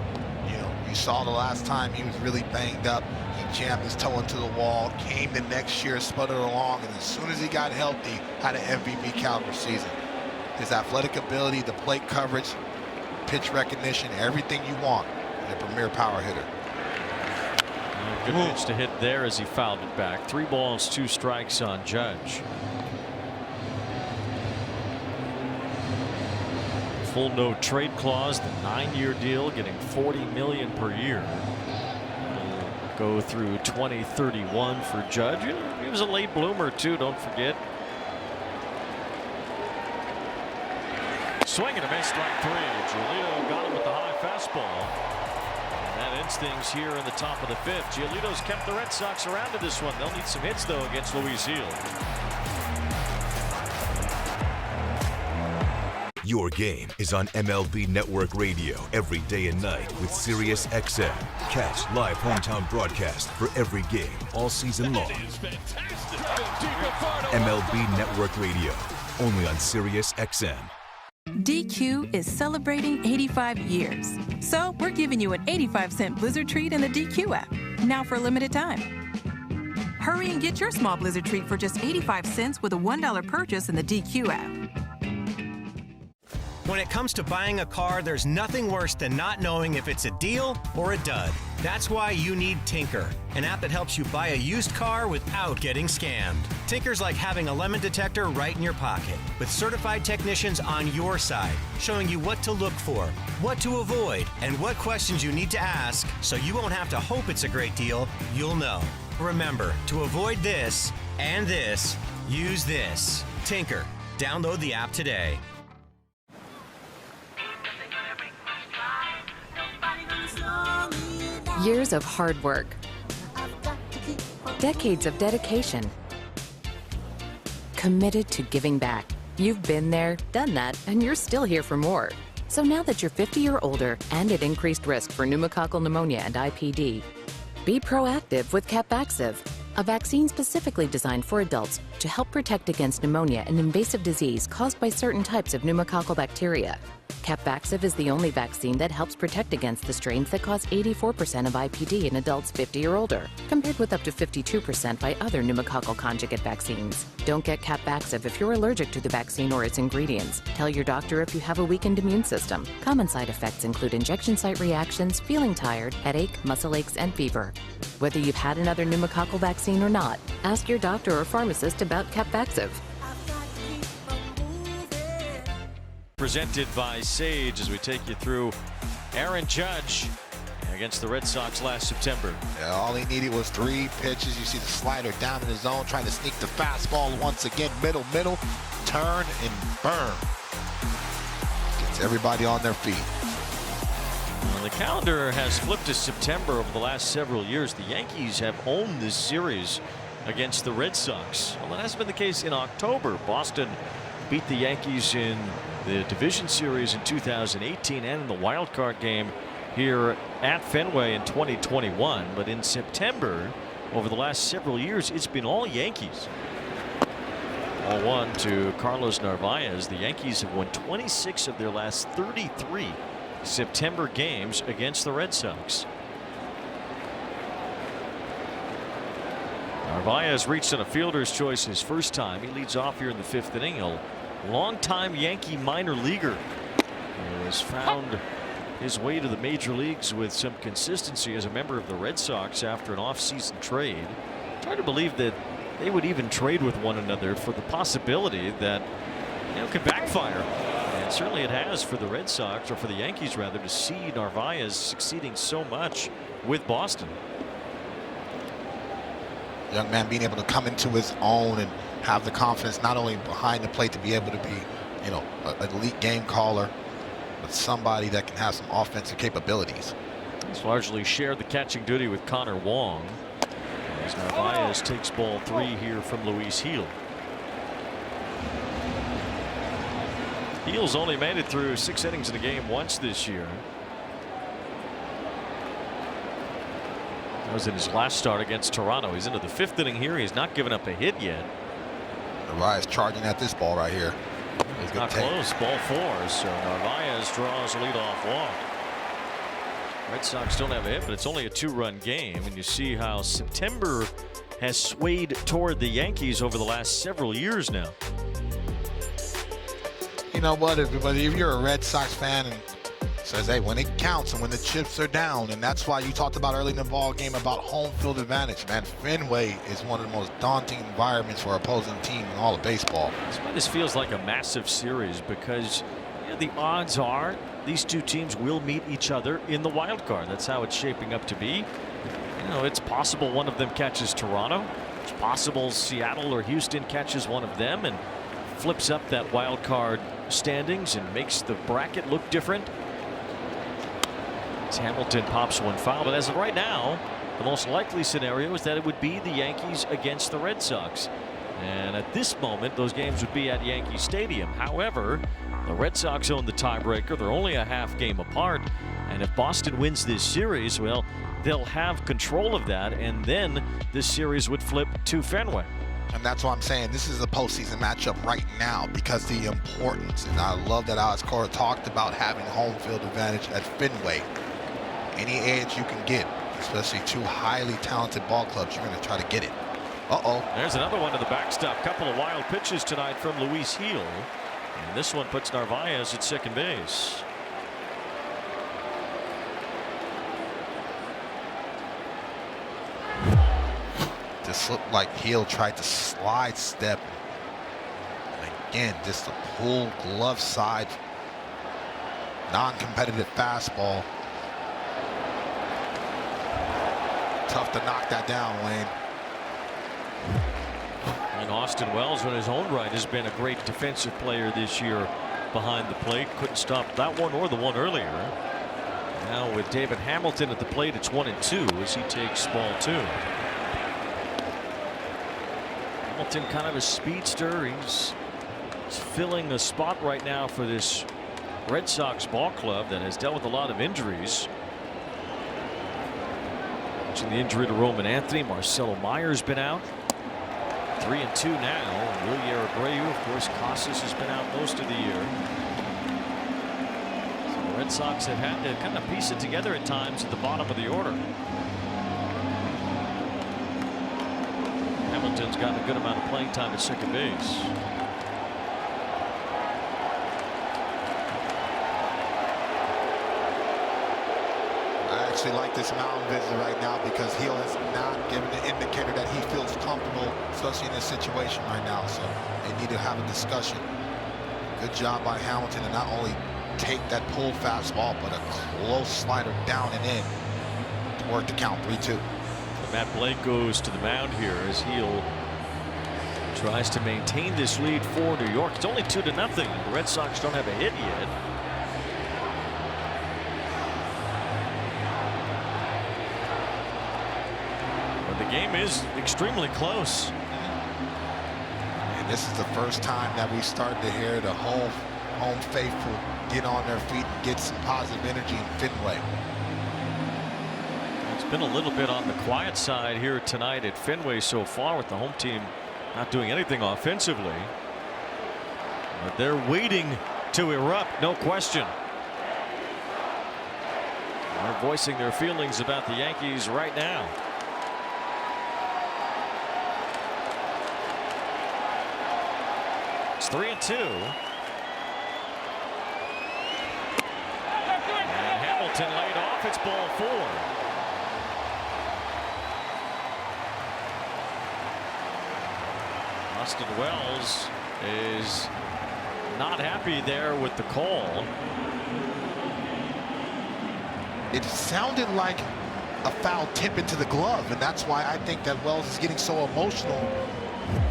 You know, you saw the last time he was really banged up. He jammed his toe into the wall, came the next year, sputtered along, and as soon as he got healthy, had an MVP caliber season. His athletic ability, the plate coverage, pitch recognition, everything you want in a premier power hitter. Good pitch to hit there as he fouled it back. 3 balls, 2 strikes on Judge. Full no trade clause, the 9-year deal, getting $40 million per year. Will go through 2031 for Judge. He was a late bloomer too, don't forget. Swing and a miss, strike 3. Giolito got him with the high fastball. That ends things here in the top of the 5th. Giolito's kept the Red Sox around to this one. They'll need some hits, though, against Luis Gil. Your game is on MLB Network Radio every day and night with Sirius XM. Catch live hometown broadcast for every game all season long. MLB Network Radio, only on Sirius XM. DQ is celebrating 85 years. So we're giving you an 85-cent Blizzard treat in the DQ app, now for a limited time. Hurry and get your small Blizzard treat for just 85 cents with a $1 purchase in the DQ app. When it comes to buying a car, there's nothing worse than not knowing if it's a deal or a dud. That's why you need Tinker, an app that helps you buy a used car without getting scammed. Tinker's like having a lemon detector right in your pocket, with certified technicians on your side, showing you what to look for, what to avoid, and what questions you need to ask, so you won't have to hope it's a great deal, you'll know. Remember, to avoid this and this, use this. Tinker. Download the app today. Years of hard work. Decades of dedication. Committed to giving back. You've been there, done that, and you're still here for more. So now that you're 50 or older and at increased risk for pneumococcal pneumonia and IPD, be proactive with Capvaxive, a vaccine specifically designed for adults to help protect against pneumonia, an invasive disease caused by certain types of pneumococcal bacteria. Capvaxive is the only vaccine that helps protect against the strains that cause 84% of IPD in adults 50 or older, compared with up to 52% by other pneumococcal conjugate vaccines. Don't get Capvaxive if you're allergic to the vaccine or its ingredients. Tell your doctor if you have a weakened immune system. Common side effects include injection site reactions, feeling tired, headache, muscle aches, and fever. Whether you've had another pneumococcal vaccine or not, ask your doctor or pharmacist about Capvaxive. Presented by Sage as we take you through Aaron Judge against the Red Sox last September. Yeah, all he needed was 3 pitches. You see the slider down in the zone, trying to sneak the fastball once again. Middle, turn and burn. Gets everybody on their feet. Well, the calendar has flipped to September over the last several years. The Yankees have owned this series against the Red Sox. Well, that hasn't been the case in October. Boston beat the Yankees in the division series in 2018 and in the wild card game here at Fenway in 2021. But in September, over the last several years, it's been all Yankees. 0-1 to Carlos Narvaez. The Yankees have won 26 of their last 33 September games against the Red Sox. Narvaez reached on a fielder's choice his first time. He leads off here in the 5th inning. A longtime Yankee minor leaguer who has found his way to the major leagues with some consistency as a member of the Red Sox after an off-season trade. It's hard to believe that they would even trade with one another for the possibility that could backfire. And certainly it has for the Red Sox, or for the Yankees rather, to see Narvaez succeeding so much with Boston. Young man being able to come into his own and have the confidence not only behind the plate to be able to be, an elite game caller, but somebody that can have some offensive capabilities. He's largely shared the catching duty with Connor Wong as Narvaez takes ball 3 here from Luis Gil. Gil's only made it through 6 innings in a game once this year. That was in his last start against Toronto. He's into the 5th inning here. He's not given up a hit yet. Narvaez charging at this ball right here. He's not close. Ball 4. So Narvaez draws a leadoff walk. Red Sox don't have a hit, but it's only a 2-run game. And you see how September has swayed toward the Yankees over the last several years now. You know what, everybody, if you're a Red Sox fan and says, hey, when it counts and when the chips are down, and that's why you talked about early in the ball game about home field advantage, man. Fenway is one of the most daunting environments for opposing team in all of baseball. That's why this feels like a massive series, because the odds are these two teams will meet each other in the wild card. That's how it's shaping up to be. It's possible one of them catches Toronto. It's possible Seattle or Houston catches one of them and flips up that wild card standings and makes the bracket look different. As Hamilton pops one foul, but as of right now, the most likely scenario is that it would be the Yankees against the Red Sox. And at this moment, those games would be at Yankee Stadium. However, The Red Sox own the tiebreaker. They're only a half game apart. And if Boston wins this series, well, they'll have control of that. And then this series would flip to Fenway. And that's why I'm saying this is a postseason matchup right now because the importance. And I love that Alex Cora talked about having home field advantage at Fenway. Any edge you can get, especially two highly talented ball clubs, you're going to try to get it. There's another one to the backstop. Couple of wild pitches tonight from Luis Gil. And this one puts Narvaez at second base. This looked like Gil tried to slide step. Again, just a pull glove side, non-competitive fastball. Tough to knock that down, Wayne. And Austin Wells, on his own right, has been a great defensive player this year behind the plate. Couldn't stop that one or the one earlier. Now with David Hamilton at the plate, it's 1-2 as he takes ball 2. Hamilton, kind of a speedster. He's filling a spot right now for this Red Sox ball club that has dealt with a lot of injuries. Watching the injury to Roman Anthony, Marcelo Meyer's been out. 3-2 now. Wilyer Abreu, of course, Casas has been out most of the year. So the Red Sox have had to kind of piece it together at times at the bottom of the order. Hamilton's gotten a good amount of playing time at second base. I actually like this mound visit right now because Gil has not given an indicator that he feels comfortable, especially in this situation right now. So they need to have a discussion. Good job by Hamilton to not only take that pull fastball, but a close slider down and in to work the count. 3-2. Matt Blake goes to the mound here as Gil tries to maintain this lead for New York. It's only 2-0. The Red Sox don't have a hit yet. But the game is extremely close. And this is the first time that we started to hear the home faithful get on their feet and get some positive energy in Fenway. It's been a little bit on the quiet side here tonight at Fenway so far, with the home team not doing anything offensively. But they're waiting to erupt, no question. They're voicing their feelings about the Yankees right now. It's 3-2. And Hamilton laid off. It's ball 4. Austin Wells is not happy there with the call. It sounded like a foul tip into the glove, and that's why I think that Wells is getting so emotional,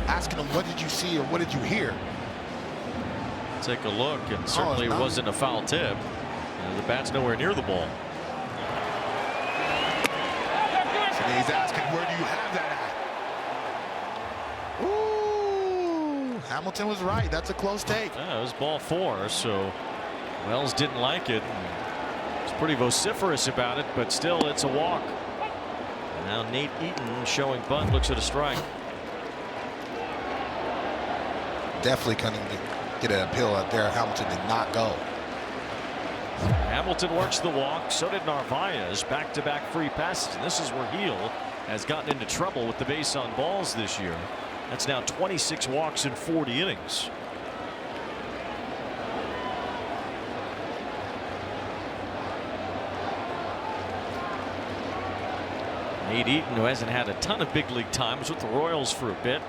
asking him, what did you see or what did you hear? Take a look, and certainly wasn't a foul tip. The bat's nowhere near the ball. And he's asking, where do you have that at? Ooh, Hamilton was right. That's a close take. Yeah, it was ball 4, so Wells didn't like it. He's pretty vociferous about it, but still, it's a walk. And now Nate Eaton showing bunt, looks at a strike. Definitely couldn't get an appeal out there. Hamilton did not go. Hamilton works the walk. So did Narvaez. Back-to-back free passes. And this is where Gil has gotten into trouble with the base on balls this year. That's now 26 walks in 40 innings. Nate Eaton, who hasn't had a ton of big league times with the Royals for a bit,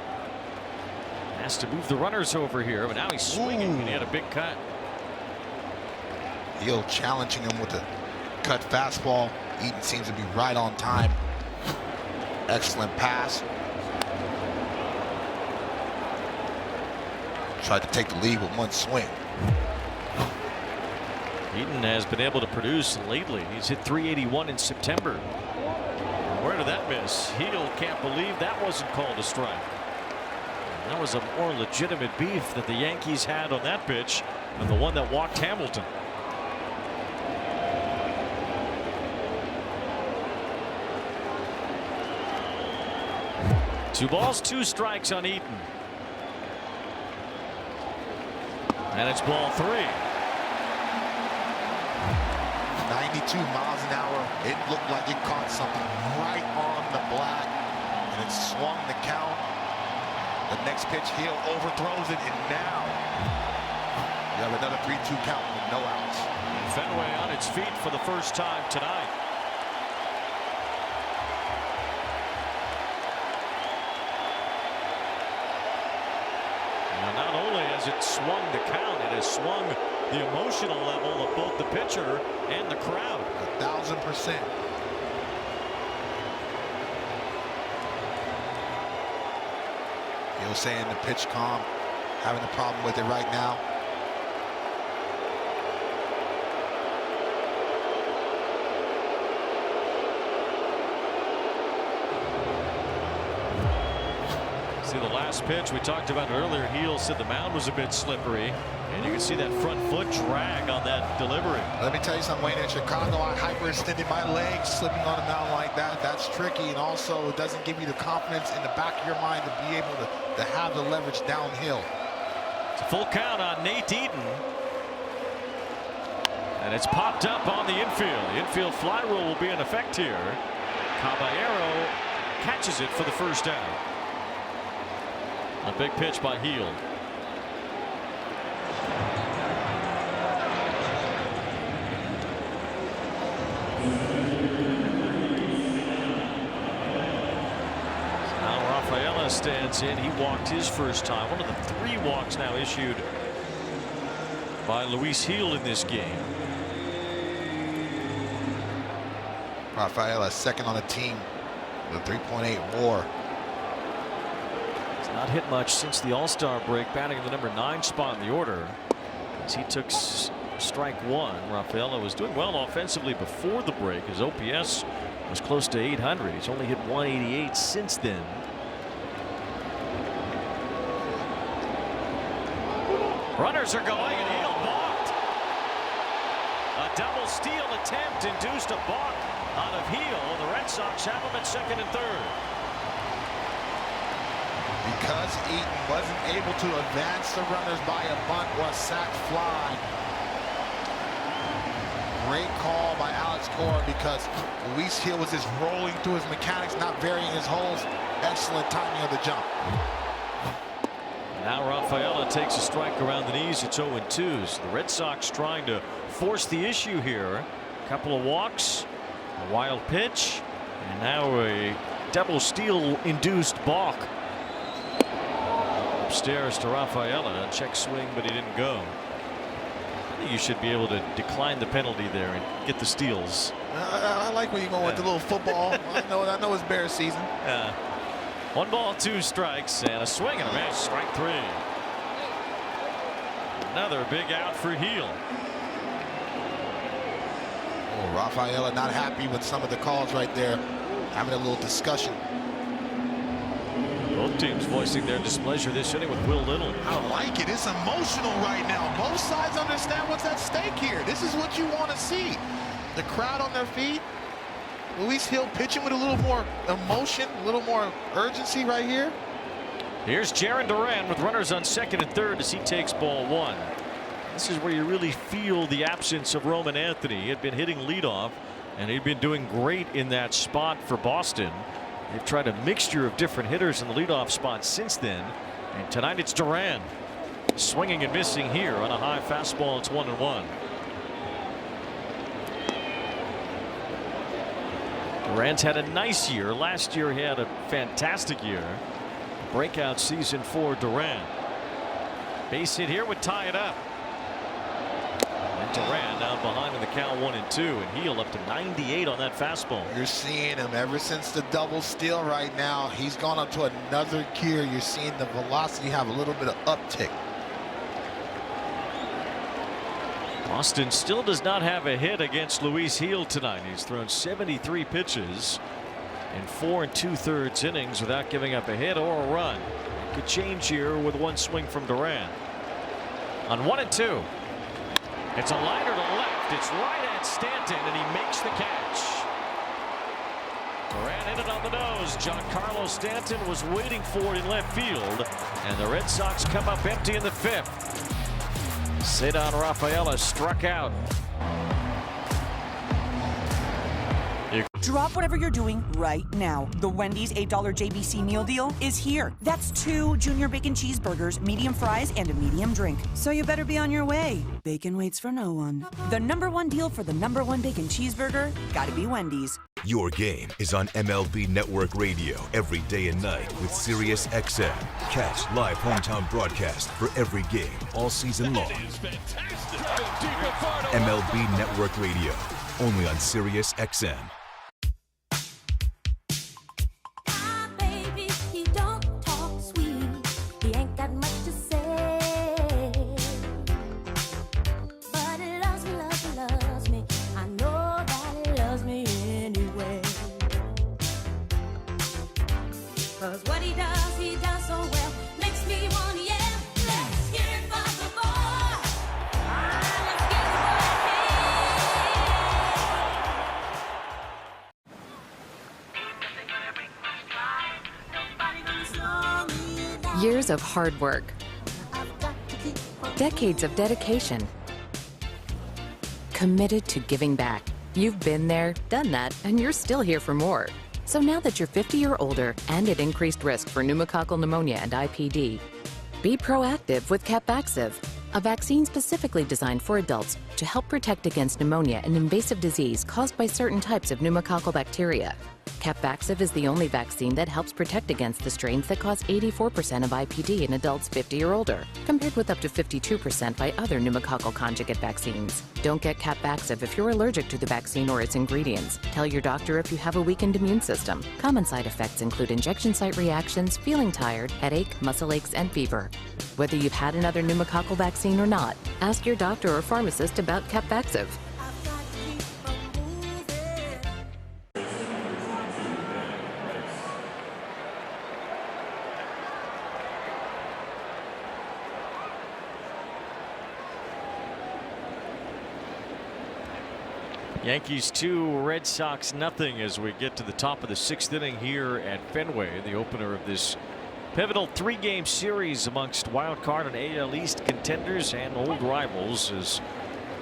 has to move the runners over here, but now he's swinging and he had a big cut. Gil challenging him with a cut fastball. Eaton seems to be right on time. Excellent pass. Tried to take the lead with one swing. Eaton has been able to produce lately. He's hit .381 in September. Where did that miss? Gil can't believe that wasn't called a strike. That was a more legitimate beef that the Yankees had on that pitch and the one that walked Hamilton. 2 balls, 2 strikes on Eaton. And it's ball 3. 92 miles an hour. It looked like it caught something right on the black, and it swung the count. The next pitch, Hill overthrows it, and now you have another 3-2 count with no outs. Fenway on its feet for the first time tonight. Not only has it swung the count, it has swung the emotional level of both the pitcher and the crowd. 1,000%. He was saying the pitch calm, having a problem with it right now. See the last pitch we talked about earlier. Heel said the mound was a bit slippery, and you can see that front foot drag on that delivery. Let me tell you something, Wayne. In Chicago, I hyperextended my legs slipping on a mound like that. That's tricky, and also it doesn't give you the confidence in the back of your mind to be able to have the leverage downhill. It's a full count on Nate Eaton, and it's popped up on the infield. The infield fly rule will be in effect here. Caballero catches it for the first down. A big pitch by Heel. Now Rafaela stands in. He walked his first time. One of the 3 walks now issued by Luis Heel in this game. Rafaela second on the team with a 3.8 WAR. Not hit much since the All-Star break, batting in the number 9 spot in the order. As he took strike 1, Rafaela was doing well offensively before the break. His OPS was close to 800. He's only hit 188 since then. Runners are going, and Heel balked. A double steal attempt induced a balk out of Heel. The Red Sox have him at second and third. Because Eaton wasn't able to advance the runners by a bunt or a sac fly. Great call by Alex Cora, because Luis Heel was just rolling through his mechanics, not varying his holes. Excellent timing of the jump. Now Rafaela takes a strike around the knees. It's 0-2. The Red Sox trying to force the issue here. A couple of walks, a wild pitch, and now a double steal induced balk. Upstairs to Rafaela, check swing, but he didn't go. I think you should be able to decline the penalty there and get the steals. I like when you're going with the little football. I know it's Bears season. 1 ball, 2 strikes, and a swing and a miss. Strike 3. Another big out for Heel. Oh, Rafaela not happy with some of the calls right there. Having a little discussion. Both teams voicing their displeasure this inning with Will Little. I like it. It's emotional right now. Both sides understand what's at stake here. This is what you want to see. The crowd on their feet. Luis Heel pitching with a little more emotion, a little more urgency right here. Here's Jarren Duran with runners on second and third as he takes ball 1. This is where you really feel the absence of Roman Anthony. He had been hitting leadoff, and he'd been doing great in that spot for Boston. They've tried a mixture of different hitters in the leadoff spot since then. And tonight it's Duran. Swinging and missing here on a high fastball. It's 1-1. Duran's had a nice year. Last year he had a fantastic year. Breakout season for Duran. Base hit here would tie it up. And Duran now behind in the count 1-2, and Heel up to 98 on that fastball. You're seeing him ever since the double steal right now. He's gone up to another gear. You're seeing the velocity have a little bit of uptick. Boston still does not have a hit against Luis Heel tonight. He's thrown 73 pitches in 4 2/3 innings without giving up a hit or a run. Could change here with 1 swing from Duran. On 1-2. It's a liner to left. It's right at Stanton, and he makes the catch. Ran in it on the nose. Giancarlo Stanton was waiting for it in left field, and the Red Sox come up empty in the 5th. Cedar Rafaela struck out. Drop whatever you're doing right now. The Wendy's $8 JBC meal deal is here. That's 2 junior bacon cheeseburgers, medium fries, and a medium drink. So you better be on your way. Bacon waits for no one. The #1 deal for the #1 bacon cheeseburger, gotta be Wendy's. Your game is on MLB Network Radio every day and night with Sirius XM. Catch live hometown broadcast for every game all season long. MLB Network Radio, only on Sirius XM. Years of hard work, decades of dedication, committed to giving back. You've been there, done that, and you're still here for more. So now that you're 50 or older and at increased risk for pneumococcal pneumonia and IPD, be proactive with Capvaxive, a vaccine specifically designed for adults to help protect against pneumonia, an invasive disease caused by certain types of pneumococcal bacteria. Capvaxive is the only vaccine that helps protect against the strains that cause 84% of IPD in adults 50 or older, compared with up to 52% by other pneumococcal conjugate vaccines. Don't get Capvaxive if you're allergic to the vaccine or its ingredients. Tell your doctor if you have a weakened immune system. Common side effects include injection site reactions, feeling tired, headache, muscle aches, and fever. Whether you've had another pneumococcal vaccine or not, ask your doctor or pharmacist about Capvaxive. Yankees 2, Red Sox nothing as we get to the top of the 6th inning here at Fenway, the opener of this pivotal 3-game series amongst wild card and AL East contenders and old rivals, as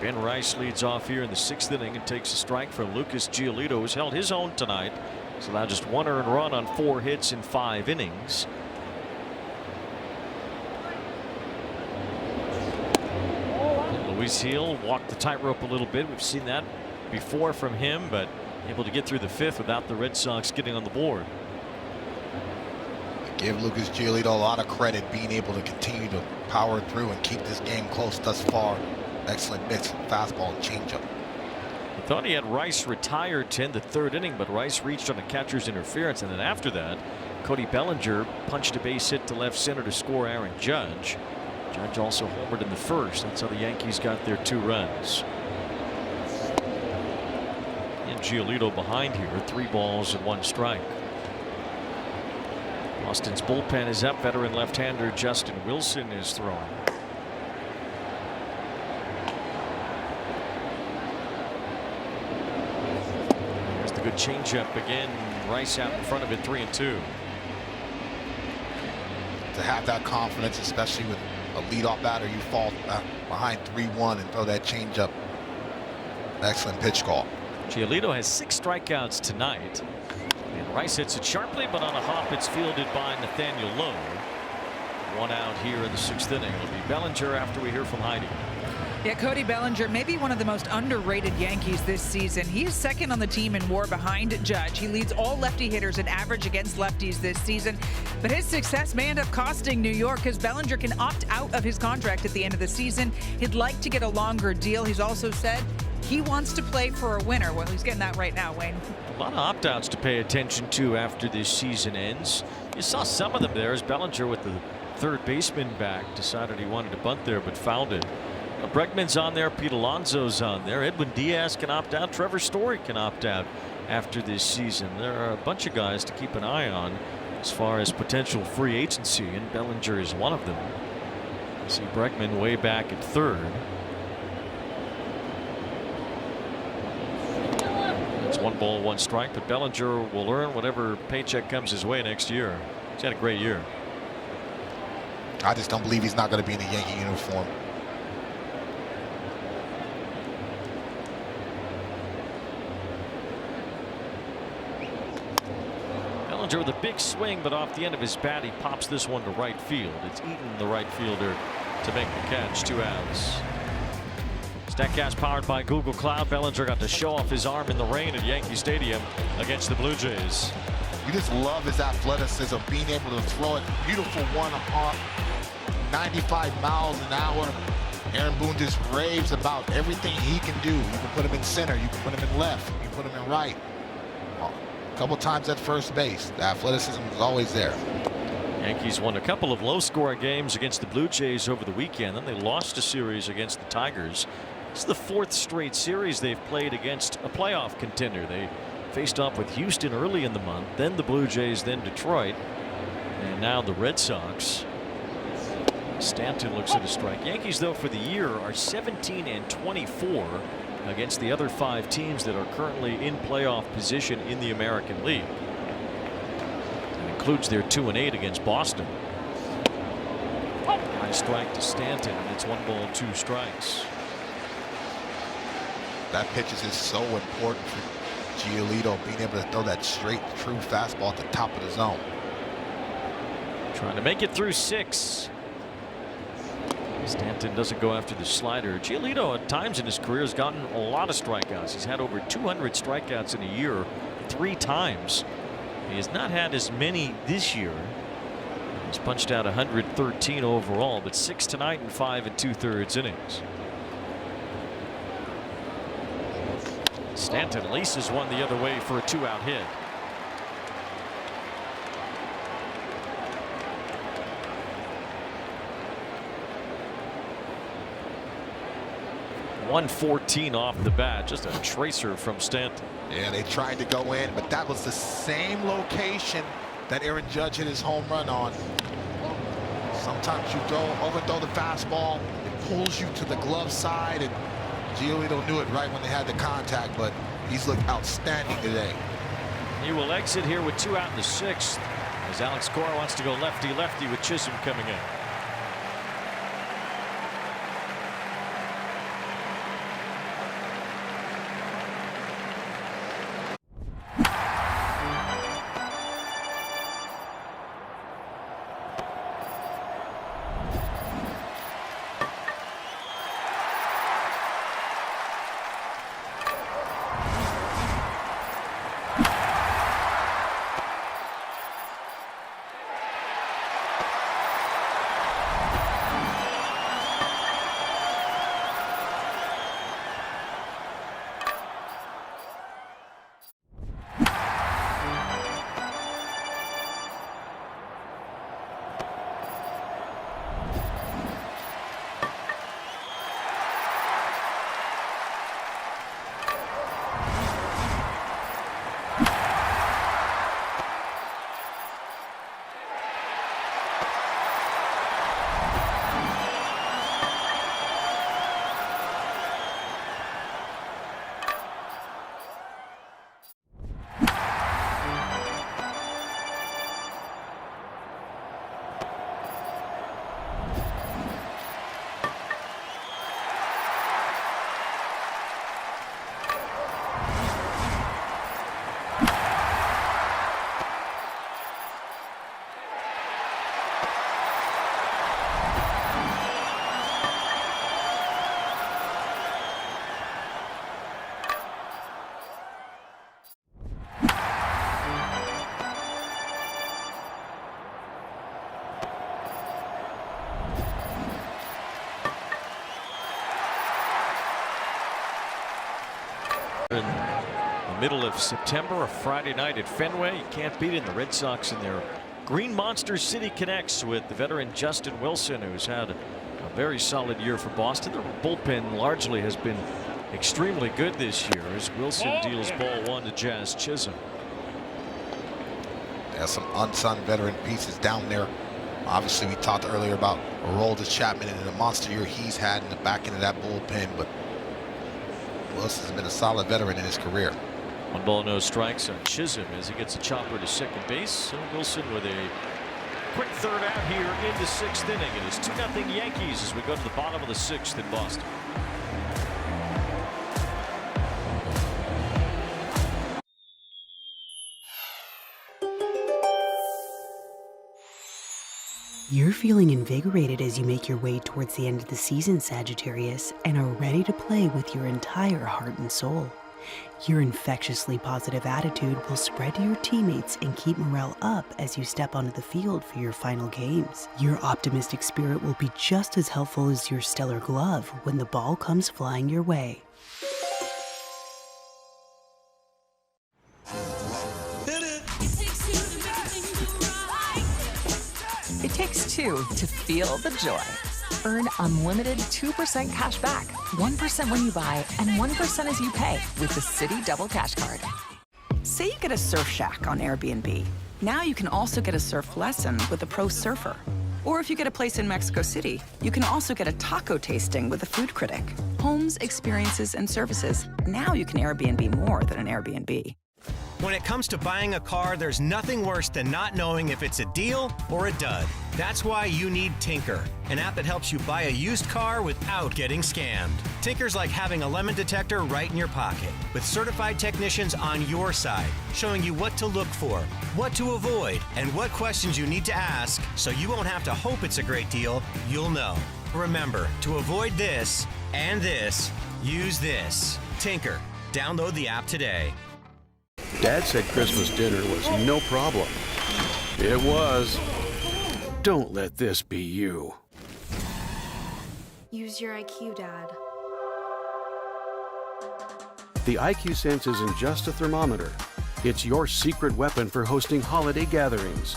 Ben Rice leads off here in the 6th inning and takes a strike from Lucas Giolito, who's held his own tonight. He's allowed just 1 earned run on 4 hits in 5 innings. Luis Gil walked the tightrope a little bit. We've seen that before from him, but able to get through the 5th without the Red Sox getting on the board. Give Lucas Giolito a lot of credit being able to continue to power through and keep this game close thus far. Excellent mix of fastball and changeup. I thought he had Rice retired to end the 3rd inning, but Rice reached on a catcher's interference, and then after that Cody Bellinger punched a base hit to left center to score Aaron Judge. Judge also homered in the 1st. That's how the Yankees got their 2 runs. And Giolito behind here, 3 balls and 1 strike. Boston's bullpen is up. Veteran left-hander Justin Wilson is throwing. There's the good changeup again. Rice out in front of it, 3-2. To have that confidence, especially with a leadoff batter, you fall behind 3-1 and throw that changeup. Excellent pitch call. Giolito has 6 strikeouts tonight. And Rice hits it sharply, but on a hop it's fielded by Nathaniel Lowe. 1 out here in the 6th inning. It'll be Bellinger after we hear from Heidi. Yeah, Cody Bellinger, maybe one of the most underrated Yankees this season. He is 2nd on the team in WAR behind Judge. He leads all lefty hitters in average against lefties this season. But his success may end up costing New York, because Bellinger can opt out of his contract at the end of the season. He'd like to get a longer deal. He's also said he wants to play for a winner. Well, he's getting that right now, Wayne. A lot of opt-outs to pay attention to after this season ends. You saw some of them there as Bellinger, with the 3rd baseman back, decided he wanted to bunt there but fouled it. Bregman's on there. Pete Alonso's on there. Edwin Diaz can opt out. Trevor Story can opt out after this season. There are a bunch of guys to keep an eye on as far as potential free agency, and Bellinger is one of them. See Bregman way back at 3rd. It's 1 ball, 1 strike, but Bellinger will earn whatever paycheck comes his way next year. He's had a great year. I just don't believe he's not going to be in a Yankee uniform. Bellinger with a big swing, but off the end of his bat, he pops this one to right field. It's Eaton, the right fielder, to make the catch. 2 outs. Statcast powered by Google Cloud. Bellinger got to show off his arm in the rain at Yankee Stadium against the Blue Jays. You just love his athleticism, being able to throw it. Beautiful one on 95 miles an hour. Aaron Boone just raves about everything he can do. You can put him in center, you can put him in left, you can put him in right. A couple times at first base. The athleticism is always there. Yankees won a couple of low-scoring games against the Blue Jays over the weekend. Then they lost a series against the Tigers. This is the 4th straight series they've played against a playoff contender. They faced off with Houston early in the month, then the Blue Jays, then Detroit, and now the Red Sox. Stanton looks at a strike. Yankees, though, for the year are 17-24 against the other 5 teams that are currently in playoff position in the American League. That includes their 2-8 against Boston. High strike to Stanton, and it's 1 ball, 2 strikes. That pitch is just so important for Giolito, being able to throw that straight, true fastball at the top of the zone. Trying to make it through 6. Stanton doesn't go after the slider. Giolito at times in his career has gotten a lot of strikeouts. He's had over 200 strikeouts in a year 3 times. He has not had as many this year. He's punched out 113 overall, but 6 tonight in 5 2/3 innings. Stanton laces one the other way for a 2-out hit. .114 off the bat, just a tracer from Stanton. Yeah, they tried to go in, but that was the same location that Aaron Judge hit his home run on. Sometimes you overthrow the fastball, it pulls you to the glove side, and Giolito knew it right when they had the contact, but he's looked outstanding today. He will exit here with 2 out in the 6th as Alex Cora wants to go lefty-lefty with Chisholm coming in. In the middle of September, a Friday night at Fenway. You can't beat it. The Red Sox in their Green Monster City connects with the veteran Justin Wilson, who's had a very solid year for Boston. Their bullpen largely has been extremely good this year as Wilson deals ball 1 to Jazz Chisholm. There's some unsung veteran pieces down there. Obviously, we talked earlier about Aroldis Chapman and the monster year he's had in the back end of that bullpen, but Wilson's been a solid veteran in his career. 1 ball, no strikes on Chisholm as he gets a chopper to second base. So Wilson with a quick third out here in the 6th inning. It is 2-0 Yankees as we go to the bottom of the 6th in Boston. You're feeling invigorated as you make your way towards the end of the season, Sagittarius, and are ready to play with your entire heart and soul. Your infectiously positive attitude will spread to your teammates and keep morale up as you step onto the field for your final games. Your optimistic spirit will be just as helpful as your stellar glove when the ball comes flying your way. It takes two to feel the joy. Earn unlimited 2% cash back, 1% when you buy, and 1% as you pay with the Citi Double Cash Card. Say you get a surf shack on Airbnb. Now you can also get a surf lesson with a pro surfer. Or if you get a place in Mexico City, you can also get a taco tasting with a food critic. Homes, experiences, and services. Now you can Airbnb more than an Airbnb. When it comes to buying a car, there's nothing worse than not knowing if it's a deal or a dud. That's why you need Tinker, an app that helps you buy a used car without getting scammed. Tinker's like having a lemon detector right in your pocket, with certified technicians on your side, showing you what to look for, what to avoid, and what questions you need to ask so you won't have to hope it's a great deal, you'll know. Remember, to avoid this and this, use this. Tinker. Download the app today. Dad said Christmas dinner was no problem. It was. Don't let this be you. Use your IQ, Dad. The IQ Sense isn't just a thermometer. It's your secret weapon for hosting holiday gatherings.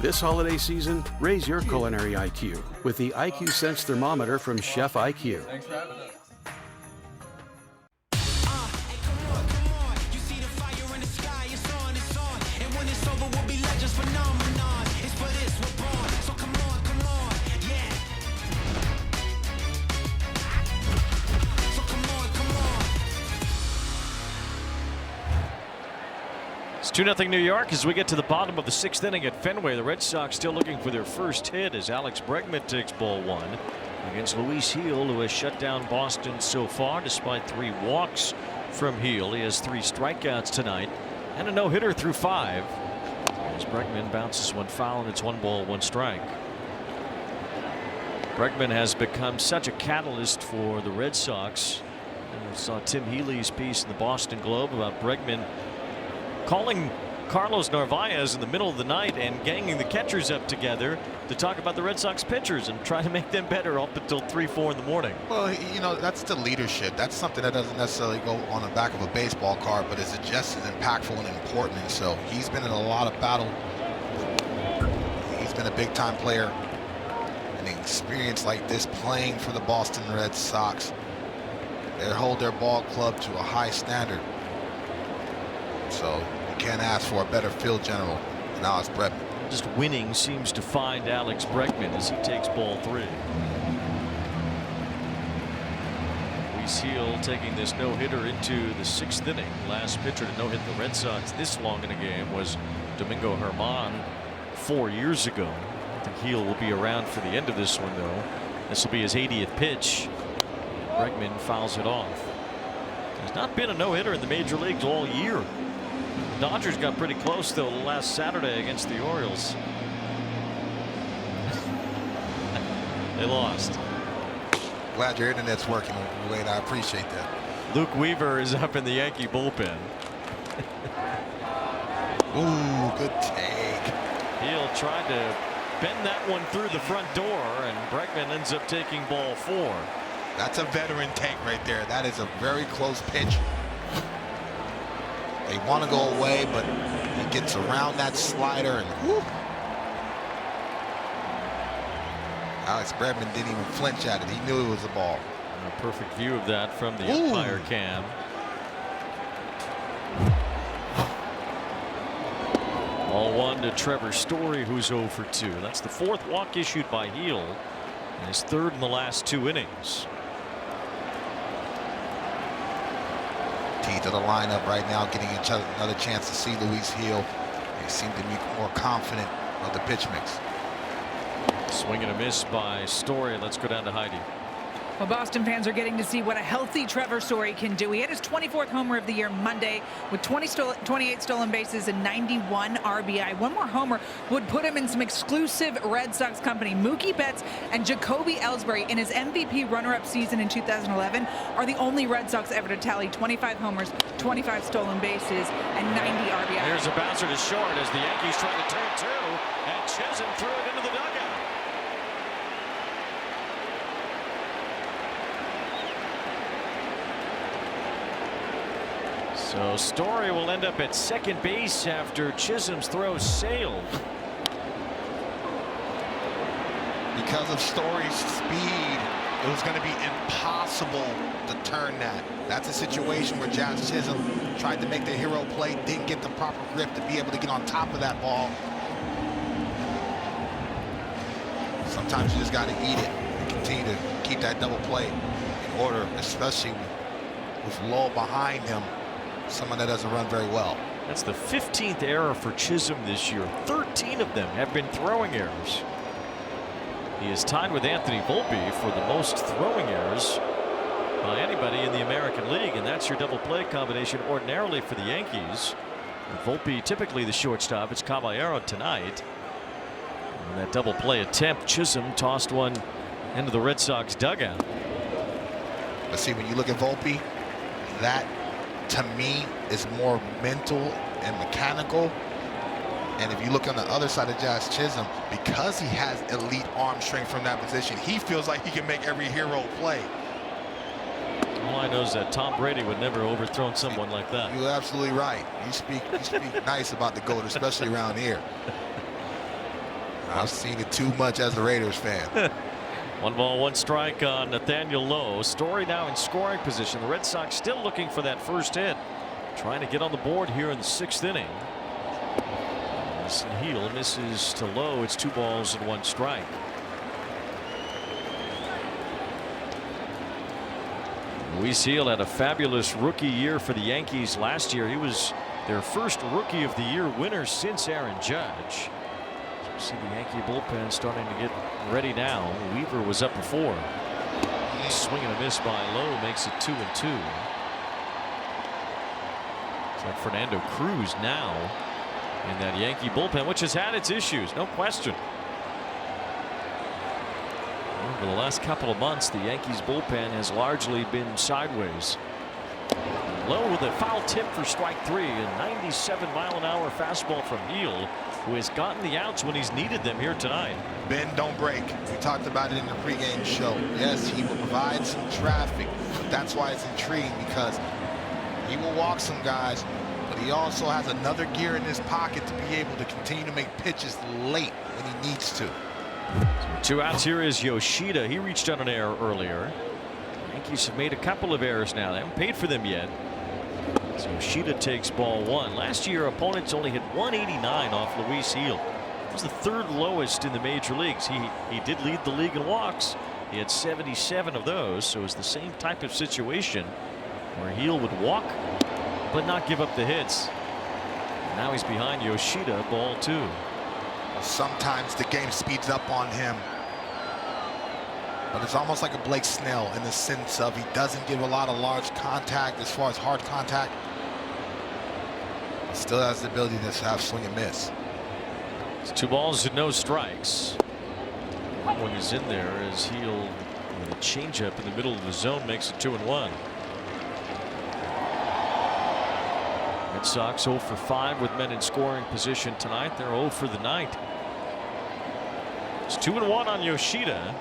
This holiday season, raise your culinary IQ with the IQ Sense thermometer from Chef IQ. Thanks for having us. It's 2-0 New York as we get to the bottom of the 6th inning at Fenway. The Red Sox still looking for their first hit as Alex Bregman takes ball 1 against Luis Gil, who has shut down Boston so far despite 3 walks from Gil. He has 3 strikeouts tonight and a no-hitter through 5 as Bregman bounces one foul and it's 1 ball 1 strike. Bregman has become such a catalyst for the Red Sox. And we saw Tim Healy's piece in the Boston Globe about Bregman calling Carlos Narvaez in the middle of the night and ganging the catchers up together to talk about the Red Sox pitchers and try to make them better up until 3, 4 in the morning. Well, you know, that's the leadership. That's something that doesn't necessarily go on the back of a baseball card, but is just as impactful and important. And so he's been in a lot of battle. He's been a big-time player. An experience like this playing for the Boston Red Sox. They hold their ball club to a high standard. So you can't ask for a better field general than Alex Bregman. Just winning seems to find Alex Bregman as he takes ball 3. Luis Gil taking this no-hitter into the 6th inning. Last pitcher to no-hit the Red Sox this long in a game was Domingo Germán 4 years ago. I think Gil will be around for the end of this one, though. This will be his 80th pitch. Bregman fouls it off. There's not been a no-hitter in the major leagues all year. Dodgers got pretty close, though, last Saturday against the Orioles. They lost. Glad your internet's working, Wayne. I appreciate that. Luke Weaver is up in the Yankee bullpen. Ooh, good take. He'll try to bend that one through the front door, and Bregman ends up taking ball 4. That's a veteran take right there. That is a very close pitch. They want to go away, but he gets around that slider and whoop. Alex Bregman didn't even flinch at it. He knew it was a ball. A perfect view of that from the umpire cam. Ball 1 to Trevor Story, who's 0 for 2. That's the 4th walk issued by Gil, and his 3rd in the last 2 innings. Teeth of the lineup right now, getting each other another chance to see Luis Gil. They seem to be more confident of the pitch mix. Swing and a miss by Story. Let's go down to Heidi. Well, Boston fans are getting to see what a healthy Trevor Story can do. He had his 24th homer of the year Monday with 28 stolen bases and 91 RBI. One more homer would put him in some exclusive Red Sox company. Mookie Betts and Jacoby Ellsbury in his MVP runner-up season in 2011 are the only Red Sox ever to tally 25 homers, 25 stolen bases, and 90 RBI. Here's a bouncer to short as the Yankees try to turn two, and Chisholm threw it into the dugout. So Story will end up at second base after Chisholm's throw sailed. Because of Story's speed, it was going to be impossible to turn that. That's a situation where Jazz Chisholm tried to make the hero play, didn't get the proper grip to be able to get on top of that ball. Sometimes you just got to eat it and continue to keep that double play in order, especially with Lowell behind him. Someone that doesn't run very well. That's the 15th error for Chisholm this year. 13 of them have been throwing errors. He is tied with Anthony Volpe for the most throwing errors by anybody in the American League, and that's your double play combination ordinarily for the Yankees. And Volpe typically the shortstop. It's Caballero tonight. And that double play attempt, Chisholm tossed one into the Red Sox dugout. Let's see, when you look at Volpe, that to me is more mental and mechanical. And if you look on the other side of Jazz Chisholm, because he has elite arm strength from that position, he feels like he can make every hero play. All I know is that Tom Brady would never overthrow someone like that. You're absolutely right. You speak nice about the GOAT, especially around here. I've seen it too much as a Raiders fan. 1 ball, 1 strike on Nathaniel Lowe. Story now in scoring position. The Red Sox still looking for that first hit. Trying to get on the board here in the 6th inning. Heel misses to Lowe. It's 2 balls and 1 strike. Luis Gil had a fabulous rookie year for the Yankees last year. He was their first Rookie of the Year winner since Aaron Judge. See the Yankee bullpen starting to get ready now. Weaver was up before. Swing and a miss by Lowe makes it 2-2. It's like Fernando Cruz now in that Yankee bullpen, which has had its issues, no question. Over the last couple of months, the Yankees bullpen has largely been sideways. Lowe with a foul tip for strike 3, a 97-mile-an-hour fastball from Gil, who has gotten the outs when he's needed them here tonight. Bend, don't break. We talked about it in the pregame show. Yes, he will provide some traffic, but that's why it's intriguing, because he will walk some guys, but he also has another gear in his pocket to be able to continue to make pitches late when he needs to. So 2 outs here is Yoshida. He reached on an error earlier. The Yankees have made a couple of errors now. They haven't paid for them yet. So Yoshida takes ball 1. Last year, opponents only hit 189 off Luis Gil. It was the 3rd lowest in the major leagues. He did lead the league in walks. He had 77 of those, so it's the same type of situation where Gil would walk but not give up the hits. And now he's behind Yoshida, ball 2. Sometimes the game speeds up on him, but it's almost like a Blake Snell in the sense of he doesn't give a lot of large contact as far as hard contact. Still has the ability to have swing and miss. It's 2 balls and no strikes. One is in there as Gil with a changeup in the middle of the zone makes it 2-1. Red Sox 0 for 5 with men in scoring position tonight. They're 0 for the night. It's 2-1 on Yoshida.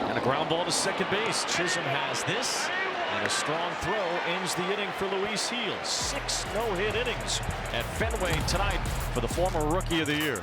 And a ground ball to second base. Chisholm has this. And a strong throw ends the inning for Luis Gil. 6 no-hit innings at Fenway tonight for the former Rookie of the Year.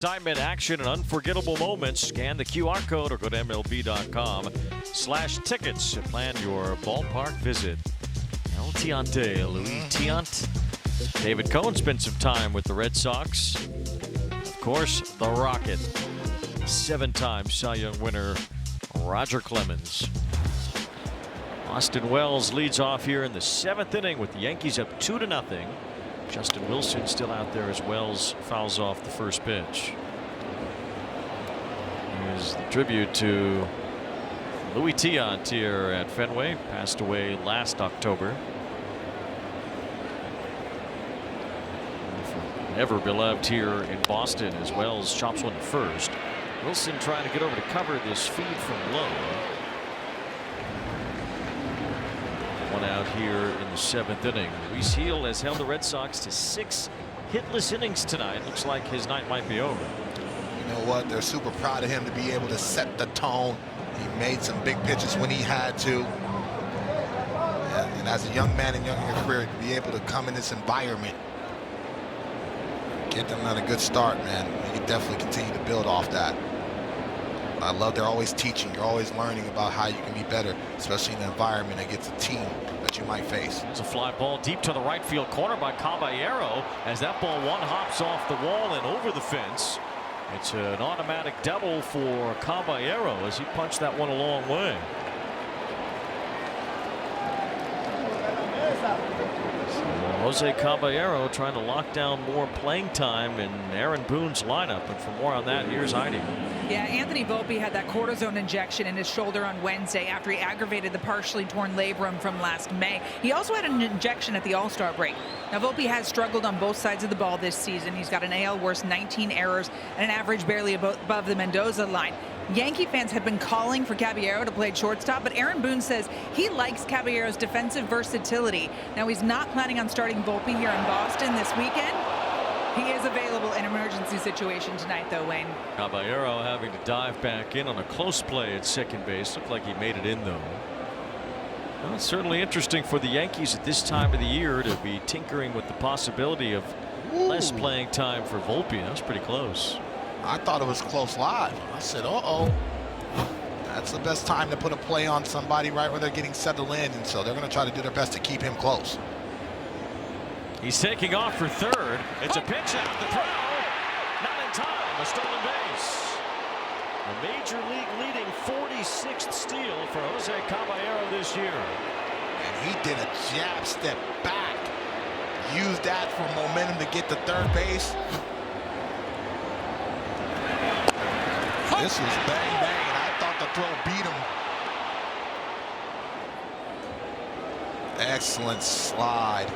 Excitement, action, and unforgettable moments. Scan the QR code or go to MLB.com/tickets to plan your ballpark visit. El Tiante, Louis Tiant. David Cohn spent some time with the Red Sox. Of course, the Rocket. 7-time Cy Young winner Roger Clemens. Austin Wells leads off here in the 7th inning with the Yankees up 2-0. Justin Wilson still out there as Wells fouls off the first pitch. Here's the tribute to Louis Tiant here at Fenway. Passed away last October. Ever beloved here in Boston as Wells chops one to first. Wilson trying to get over to cover this feed from low. One out here in the 7th inning. Luis Gil has held the Red Sox to 6 hitless innings tonight. Looks like his night might be over. You know what? They're super proud of him to be able to set the tone. He made some big pitches when he had to. And as a young man in your career, to be able to come in this environment, get them on a good start, man. You can definitely continue to build off that. I love they're always teaching. You're always learning about how you can be better, especially in the environment against a team that you might face. It's a fly ball deep to the right field corner by Caballero as that ball one hops off the wall and over the fence. It's an automatic double for Caballero as he punched that one a long way. Jose Caballero trying to lock down more playing time in Aaron Boone's lineup. And for more on that, here's Heidi. Yeah, Anthony Volpe had that cortisone injection in his shoulder on Wednesday after he aggravated the partially torn labrum from last May. He also had an injection at the All-Star break. Now, Volpe has struggled on both sides of the ball this season. He's got an AL worst 19 errors and an average barely above the Mendoza line. Yankee fans have been calling for Caballero to play shortstop, but Aaron Boone says he likes Caballero's defensive versatility. Now, he's not planning on starting Volpe here in Boston this weekend. He is available in emergency situation tonight, though, Wayne. Caballero having to dive back in on a close play at second base. Looked like he made it in, though. Well, it's certainly interesting for the Yankees at this time of the year to be tinkering with the possibility of less playing time for Volpe. That was pretty close. I thought it was close live. I said, uh-oh. That's the best time to put a play on somebody right where they're getting settled in, and so they're going to try to do their best to keep him close. He's taking off for third. It's a pitch out the throw. Not in time. A stolen base. A major league leading 46th steal for Jose Caballero this year. And he did a jab step back. Used that for momentum to get to third base. This was bang bang, and I thought the throw beat him. Excellent slide.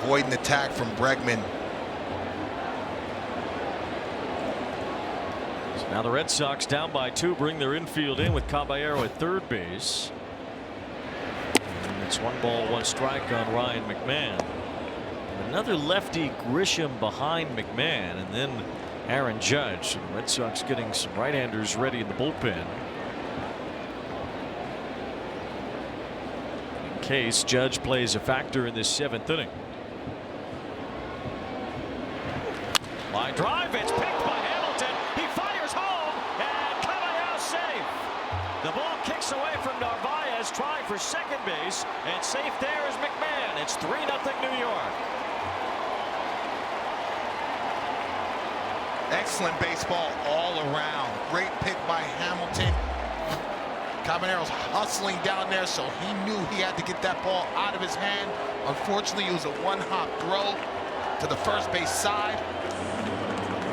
Avoiding the tag from Bregman. So now the Red Sox down by 2 bring their infield in with Caballero at third base. And it's 1-1 strike on Ryan McMahon. Another lefty Grisham behind McMahon, and then Aaron Judge. So the Red Sox getting some right-handers ready in the bullpen. In case Judge plays a factor in this 7th inning. Line drive, it's picked by Hamilton. He fires home, and Caballero's safe. The ball kicks away from Narvaez, trying for second base, and safe there is McMahon. It's 3-0 New York. Excellent baseball all around. Great pick by Hamilton. Caballero's hustling down there, so he knew he had to get that ball out of his hand. Unfortunately, it was a one-hop throw to the first base side.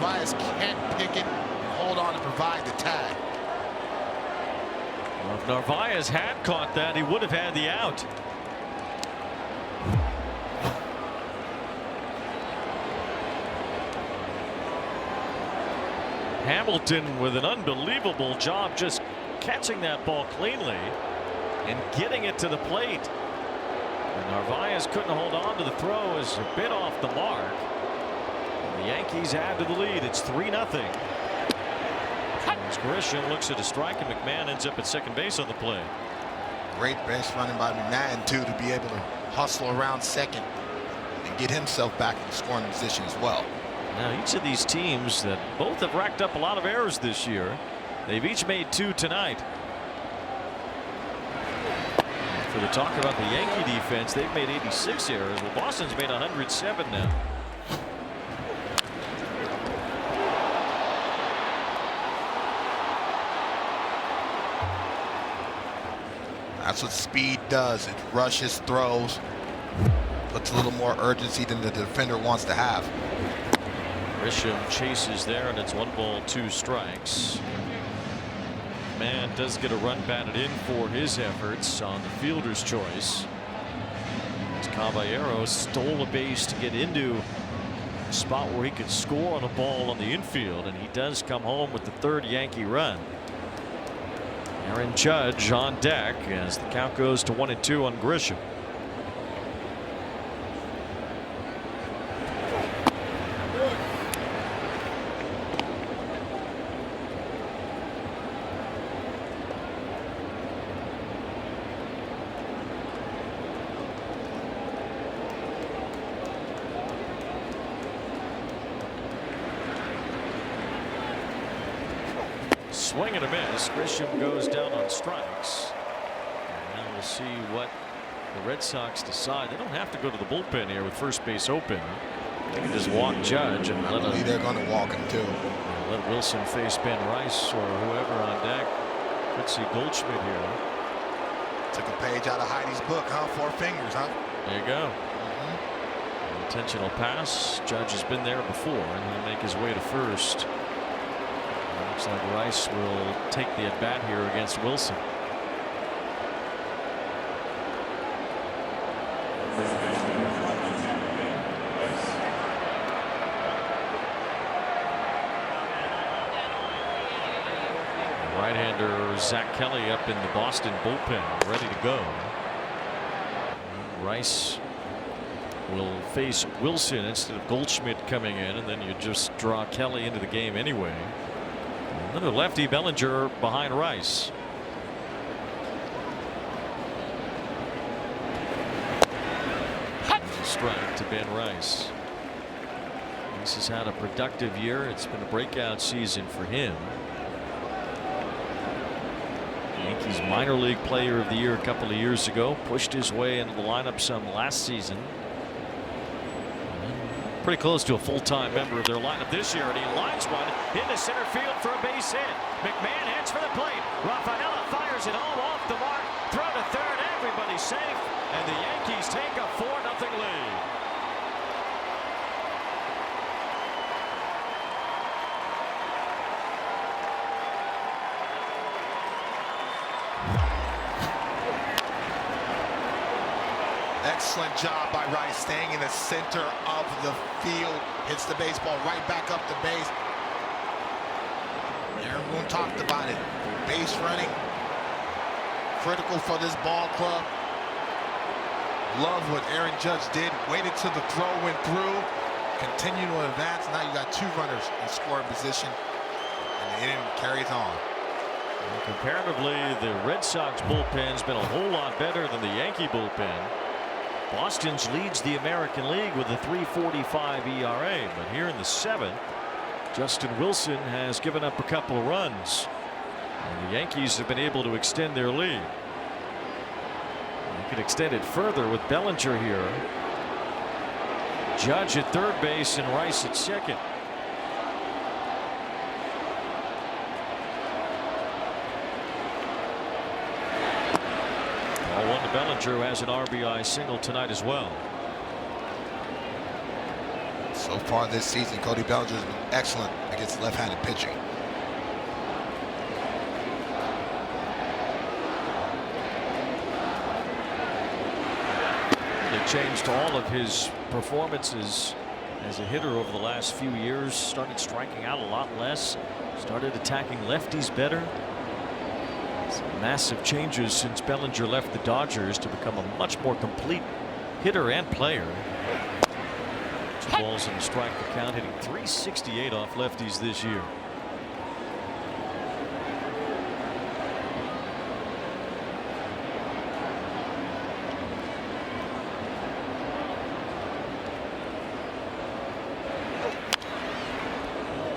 Narvaez can't pick it and hold on to provide the tag. Well, if Narvaez had caught that, he would have had the out. Hamilton with an unbelievable job just catching that ball cleanly and getting it to the plate. And Narvaez couldn't hold on to the throw as a bit off the mark. And the Yankees add to the lead. It's 3-0. As Grisham looks at a strike, and McMahon ends up at second base on the play. Great base running by McMahon, too, to be able to hustle around second and get himself back in scoring position as well. Now each of these teams that both have racked up a lot of errors this year, they've each made 2 tonight. For the talk about the Yankee defense, they've made 86 errors. Well, Boston's made 107 now. That's what speed does. It rushes throws, puts a little more urgency than the defender wants to have. Grisham chases there, and it's 1 ball, 2 strikes. Man does get a run batted in for his efforts on the fielder's choice. As Caballero stole a base to get into a spot where he could score on a ball on the infield, and he does come home with the 3rd Yankee run. Aaron Judge on deck as the count goes to 1-2 on Grisham. Swing and a miss. Grisham goes down on strikes. And now we'll see what the Red Sox decide. They don't have to go to the bullpen here with first base open. They can just walk Judge and I believe they're going to walk him too. Let Wilson face Ben Rice or whoever on deck. Could see Goldschmidt here. Took a page out of Heidi's book, huh? 4 fingers, huh? There you go. Intentional pass. Judge has been there before, and he'll make his way to first. Looks like Rice will take the at bat here against Wilson. Right-hander Zach Kelly up in the Boston bullpen, ready to go. Rice will face Wilson instead of Goldschmidt coming in, and then you just draw Kelly into the game anyway. Another lefty, Bellinger behind Rice. Strike to Ben Rice. This has had a productive year. It's been a breakout season for him. Yankees minor league player of the year a couple of years ago. Pushed his way into the lineup some last season. Pretty close to a full-time member of their lineup this year, and he lines one into center field for a base hit. McMahon heads for the plate. Rafaela fires it home off the mark. Throw to third. Everybody's safe, and the Yankees take a 4-0 lead. Excellent job by Rice, staying in the center of the field. Hits the baseball right back up the base. Everyone talked about it. Base running, critical for this ball club. Love what Aaron Judge did. Waited till the throw went through. Continue to advance. Now you got 2 runners in scoring position, and the inning carries on. And comparatively, the Red Sox bullpen's been a whole lot better than the Yankee bullpen. Boston's leads the American League with a 3.45 ERA, but here in the 7th, Justin Wilson has given up a couple of runs, and the Yankees have been able to extend their lead. They could extend it further with Bellinger here. Judge at third base and Rice at second. One to Bellinger, who has an RBI single tonight as well. So far this season, Cody Bellinger has been excellent against left-handed pitching. It changed all of his performances as a hitter over the last few years. Started striking out a lot less. Started attacking lefties better. Some massive changes since Bellinger left the Dodgers to become a much more complete hitter and player. 2 balls and a strike to count, hitting .368 off lefties this year.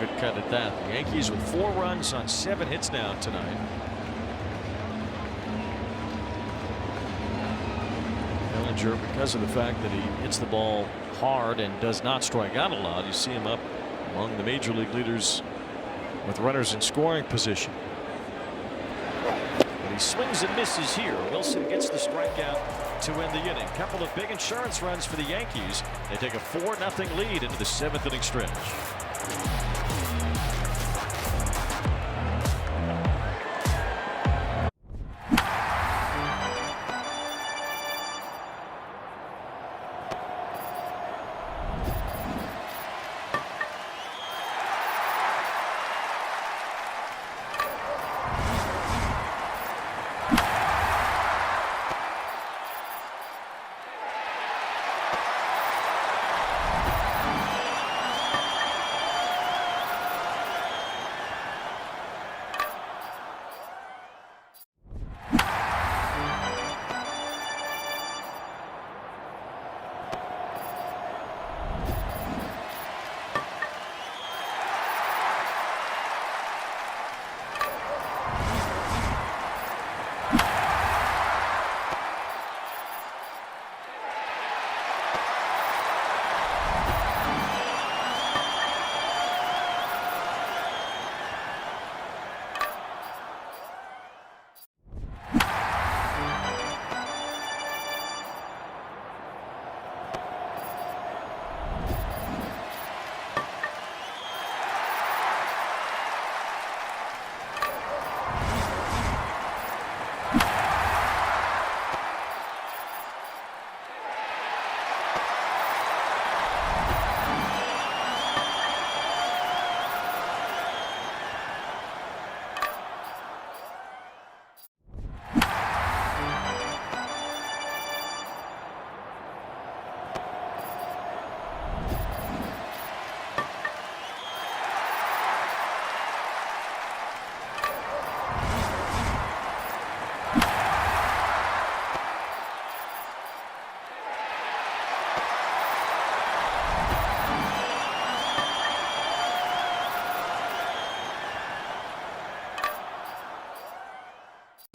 good cut at that. The Yankees with 4 runs on 7 hits now tonight. Bellinger, because of the fact that he hits the ball hard and does not strike out a lot, you see him up among the major league leaders with runners in scoring position. But he swings and misses here. Wilson gets the strikeout to end the inning. Couple of big insurance runs for the Yankees. They take a 4-0 lead into the 7th inning stretch.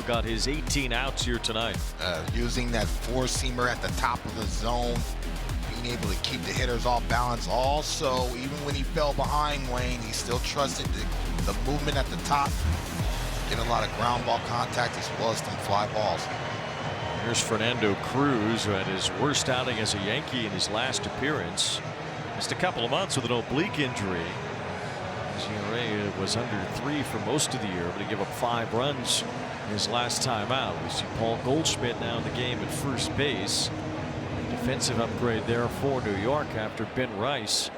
Got his 18 outs here tonight. Using that 4-seamer at the top of the zone, being able to keep the hitters off balance. Also, even when he fell behind Wayne, he still trusted the movement at the top. Get a lot of ground ball contact as well as some fly balls. Here's Fernando Cruz, who had his worst outing as a Yankee in his last appearance. Just a couple of months with an oblique injury. His ERA was under 3 for most of the year, but he gave up 5 runs his last time out. We see Paul Goldschmidt now in the game at first base. Defensive upgrade there for New York after Ben Rice.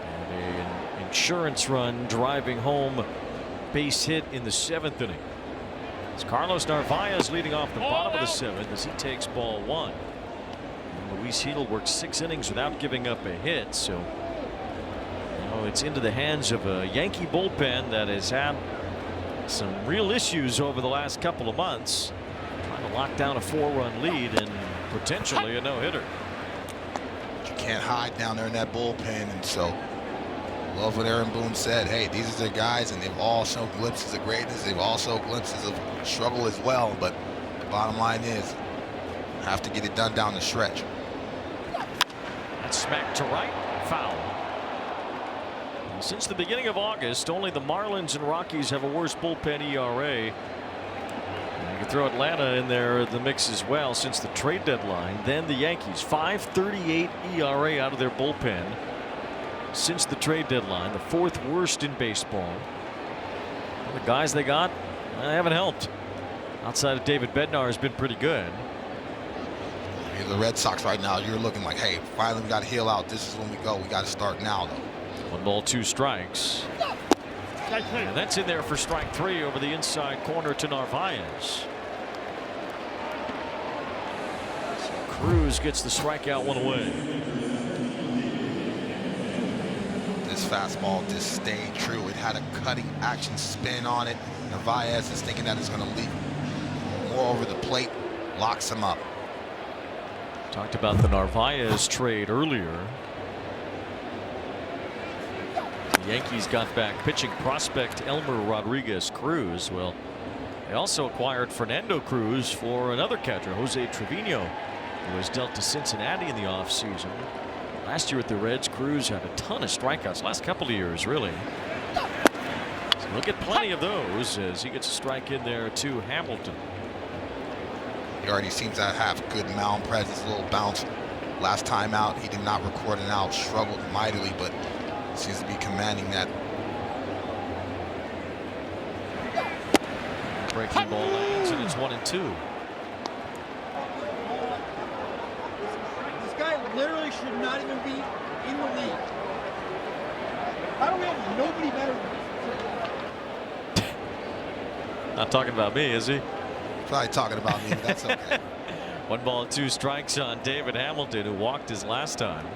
And an insurance run driving home base hit in the 7th inning. It's Carlos Narvaez leading off the bottom of the 7th as he takes ball 1. And Luis Hedl worked 6 innings without giving up a hit, so now it's into the hands of a Yankee bullpen that has had some real issues over the last couple of months, trying to lock down a 4-run lead and potentially a no-hitter. You can't hide down there in that bullpen, and so love what Aaron Boone said. Hey, these are the guys, and they've all shown glimpses of greatness. They've all shown glimpses of struggle as well, but the bottom line is have to get it done down the stretch. That's smacked to right, foul. Since the beginning of August, only the Marlins and Rockies have a worse bullpen ERA. You can throw Atlanta in there in the mix as well since the trade deadline. Then the Yankees, 5.38 ERA out of their bullpen since the trade deadline, the 4th worst in baseball. Well, the guys they got haven't helped. Outside of David Bednar has been pretty good. The Red Sox right now, you're looking like, hey, finally we got to heal out. This is when we go. We got to start now, though. 1 ball, 2 strikes. And that's in there for strike 3 over the inside corner to Narvaez. So Cruz gets the strikeout 1 away. This fastball just stayed true. It had a cutting action spin on it. Narvaez is thinking that it's going to leap more over the plate, locks him up. Talked about the Narvaez trade earlier. The Yankees got back pitching prospect Elmer Rodriguez Cruz. Well, they also acquired Fernando Cruz for another catcher, Jose Trevino, who was dealt to Cincinnati in the offseason. Last year with the Reds, Cruz had a ton of strikeouts. Last couple of years, really. So he'll get plenty of those as he gets a strike in there to Hamilton. He already seems to have good mound presence, a little bounce. Last time out, he did not record an out, struggled mightily, but seems to be commanding that. Breaking ball lands, and it's 1-2. This guy literally should not even be in the league. How do we have nobody better than this? Not talking about me, is he? Probably talking about me, but that's okay. 1-2 strikes on David Hamilton, who walked his last time.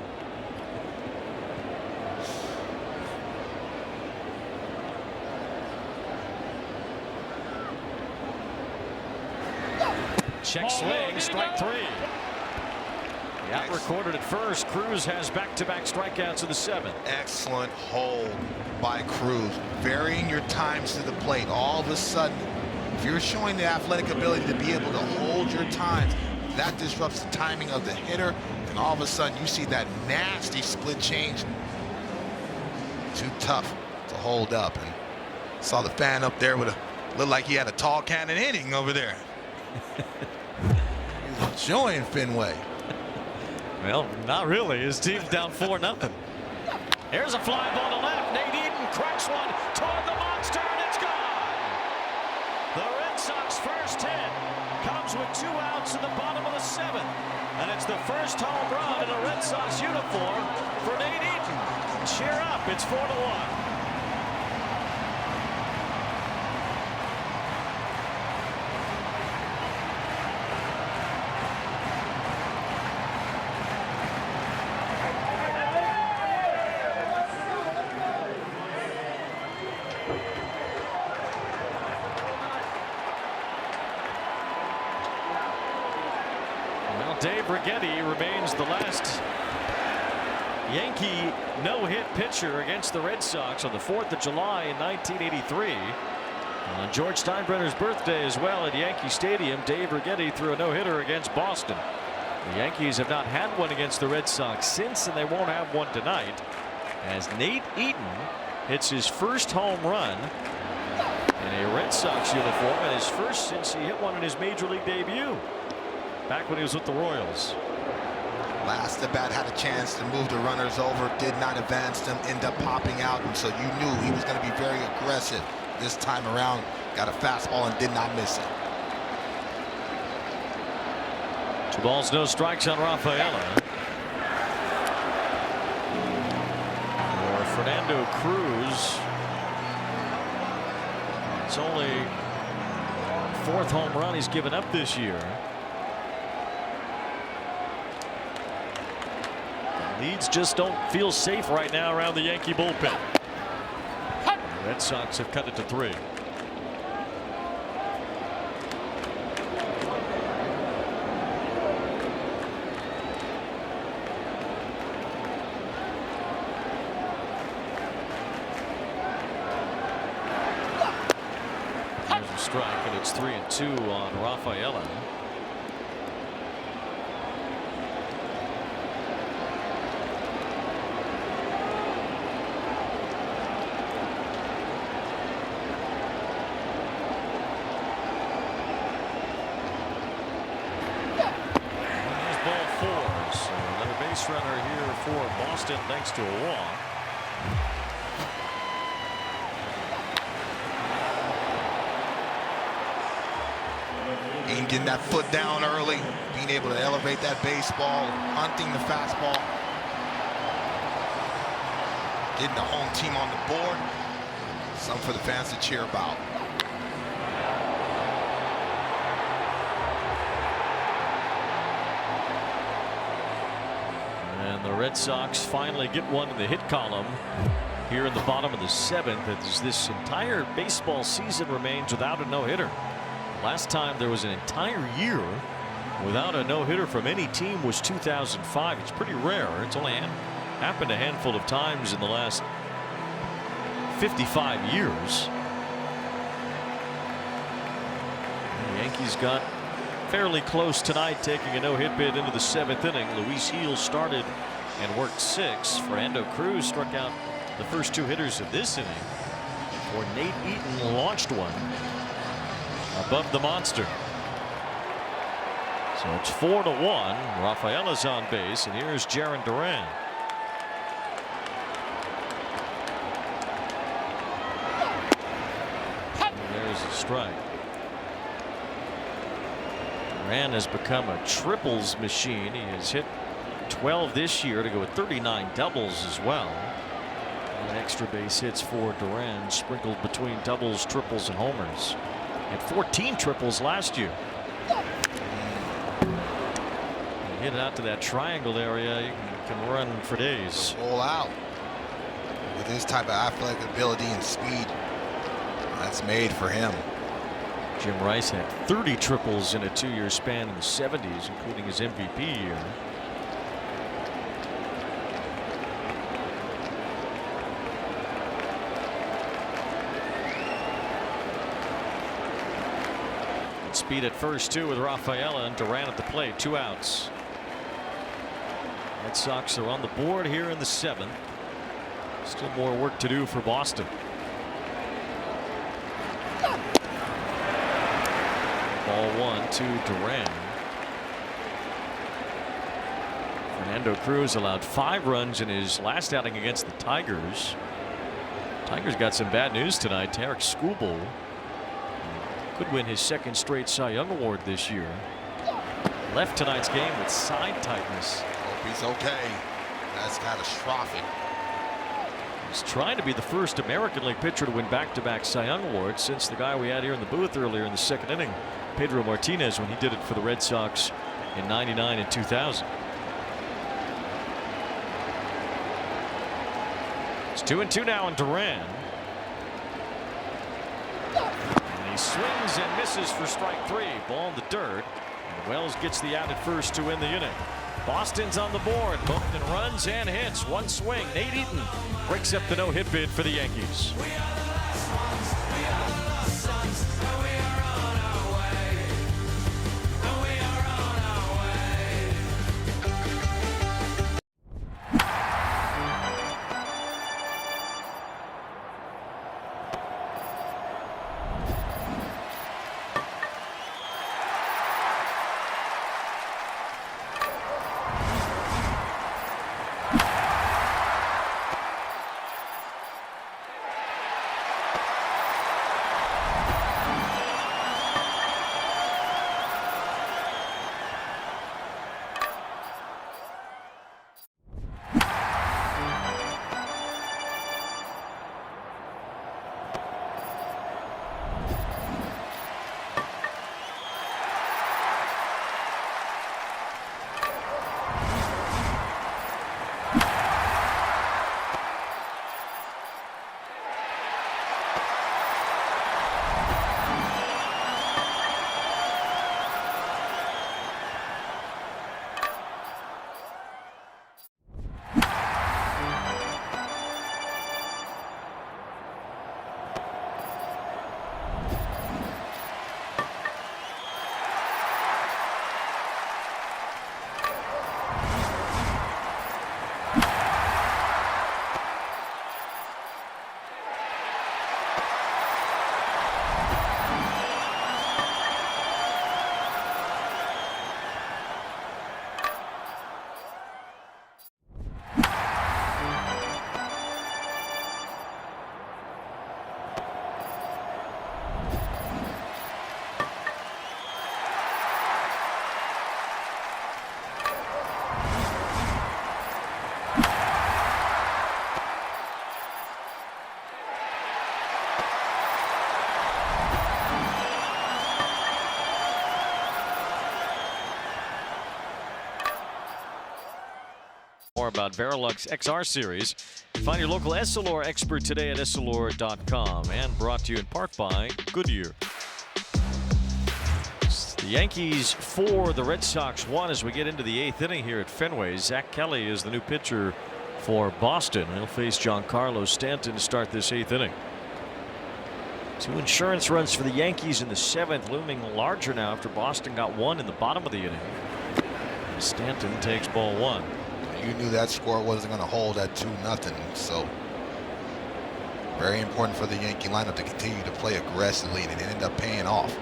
Check swing, strike 3. The out recorded at first. Cruz has back-to-back strikeouts in the 7th. Excellent hold by Cruz. Varying your times to the plate. All of a sudden, if you're showing the athletic ability to be able to hold your times, that disrupts the timing of the hitter, and all of a sudden you see that nasty split change. Too tough to hold up. And saw the fan up there with looked like he had a tall cannon hitting over there. He's enjoying Fenway. Well, not really. His team's down 4-0. Here's a fly ball to left. Nate Eaton cracks one toward the monster, and it's gone. The Red Sox first hit comes with 2 outs in the bottom of the 7th, and it's the first home run in a Red Sox uniform for Nate Eaton. Cheer up, it's 4-1. Dave Righetti remains the last Yankee no-hit pitcher against the Red Sox on the 4th of July in 1983. On George Steinbrenner's birthday as well at Yankee Stadium, Dave Righetti threw a no-hitter against Boston. The Yankees have not had one against the Red Sox since, and they won't have one tonight, as Nate Eaton hits his first home run in a Red Sox uniform, and his first since he hit one in his major league debut back when he was with the Royals. Last at bat had a chance to move the runners over, did not advance them, end up popping out, and so you knew he was going to be very aggressive this time around. Got a fastball and did not miss it. 2 balls, no strikes on Rafaela. For Fernando Cruz, it's only 4th home run he's given up this year. Leads just don't feel safe right now around the Yankee bullpen. The Red Sox have cut it to 3. There's a strike, and it's 3-2 on Rafaela. Runner here for Boston thanks to a walk. Ain't getting that foot down early, being able to elevate that baseball, hunting the fastball, getting the home team on the board. Something for the fans to cheer about. The Red Sox finally get one in the hit column here in the bottom of the 7th, as this entire baseball season remains without a no-hitter. Last time there was an entire year without a no-hitter from any team was 2005. It's pretty rare. It's only happened a handful of times in the last 55 years. The Yankees got fairly close tonight, taking a no-hit bid into the 7th inning. Luis Gil started and worked 6. Fernando Cruz struck out the first 2 hitters of this inning, before Nate Eaton launched one above the monster. So it's 4-1. Rafaela's on base, and here's Jarren Duran. And there's a strike. Duran has become a triples machine. He has hit 12 this year to go with 39 doubles as well. And extra base hits for Duran, sprinkled between doubles, triples, and homers. Had 14 triples last year. Hit it out to that triangle area, you can run for days. Roll out. With his type of athletic ability and speed, that's made for him. Jim Rice had 30 triples in a 2-year span in the 70s, including his MVP year. Speed at first, too, with Rafaela, and Duran at the plate. 2 outs. Red Sox are on the board here in the 7th. Still more work to do for Boston. Ball 1 to Duran. Fernando Cruz allowed 5 runs in his last outing against the Tigers. Tigers got some bad news tonight. Tarek Skubal could win his 2nd straight Cy Young Award this year. Left tonight's game with side tightness. Hope he's okay. That's catastrophic. He's trying to be the first American League pitcher to win back-to-back Cy Young Awards since the guy we had here in the booth earlier in the 2nd inning, Pedro Martinez, when he did it for the Red Sox in '99 and 2000. It's 2-2 now on Duran. And he swings and misses for strike 3. Ball in the dirt. And Wells gets the out at first to win the inning. Boston's on the board, both in runs and hits. 1 swing. Nate Eaton breaks up the no-hit bid for the Yankees. More about Verilux XR series. Find your local Essilor expert today at Essilor.com, and brought to you in part by Goodyear. It's the Yankees 4, the Red Sox 1 as we get into the 8th inning here at Fenway. Zach Kelly is the new pitcher for Boston. He'll face Giancarlo Stanton to start this 8th inning. 2 insurance runs for the Yankees in the 7th, looming larger now after Boston got 1 in the bottom of the inning. Stanton takes ball 1. You knew that score wasn't going to hold at 2-0, so very important for the Yankee lineup to continue to play aggressively, and it ended up paying off.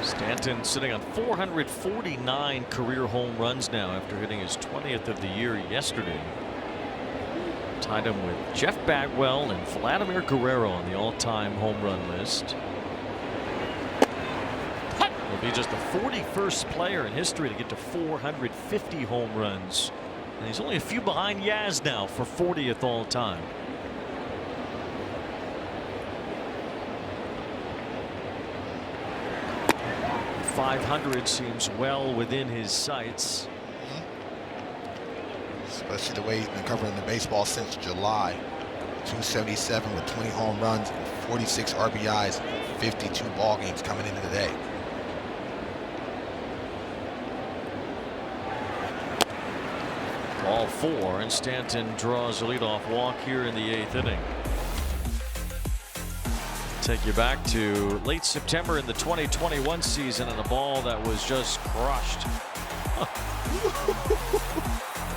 Stanton sitting on 449 career home runs now after hitting his 20th of the year yesterday. Tied him with Jeff Bagwell and Vladimir Guerrero on the all-time home run list. He'll be just the 41st player in history to get to 450 home runs. And he's only a few behind Yaz now for 40th all time. .500 seems well within his sights. Especially the way he's been covering the baseball since July. .277 with 20 home runs and 46 RBIs, 52 ball games coming into the day. Ball 4, and Stanton draws a leadoff walk here in the 8th inning. Take you back to late September in the 2021 season, and a ball that was just crushed.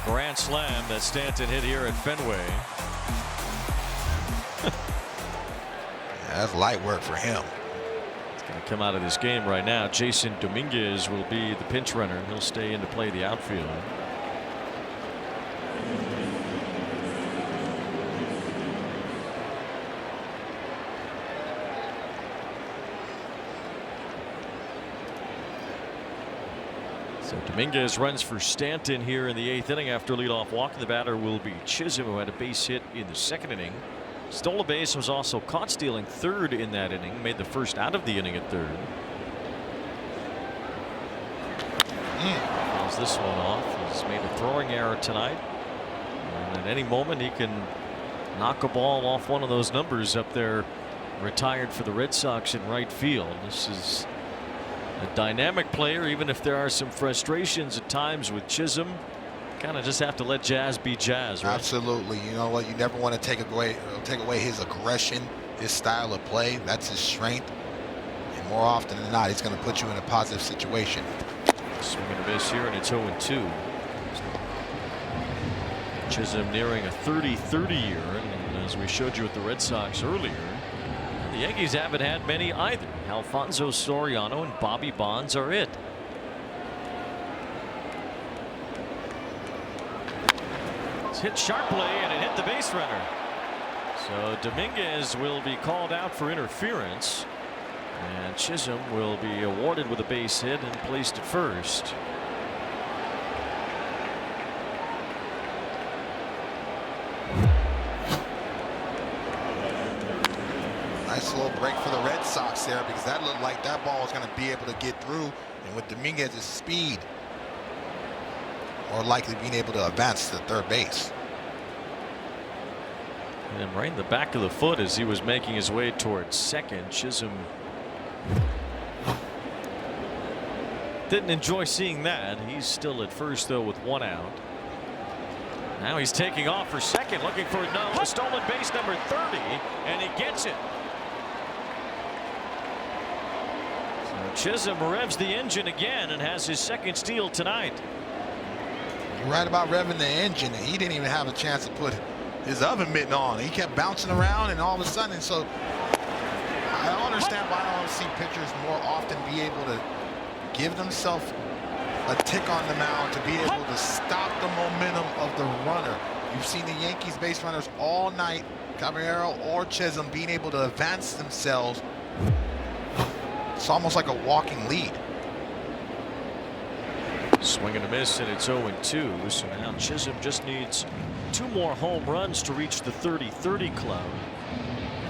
Grand slam that Stanton hit here at Fenway. That's light work for him. He's going to come out of this game right now. Jason Dominguez will be the pinch runner. He'll stay in to play the outfield. So Dominguez runs for Stanton here in the 8th inning after a leadoff walk. The batter will be Chisholm, who had a base hit in the 2nd inning. Stole a base, was also caught stealing 3rd in that inning. Made the first out of the inning at 3rd. Fouls this one off. He's made a throwing error tonight. And at any moment he can knock a ball off one of those numbers up there, retired for the Red Sox in right field. This is a dynamic player, even if there are some frustrations at times with Chisholm. Kind of just have to let Jazz be Jazz, right? Absolutely. You know what? You never want to take away his aggression, his style of play. That's his strength. And more often than not, he's going to put you in a positive situation. Swing and a miss here, and it's 0-2. Chisholm nearing a 30-30 year, and as we showed you with the Red Sox earlier, the Yankees haven't had many either. Alfonso Soriano and Bobby Bonds are it. It's hit sharply, and it hit the base runner. So Dominguez will be called out for interference, and Chisholm will be awarded with a base hit and placed at first. Nice little break for the Red Sox there, because that looked like that ball was going to be able to get through, and with Dominguez's speed, or likely being able to advance to third base. And right in the back of the foot as he was making his way towards second. Chisholm didn't enjoy seeing that. He's still at first, though, with 1 out. Now he's taking off for second, looking for a stolen base number 30, and he gets it. So Chisholm revs the engine again and has his second steal tonight. You're right about revving the engine, and he didn't even have a chance to put his oven mitt on. He kept bouncing around, and all of a sudden, so I don't understand why I don't see pitchers more often be able to give themselves a tick on the mound to be able to stop the momentum of the runner. You've seen the Yankees base runners all night, Caballero or Chisholm, being able to advance themselves. It's almost like a walking lead. Swing and a miss, and it's 0-2. So now Chisholm just needs 2 more home runs to reach the 30-30 club.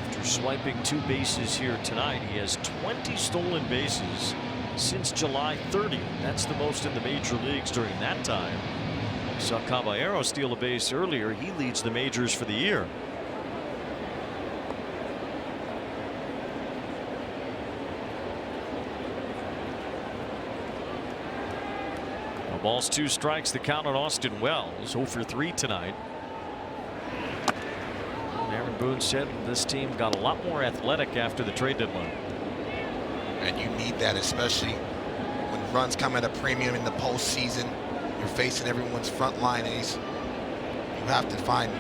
After swiping 2 bases here tonight, he has 20 stolen bases since July 30th. That's the most in the major leagues during that time. Saw Caballero steal a base earlier. He leads the majors for the year. balls, 2 strikes. The count on Austin Wells. 0 for 3 tonight. Aaron Boone said this team got a lot more athletic after the trade deadline. And you need that, especially when runs come at a premium in the postseason. You're facing everyone's front line ace. You have to find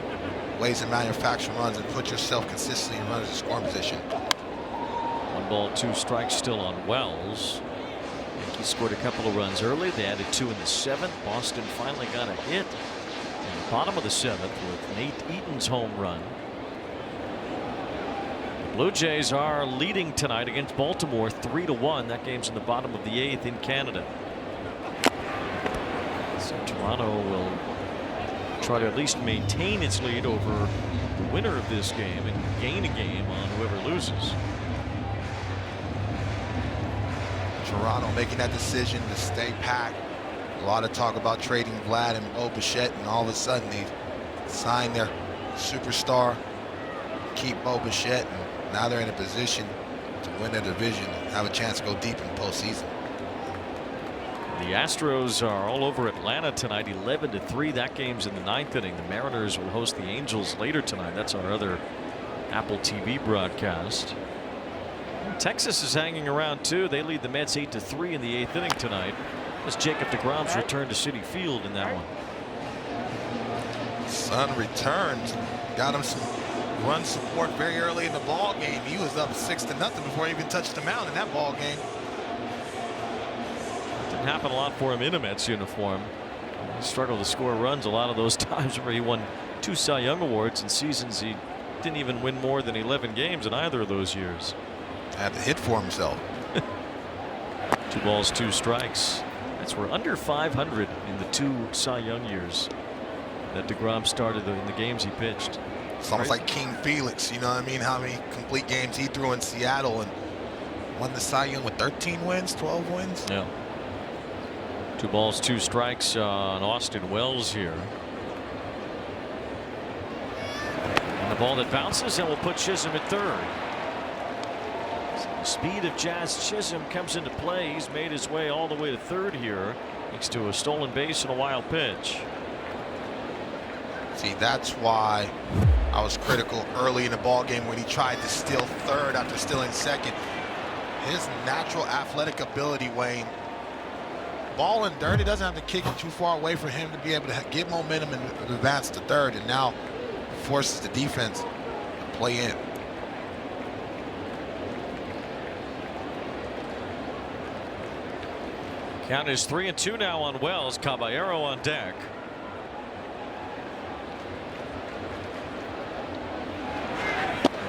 ways to manufacture runs and put yourself consistently in runners in scoring position. 1 ball, 2 strikes still on Wells. Yankees scored a couple of runs early. They added 2 in the 7th. Boston finally got a hit in the bottom of the 7th with Nate Eaton's home run. The Blue Jays are leading tonight against Baltimore 3-1. That game's in the bottom of the 8th in Canada. So Toronto will try to at least maintain its lead over the winner of this game and gain a game on whoever loses. Toronto making that decision to stay packed. A lot of talk about trading Vlad and Bo Bichette, and all of a sudden they signed their superstar, keep Bo Bichette, and now they're in a position to win their division and have a chance to go deep in the postseason. The Astros are all over Atlanta tonight, 11-3. That game's in the 9th inning. The Mariners will host the Angels later tonight. That's our other Apple TV broadcast. Texas is hanging around too. They lead the Mets 8-3 in the 8th inning tonight. As Jacob deGrom's return to Citi Field in that one. Sun returns, got him some run support very early in the ball game. He was up 6-0 before he even touched the mound in that ball game. Didn't happen a lot for him in a Mets uniform. He struggled to score runs a lot of those times where he won 2 Cy Young Awards in seasons he didn't even win more than 11 games in either of those years. Had to hit for himself. 2 balls, 2 strikes. That's we're under 500 in the 2 Cy Young years that deGrom started in the games he pitched. It's almost like King Felix, you know what I mean? How many complete games he threw in Seattle and won the Cy Young with 13 wins, 12 wins. Yeah. 2 balls, 2 strikes on Austin Wells here. And the ball that bounces and will put Chisholm at third. The speed of Jazz Chisholm comes into play. He's made his way all the way to third here, thanks to a stolen base and a wild pitch. See, that's why I was critical early in the ball game when he tried to steal third after stealing second. His natural athletic ability, Wayne, ball in dirt, it doesn't have to kick it too far away for him to be able to get momentum and advance to third, and now forces the defense to play in. Count is 3-2 now on Wells. Caballero on deck.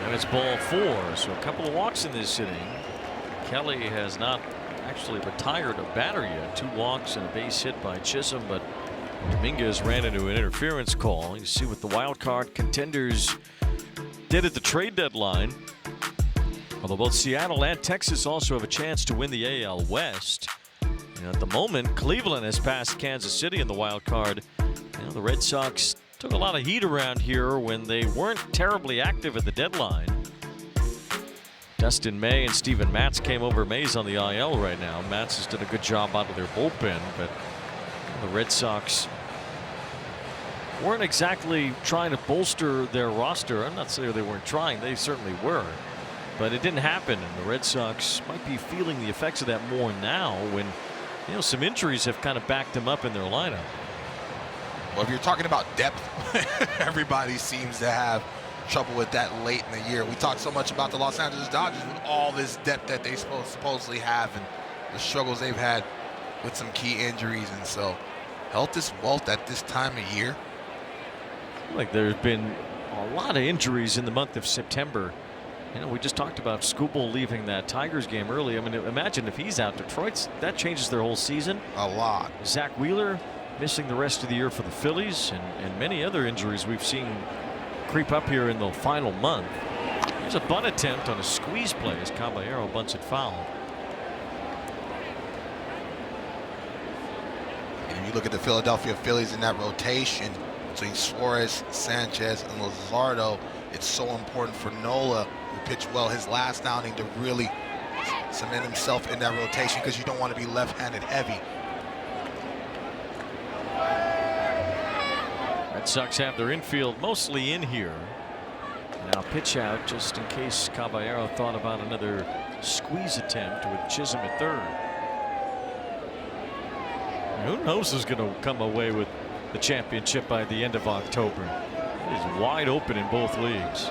And it's ball 4, so a couple of walks in this inning. Kelly has not actually retired a batter yet. 2 walks and a base hit by Chisholm, but Dominguez ran into an interference call. You see what the wild card contenders did at the trade deadline. Although both Seattle and Texas also have a chance to win the AL West. At the moment, Cleveland has passed Kansas City in the wild card. The Red Sox took a lot of heat around here when they weren't terribly active at the deadline. Dustin May and Steven Matz came over. May's on the IL right now. Matz has done a good job out of their bullpen, but the Red Sox weren't exactly trying to bolster their roster. I'm not saying they weren't trying. They certainly were. But it didn't happen, and the Red Sox might be feeling the effects of that more now when some injuries have kind of backed them up in their lineup. Well, if you're talking about depth, everybody seems to have trouble with that late in the year. We talked so much about the Los Angeles Dodgers with all this depth that they supposedly have and the struggles they've had with some key injuries. And so health is wealth at this time of year. Like there's been a lot of injuries in the month of September. We just talked about Skubal leaving that Tigers game early. I mean, imagine if he's out. That changes their whole season. A lot. Zach Wheeler missing the rest of the year for the Phillies, and many other injuries we've seen creep up here in the final month. There's a bunt attempt on a squeeze play as Caballero bunts it foul. And if you look at the Philadelphia Phillies in that rotation between Suarez, Sanchez, and Luzardo, it's so important for Nola, who pitched well his last outing, to really cement himself in that rotation because you don't want to be left-handed heavy. Red Sox have their infield mostly in here. Now pitch out just in case Caballero thought about another squeeze attempt with Chisholm at third. Who knows who's going to come away with the championship by the end of October. It is wide open in both leagues.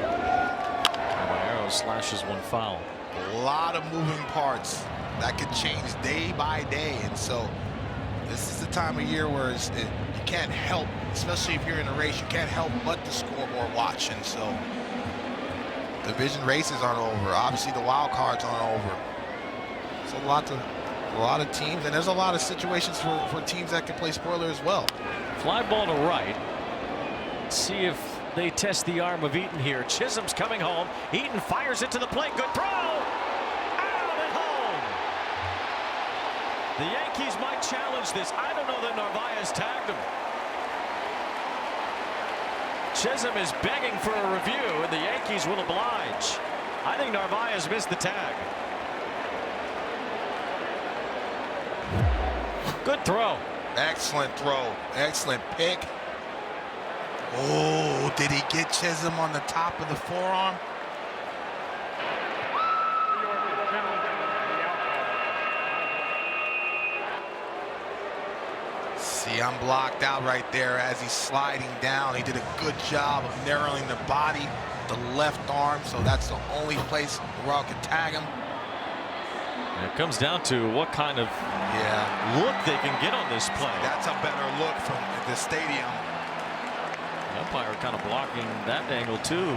Caballero slashes one foul. A lot of moving parts that could change day by day, and so this is the time of year where you can't help, especially if you're in a race, you can't help but the scoreboard watch. And so division races aren't over. Obviously the wild cards aren't over. It's a lot of teams, and there's a lot of situations for teams that can play spoiler as well. Fly ball to right. Let's see if they test the arm of Eaton here. Chisholm's coming home. Eaton fires it to the plate. Good throw. Out at home. The Yankees might challenge this. I don't know that Narvaez tagged him. Chisholm is begging for a review, and the Yankees will oblige. I think Narvaez missed the tag. Good throw. Excellent throw. Excellent pick. Oh, did he get Chisholm on the top of the forearm? See, I'm blocked out right there as he's sliding down. He did a good job of narrowing the body, the left arm, so that's the only place where I could tag him. And it comes down to what kind of look they can get on this play. That's a better look from the stadium. The umpire kind of blocking that angle too.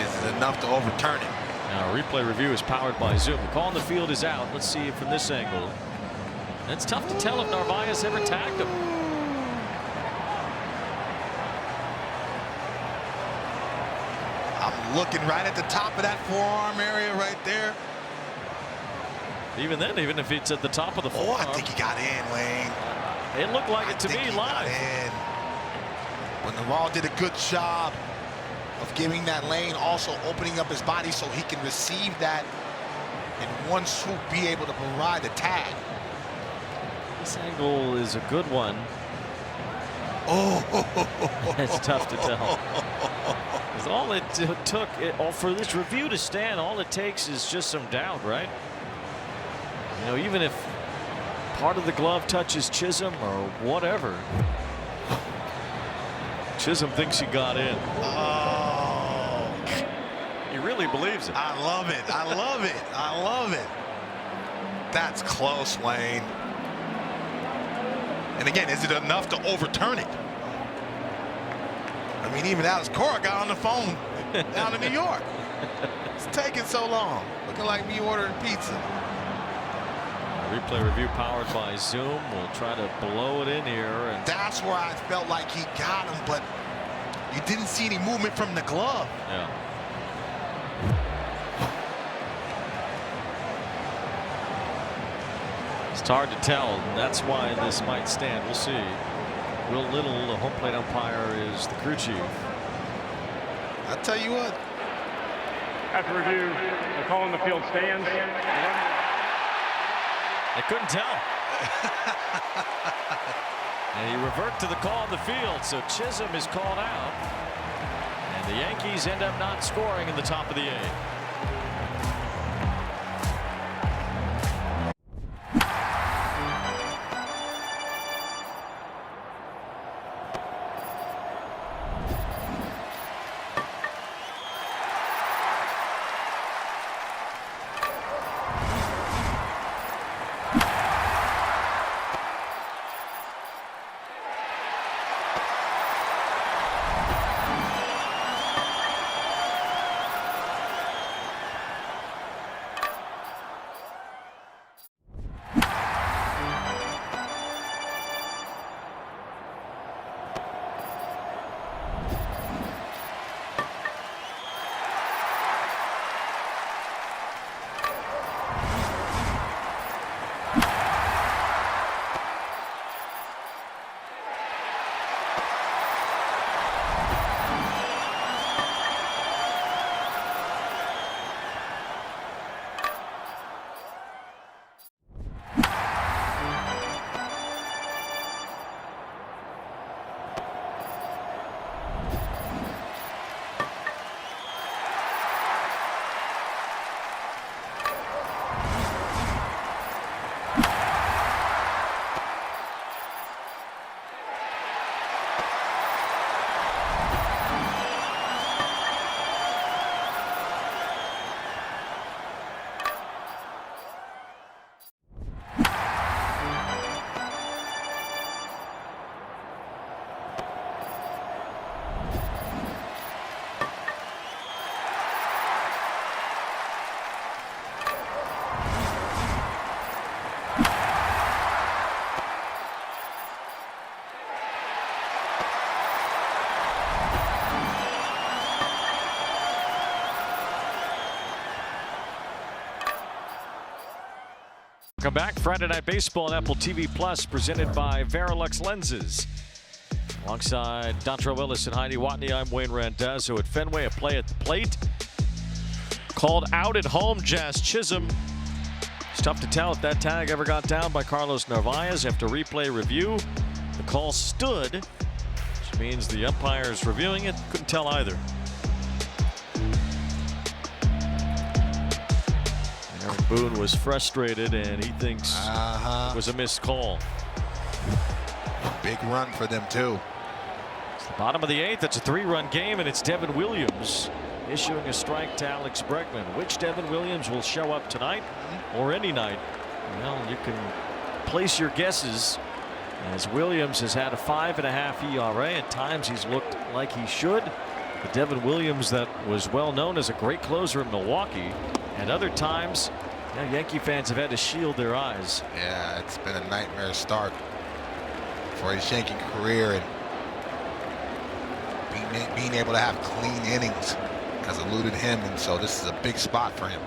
Is it enough to overturn it? Now replay review is powered by Zoom. The call on the field is out. Let's see from this angle. It's tough to tell if Narvaez ever tagged him. I'm looking right at the top of that forearm area right there. Even then, even if it's at the top of the forearm. Oh, I think he got in, Wayne. It looked like it to me live. But Navarro did a good job of giving that lane, also opening up his body so he can receive that in one swoop, be able to provide the tag. This angle is a good one. Oh, it's tough to tell. All it took for this review to stand, all it takes is just some doubt, right? You know, even if part of the glove touches Chisholm or whatever, Chisholm thinks he got in. Oh, he really believes it. I love it. I love it. I love it. That's close, Wayne. And again, is it enough to overturn it? I mean, even Alex Cora got on the phone down in New York. It's taking so long. Looking like me ordering pizza. Replay review powered by Zoom. We'll try to blow it in here. And that's where I felt like he got him, but you didn't see any movement from the glove. Yeah. It's hard to tell, and that's why this might stand. We'll see. Will Little, the home plate umpire, is the crew chief. I tell you what. After review, the call on the field stands. I couldn't tell. And he reverted to the call on the field, so Chisholm is called out. And the Yankees end up not scoring in the top of the eighth. Welcome back. Friday Night Baseball on Apple TV Plus, presented by Verilux Lenses. Alongside Dontrell Willis and Heidi Watney, I'm Wayne Randazzo at Fenway. A play at the plate. Called out at home, Jazz Chisholm. It's tough to tell if that tag ever got down by Carlos Narvaez. After replay review, the call stood, which means the umpires reviewing it couldn't tell either. Aaron Boone was frustrated, and he thinks it was a missed call. Big run for them, too. It's the bottom of the 8th. It's a 3-run game, and it's Devin Williams issuing a strike to Alex Bregman. Which Devin Williams will show up tonight or any night? Well, you can place your guesses, as Williams has had a 5.5 ERA. At times he's looked like he should. The Devin Williams that was well known as a great closer in Milwaukee. And other times, Yankee fans have had to shield their eyes. Yeah, it's been a nightmare start for his Yankee career, and being able to have clean innings has eluded him, and so this is a big spot for him.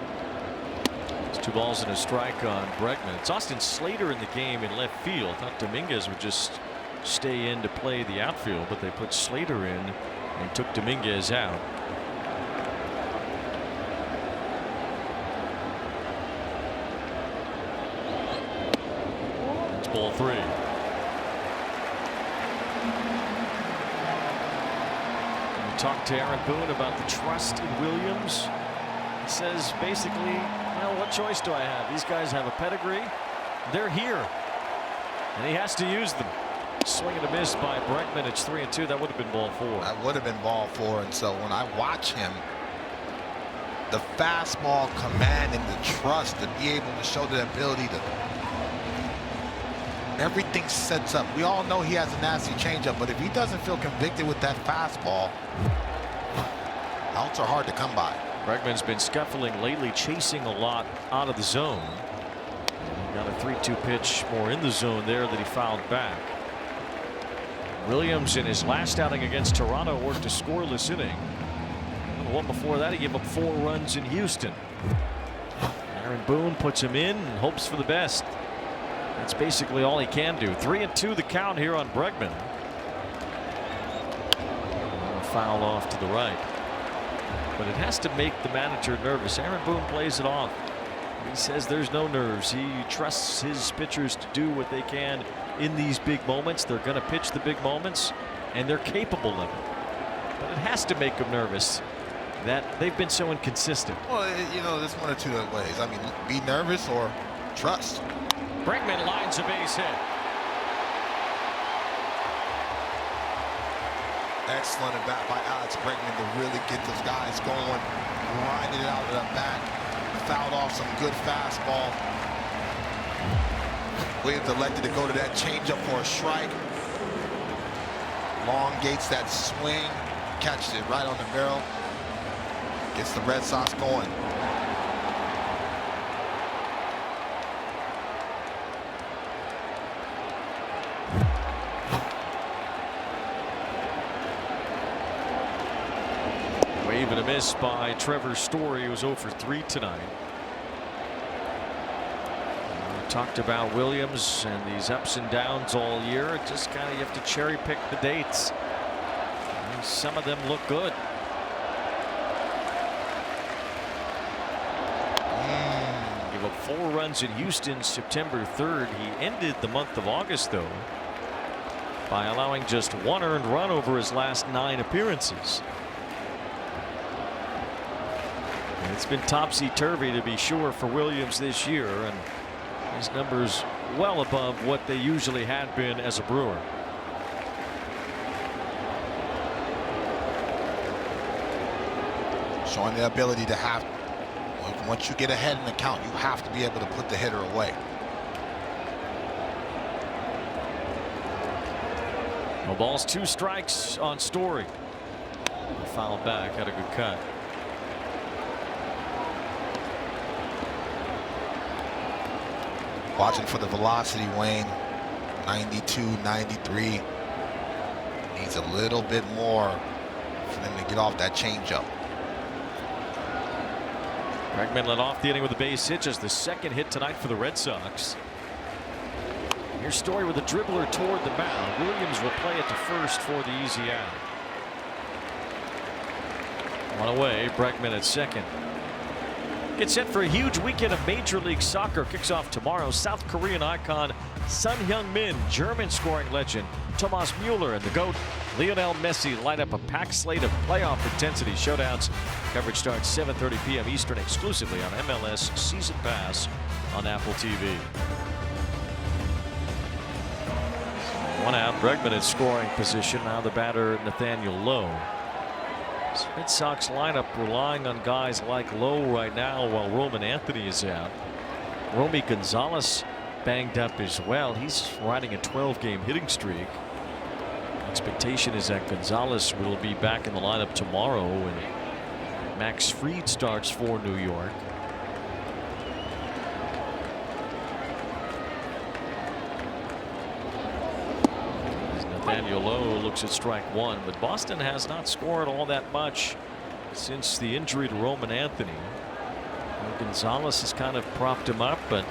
It's 2 balls and a strike on Bregman. It's Austin Slater in the game in left field. Thought Dominguez would just stay in to play the outfield, but they put Slater in and took Dominguez out. It's ball 3. Talked to Aaron Boone about the trust in Williams. He says basically, well, what choice do I have? These guys have a pedigree. They're here, and he has to use them. Swing and a miss by Bregman. It's 3-2. That would have been ball 4. That would have been ball 4. And so when I watch him, the fastball command and the trust to be able to show the ability to. Everything sets up. We all know he has a nasty changeup, but if he doesn't feel convicted with that fastball, outs are hard to come by. Bregman's been scuffling lately, chasing a lot out of the zone. He got a 3-2 pitch more in the zone there that he fouled back. Williams in his last outing against Toronto worked a scoreless inning. The one before that, he gave up 4 runs in Houston. Aaron Boone puts him in and hopes for the best. That's basically all he can do. 3-2 the count here on Bregman. A foul off to the right. But it has to make the manager nervous. Aaron Boone plays it off. He says there's no nerves. He trusts his pitchers to do what they can in these big moments. They're going to pitch the big moments, and they're capable of it. But it has to make them nervous that they've been so inconsistent. Well, you know, there's one or two ways. I mean, be nervous or trust. Bregman lines a base hit. Excellent at bat by Alex Bregman to really get those guys going. Grinded it out of the bat. Fouled off some good fastball. Williams elected to go to that changeup for a strike. Elongates that swing. Catches it right on the barrel. Gets the Red Sox going. Wave and a miss by Trevor Story, who was 0 for 3 tonight. We talked about Williams and these ups and downs all year. It just kind of, you have to cherry pick the dates. And some of them look good. Gave up 4 runs in Houston September 3rd. He ended the month of August, though, by allowing just 1 earned run over his last 9 appearances. It's been topsy-turvy, to be sure, for Williams this year, and his numbers well above what they usually had been as a Brewer. Showing the ability to have, once you get ahead in the count, you have to be able to put the hitter away. No balls, 2 strikes on Story. Foul back, had a good cut. Watching for the velocity, Wayne. 92, 93. Needs a little bit more for them to get off that changeup. Bregman led off the inning with a base hit, just the second hit tonight for the Red Sox. Here's Story with a dribbler toward the mound. Williams will play it to first for the easy out. One away, Bregman at second. Get set for a huge weekend of Major League Soccer. Kicks off tomorrow. South Korean icon Son Heung-min, German scoring legend Thomas Müller, and the GOAT Lionel Messi light up a packed slate of playoff intensity showdowns. Coverage starts 7:30 p.m. Eastern exclusively on MLS Season Pass on Apple TV. One out, Bregman in scoring position. Now the batter Nathaniel Lowe. Red Sox lineup relying on guys like Lowe right now while Roman Anthony is out. Romy Gonzalez banged up as well. He's riding a 12-game hitting streak. Expectation is that Gonzalez will be back in the lineup tomorrow, and Max Fried starts for New York. Nathaniel Lowe looks at strike one, but Boston has not scored all that much since the injury to Roman Anthony. Gonzalez has kind of propped him up, but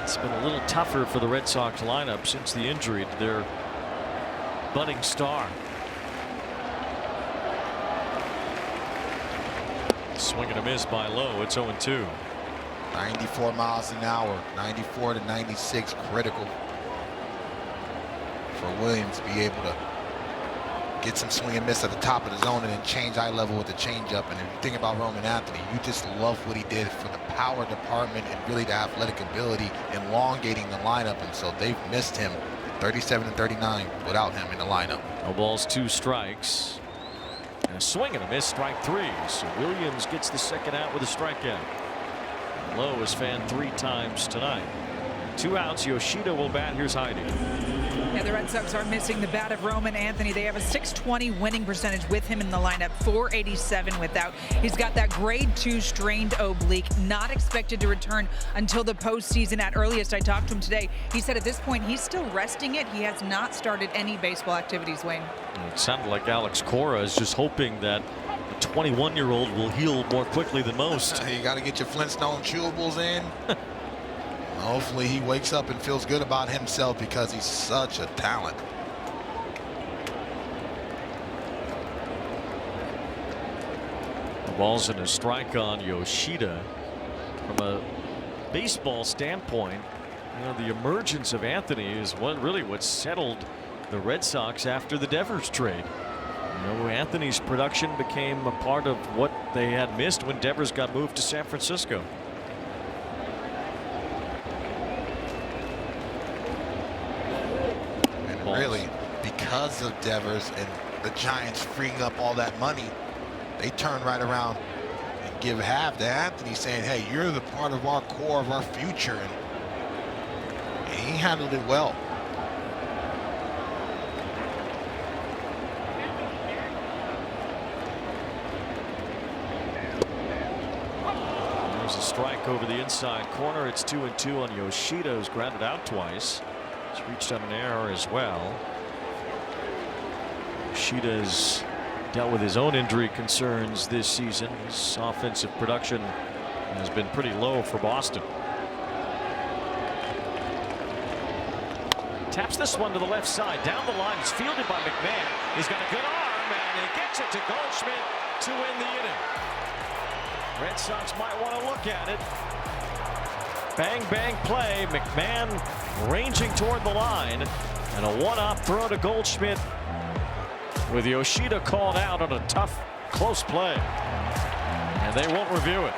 it's been a little tougher for the Red Sox lineup since the injury to their budding star. Swing and a miss by Lowe. It's 0-2. 94 miles an hour, 94 to 96, critical for Williams to be able to get some swing and miss at the top of the zone and then change eye level with the changeup. And if you think about Roman Anthony, you just love what he did for the power department and really the athletic ability, elongating the lineup. And so they've missed him 37 and 39 without him in the lineup. No balls, 2 strikes. And a swing and a miss, strike 3. So Williams gets the second out with a strikeout. Lowe has fanned 3 times tonight. 2 outs. Yoshida will bat. Here's Heidi. Yeah, the Red Sox are missing the bat of Roman Anthony. They have a .620 winning percentage with him in the lineup, .487 without. He's got that grade 2 strained oblique, not expected to return until the postseason at earliest. I talked to him today. He said at this point he's still resting it. He has not started any baseball activities, Wayne. It sounded like Alex Cora is just hoping that the 21-year-old will heal more quickly than most. You got to get your Flintstone chewables in. Hopefully he wakes up and feels good about himself because he's such a talent. The ball's in a strike on Yoshida. From a baseball standpoint, you know, the emergence of Anthony is what settled the Red Sox after the Devers trade. You know, Anthony's production became a part of what they had missed when Devers got moved to San Francisco. Really, because of Devers and the Giants freeing up all that money, they turn right around and give half to Anthony, saying, hey, you're the part of our core of our future. And he handled it well. There's a strike over the inside corner. It's 2-2 on Yoshida, who's grounded out twice. He's reached on an error as well. Yoshida's dealt with his own injury concerns this season. His offensive production has been pretty low for Boston. Taps this one to the left side. Down the line. It's fielded by McMahon. He's got a good arm, and he gets it to Goldschmidt to win the inning. Red Sox might want to look at it. Bang, bang play. McMahon ranging toward the line. And a one-up throw to Goldschmidt with Yoshida called out on a tough, close play. And they won't review it.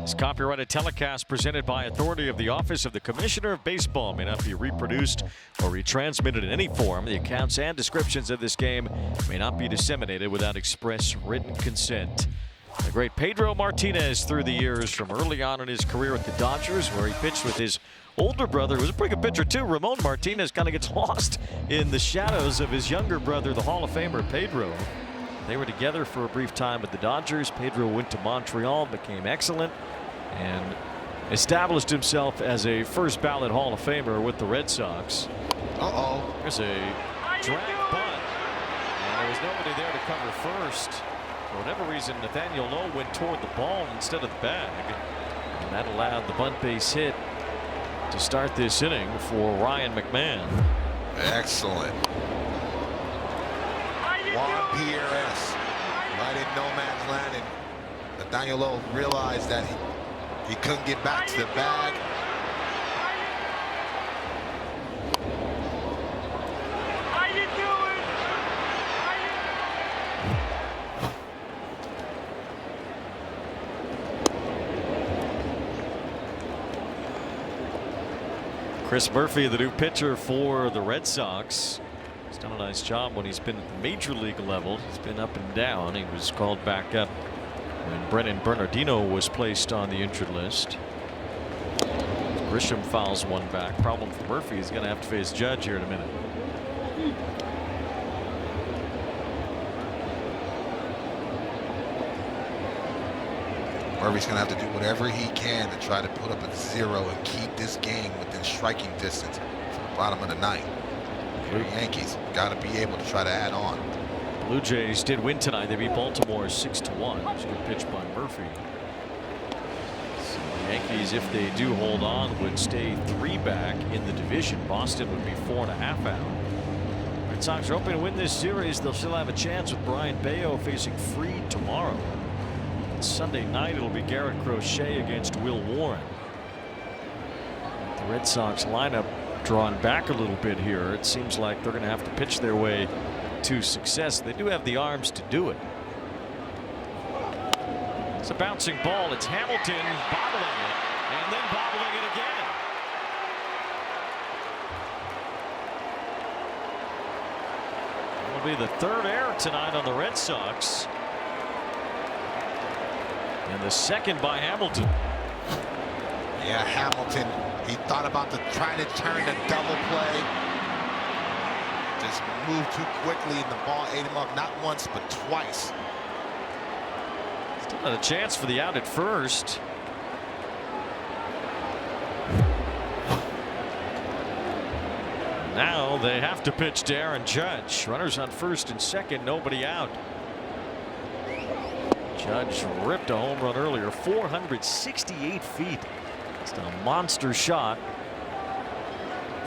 This copyrighted telecast presented by authority of the Office of the Commissioner of Baseball may not be reproduced or retransmitted in any form. The accounts and descriptions of this game may not be disseminated without express written consent. The great Pedro Martinez through the years, from early on in his career with the Dodgers, where he pitched with his older brother, who was a pretty good pitcher too. Ramon Martinez kind of gets lost in the shadows of his younger brother, the Hall of Famer Pedro. They were together for a brief time with the Dodgers. Pedro went to Montreal, became excellent, and established himself as a first ballot Hall of Famer with the Red Sox. There's a drag bunt, and there was nobody there to cover first. For whatever reason, Nathaniel Lowe went toward the ball instead of the bag, and that allowed the bunt base hit to start this inning for Ryan McMahon. Excellent. Juan PRS right in no man's land, and Nathaniel Lowe realized that he couldn't get back to the bag. Chris Murphy, the new pitcher for the Red Sox. He's done a nice job when he's been at the major league level. He's been up and down. He was called back up when Brennan Bernardino was placed on the injured list. Grisham fouls one back. Problem for Murphy. He's going to have to face Judge here in a minute. Murphy's going to have to do whatever he can to try to put up a 0 and keep this game within striking distance from the bottom of the ninth. The Yankees got to be able to try to add on. Blue Jays did win tonight. They beat Baltimore 6-1. It's a good pitch by Murphy. So the Yankees, if they do hold on, would stay 3 back in the division. Boston would be 4.5 out. Red Sox are hoping to win this series. They'll still have a chance with Brian Bayo facing Fried tomorrow. Sunday night it'll be Garrett Crochet against Will Warren. The Red Sox lineup drawn back a little bit here. It seems like they're going to have to pitch their way to success. They do have the arms to do it. It's a bouncing ball. It's Hamilton bobbling it and then bobbling it again. It'll be the 3rd error tonight on the Red Sox. And the 2nd by Hamilton. Yeah, Hamilton, he thought about trying to turn the double play. Just moved too quickly and the ball ate him up not once but twice. Still not a chance for the out at first. Now they have to pitch to Aaron Judge. Runners on first and second, nobody out. Judge ripped a home run earlier, 468 feet. It's a monster shot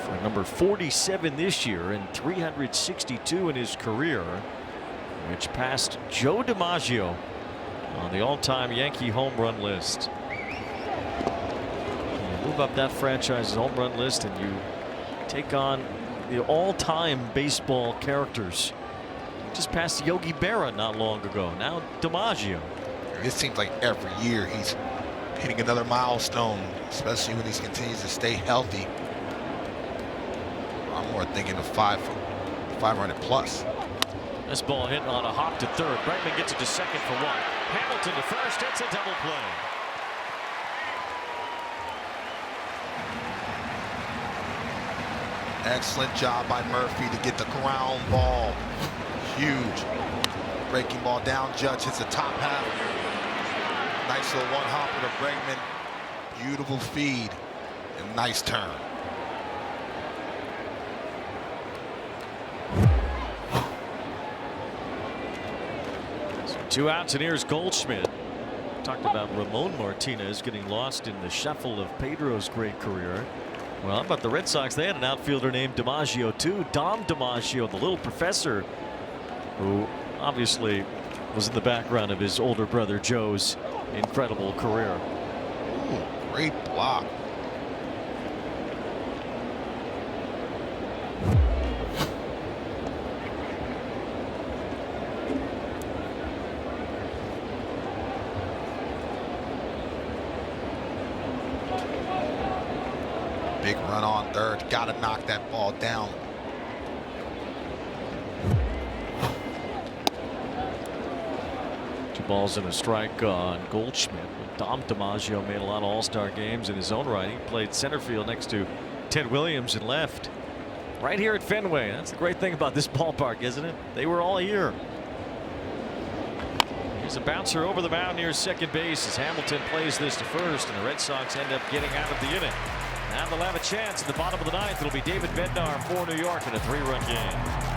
for number 47 this year and 362 in his career, which passed Joe DiMaggio on the all-time Yankee home run list. You move up that franchise's home run list and you take on the all-time baseball characters. Just passed Yogi Berra not long ago. Now DiMaggio. It seems like every year he's hitting another milestone, especially when he continues to stay healthy. I'm more thinking of 500 plus. This ball hit on a hop to third. Bregman gets it to second for 1. Hamilton to first. It's a double play. Excellent job by Murphy to get the ground ball. Huge breaking ball down. Judge hits the top half. Nice little one hopper to Bregman. Beautiful feed and nice turn. So 2 outs and here's Goldschmidt. Talked about Ramon Martinez getting lost in the shuffle of Pedro's great career. Well, how about the Red Sox? They had an outfielder named DiMaggio too. Dom DiMaggio, the little professor, who obviously was in the background of his older brother Joe's incredible career. Ooh, great block. Big run on third. Got to knock that ball down. Two balls and a strike on Goldschmidt. Dom DiMaggio made a lot of all-star games in his own right. He played center field next to Ted Williams in left. Right here at Fenway. That's the great thing about this ballpark, isn't it? They were all here. Here's a bouncer over the mound near second base as Hamilton plays this to first, and the Red Sox end up getting out of the inning. Now they'll have a chance in the bottom of the ninth. It'll be David Bednar for New York in a 3-run game.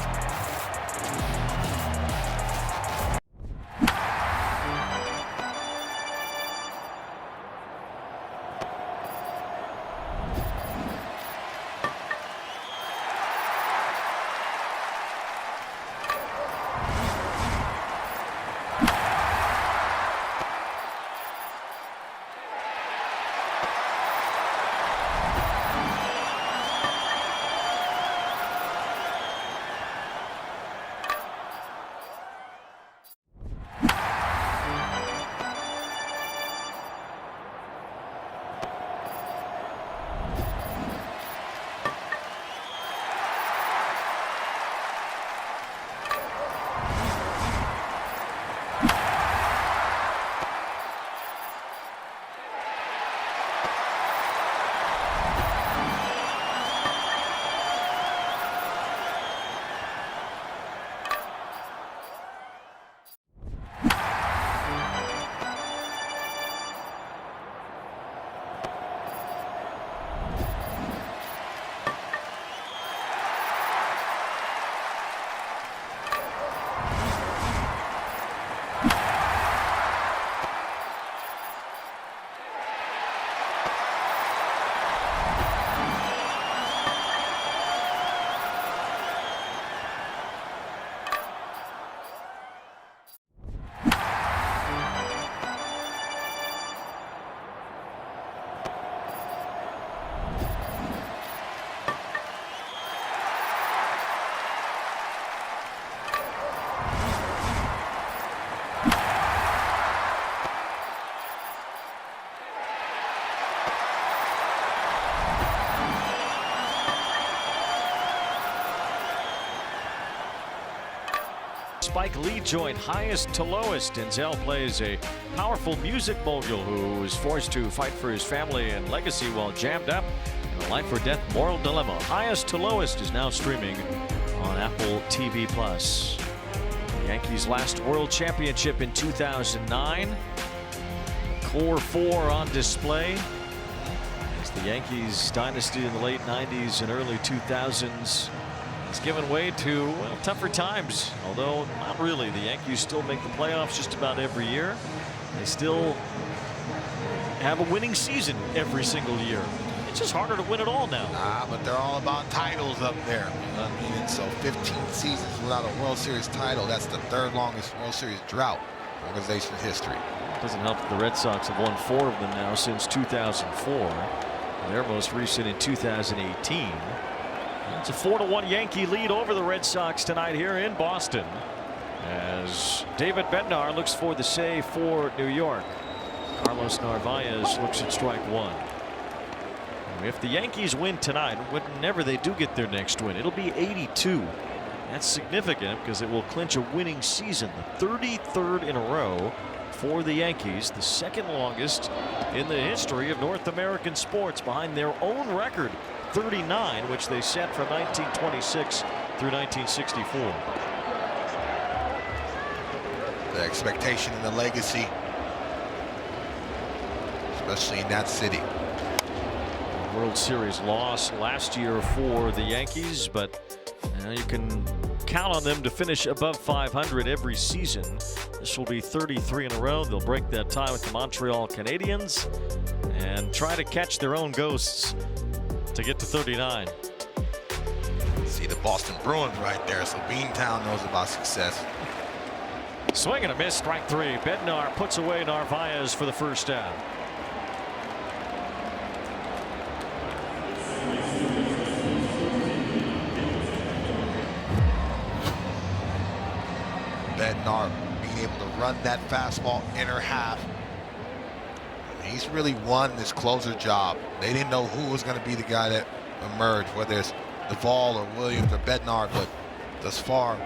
Spike Lee joint highest to lowest. Denzel plays a powerful music mogul who is forced to fight for his family and legacy while jammed up in a life or death moral dilemma. Highest to lowest is now streaming on Apple TV+. The Yankees' last World Championship in 2009. Core 4 on display as the Yankees dynasty in the late 90s and early 2000s has given way to, well, tougher times. Although not really. The Yankees still make the playoffs just about every year. They still have a winning season every single year. It's just harder to win it all now. But they're all about titles up there. I mean, and so 15 seasons without a World Series title. That's the third longest World Series drought in organization history. Doesn't help that the Red Sox have won 4 of them now since 2004. Their most recent in 2018. It's a 4-1 Yankee lead over the Red Sox tonight here in Boston as David Bednar looks for the save for New York. Carlos Narvaez looks at strike one. If the Yankees win tonight, whenever they do get their next win, it'll be 82. That's significant because it will clinch a winning season, the 33rd in a row for the Yankees, the second longest in the history of North American sports, behind their own record 39, which they set from 1926 through 1964. The expectation and the legacy, especially in that city. World Series loss last year for the Yankees, but you can count on them to finish above 500 every season. This will be 33 in a row. They'll break that tie with the Montreal Canadiens and try to catch their own ghosts to get to 39. See the Boston Bruins right there, so Beantown knows about success. Swing and a miss, strike 3. Bednar puts away Narvaez for the first down. Bednar being able to run that fastball inner half. He's really won this closer job. They didn't know who was going to be the guy that emerged, whether it's Duvall or Williams or Bednar, but thus far,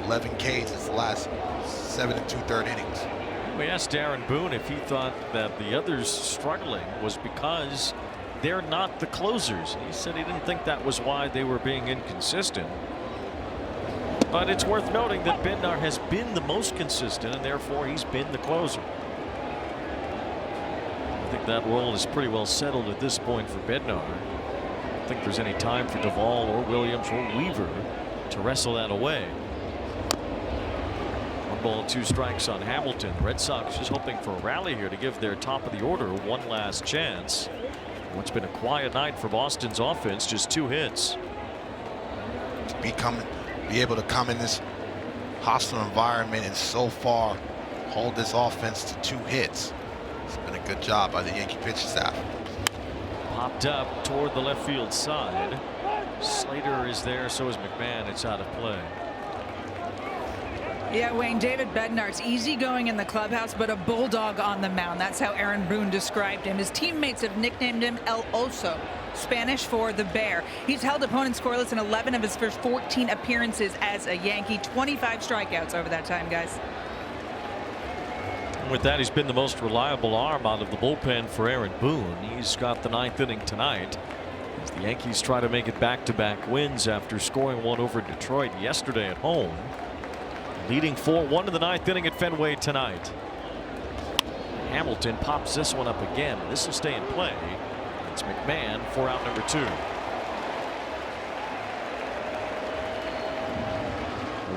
11 Ks is the last 7 2/3 innings. We asked Aaron Boone if he thought that the others struggling was because they're not the closers. He said he didn't think that was why they were being inconsistent. But it's worth noting that Bednar has been the most consistent, and therefore he's been the closer. I think that role is pretty well settled at this point for Bednar. I don't think there's any time for Duvall or Williams or Weaver to wrestle that away. 1 ball, 2 strikes on Hamilton. Red Sox just hoping for a rally here to give their top of the order one last chance. What's been a quiet night for Boston's offense, just 2 hits. To be able to come in this hostile environment and so far hold this offense to 2 hits. It's been a good job by the Yankee pitching staff. Popped up toward the left field side. Slater is there, so is McMahon. It's out of play. Yeah, Wayne, David Bednar's easygoing in the clubhouse, but a bulldog on the mound. That's how Aaron Boone described him. His teammates have nicknamed him El Oso, Spanish for the bear. He's held opponents scoreless in 11 of his first 14 appearances as a Yankee. 25 strikeouts over that time, guys. And with that, he's been the most reliable arm out of the bullpen for Aaron Boone. He's got the 9th inning tonight as the Yankees try to make it back-to-back wins after scoring one over Detroit yesterday at home. Leading 4-1 in the 9th inning at Fenway tonight. Hamilton pops this one up again. This will stay in play. It's McMahon for out number 2.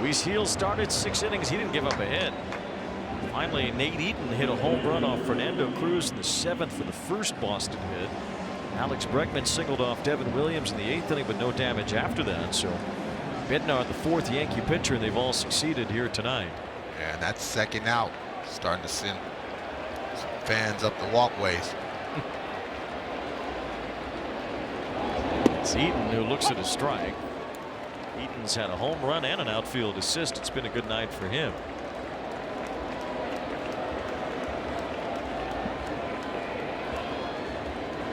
Luis Gil started 6 innings. He didn't give up a hit. Finally, Nate Eaton hit a home run off Fernando Cruz in the 7th for the first Boston hit. Alex Bregman singled off Devin Williams in the 8th inning, but no damage after that. So Bednar, the 4th Yankee pitcher, and they've all succeeded here tonight. Yeah, and that's second out. Starting to send some fans up the walkways. It's Eaton who looks at a strike. Eaton's had a home run and an outfield assist. It's been a good night for him.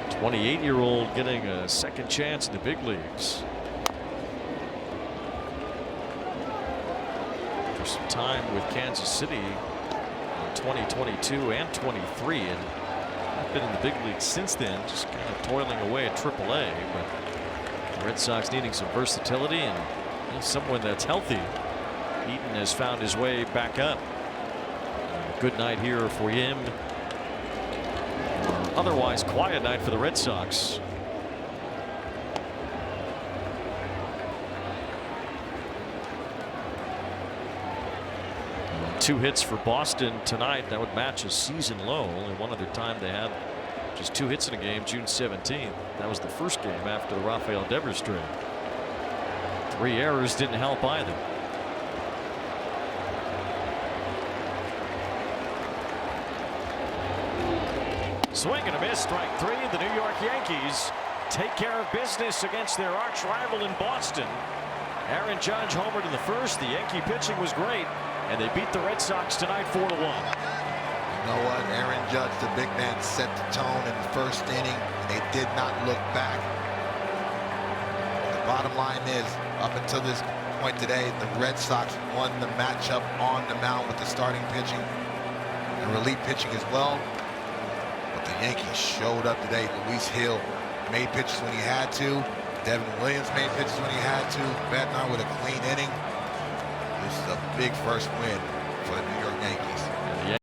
A 28-year-old getting a second chance in the big leagues. Some time with Kansas City in 2022 and 23, and I've been in the big leagues since then, just kind of toiling away at AAA. But the Red Sox needing some versatility and someone that's healthy. Eaton has found his way back up. A good night here for him. Otherwise quiet night for the Red Sox. Two hits for Boston tonight. That would match a season low. Only one other time they had just 2 hits in a game, June 17th. That was the first game after the Rafael Devers trade. 3 errors didn't help either. Swing and a miss, strike 3. The New York Yankees take care of business against their arch rival in Boston. Aaron Judge homered in the first. The Yankee pitching was great, and they beat the Red Sox tonight 4-1. You know what? Aaron Judge, the big man, set the tone in the first inning, and they did not look back. The bottom line is, up until this point today, the Red Sox won the matchup on the mound with the starting pitching and relief pitching as well. But the Yankees showed up today. Luis Gil made pitches when he had to. Devin Williams made pitches when he had to. Bednar with a clean inning. This is a big first win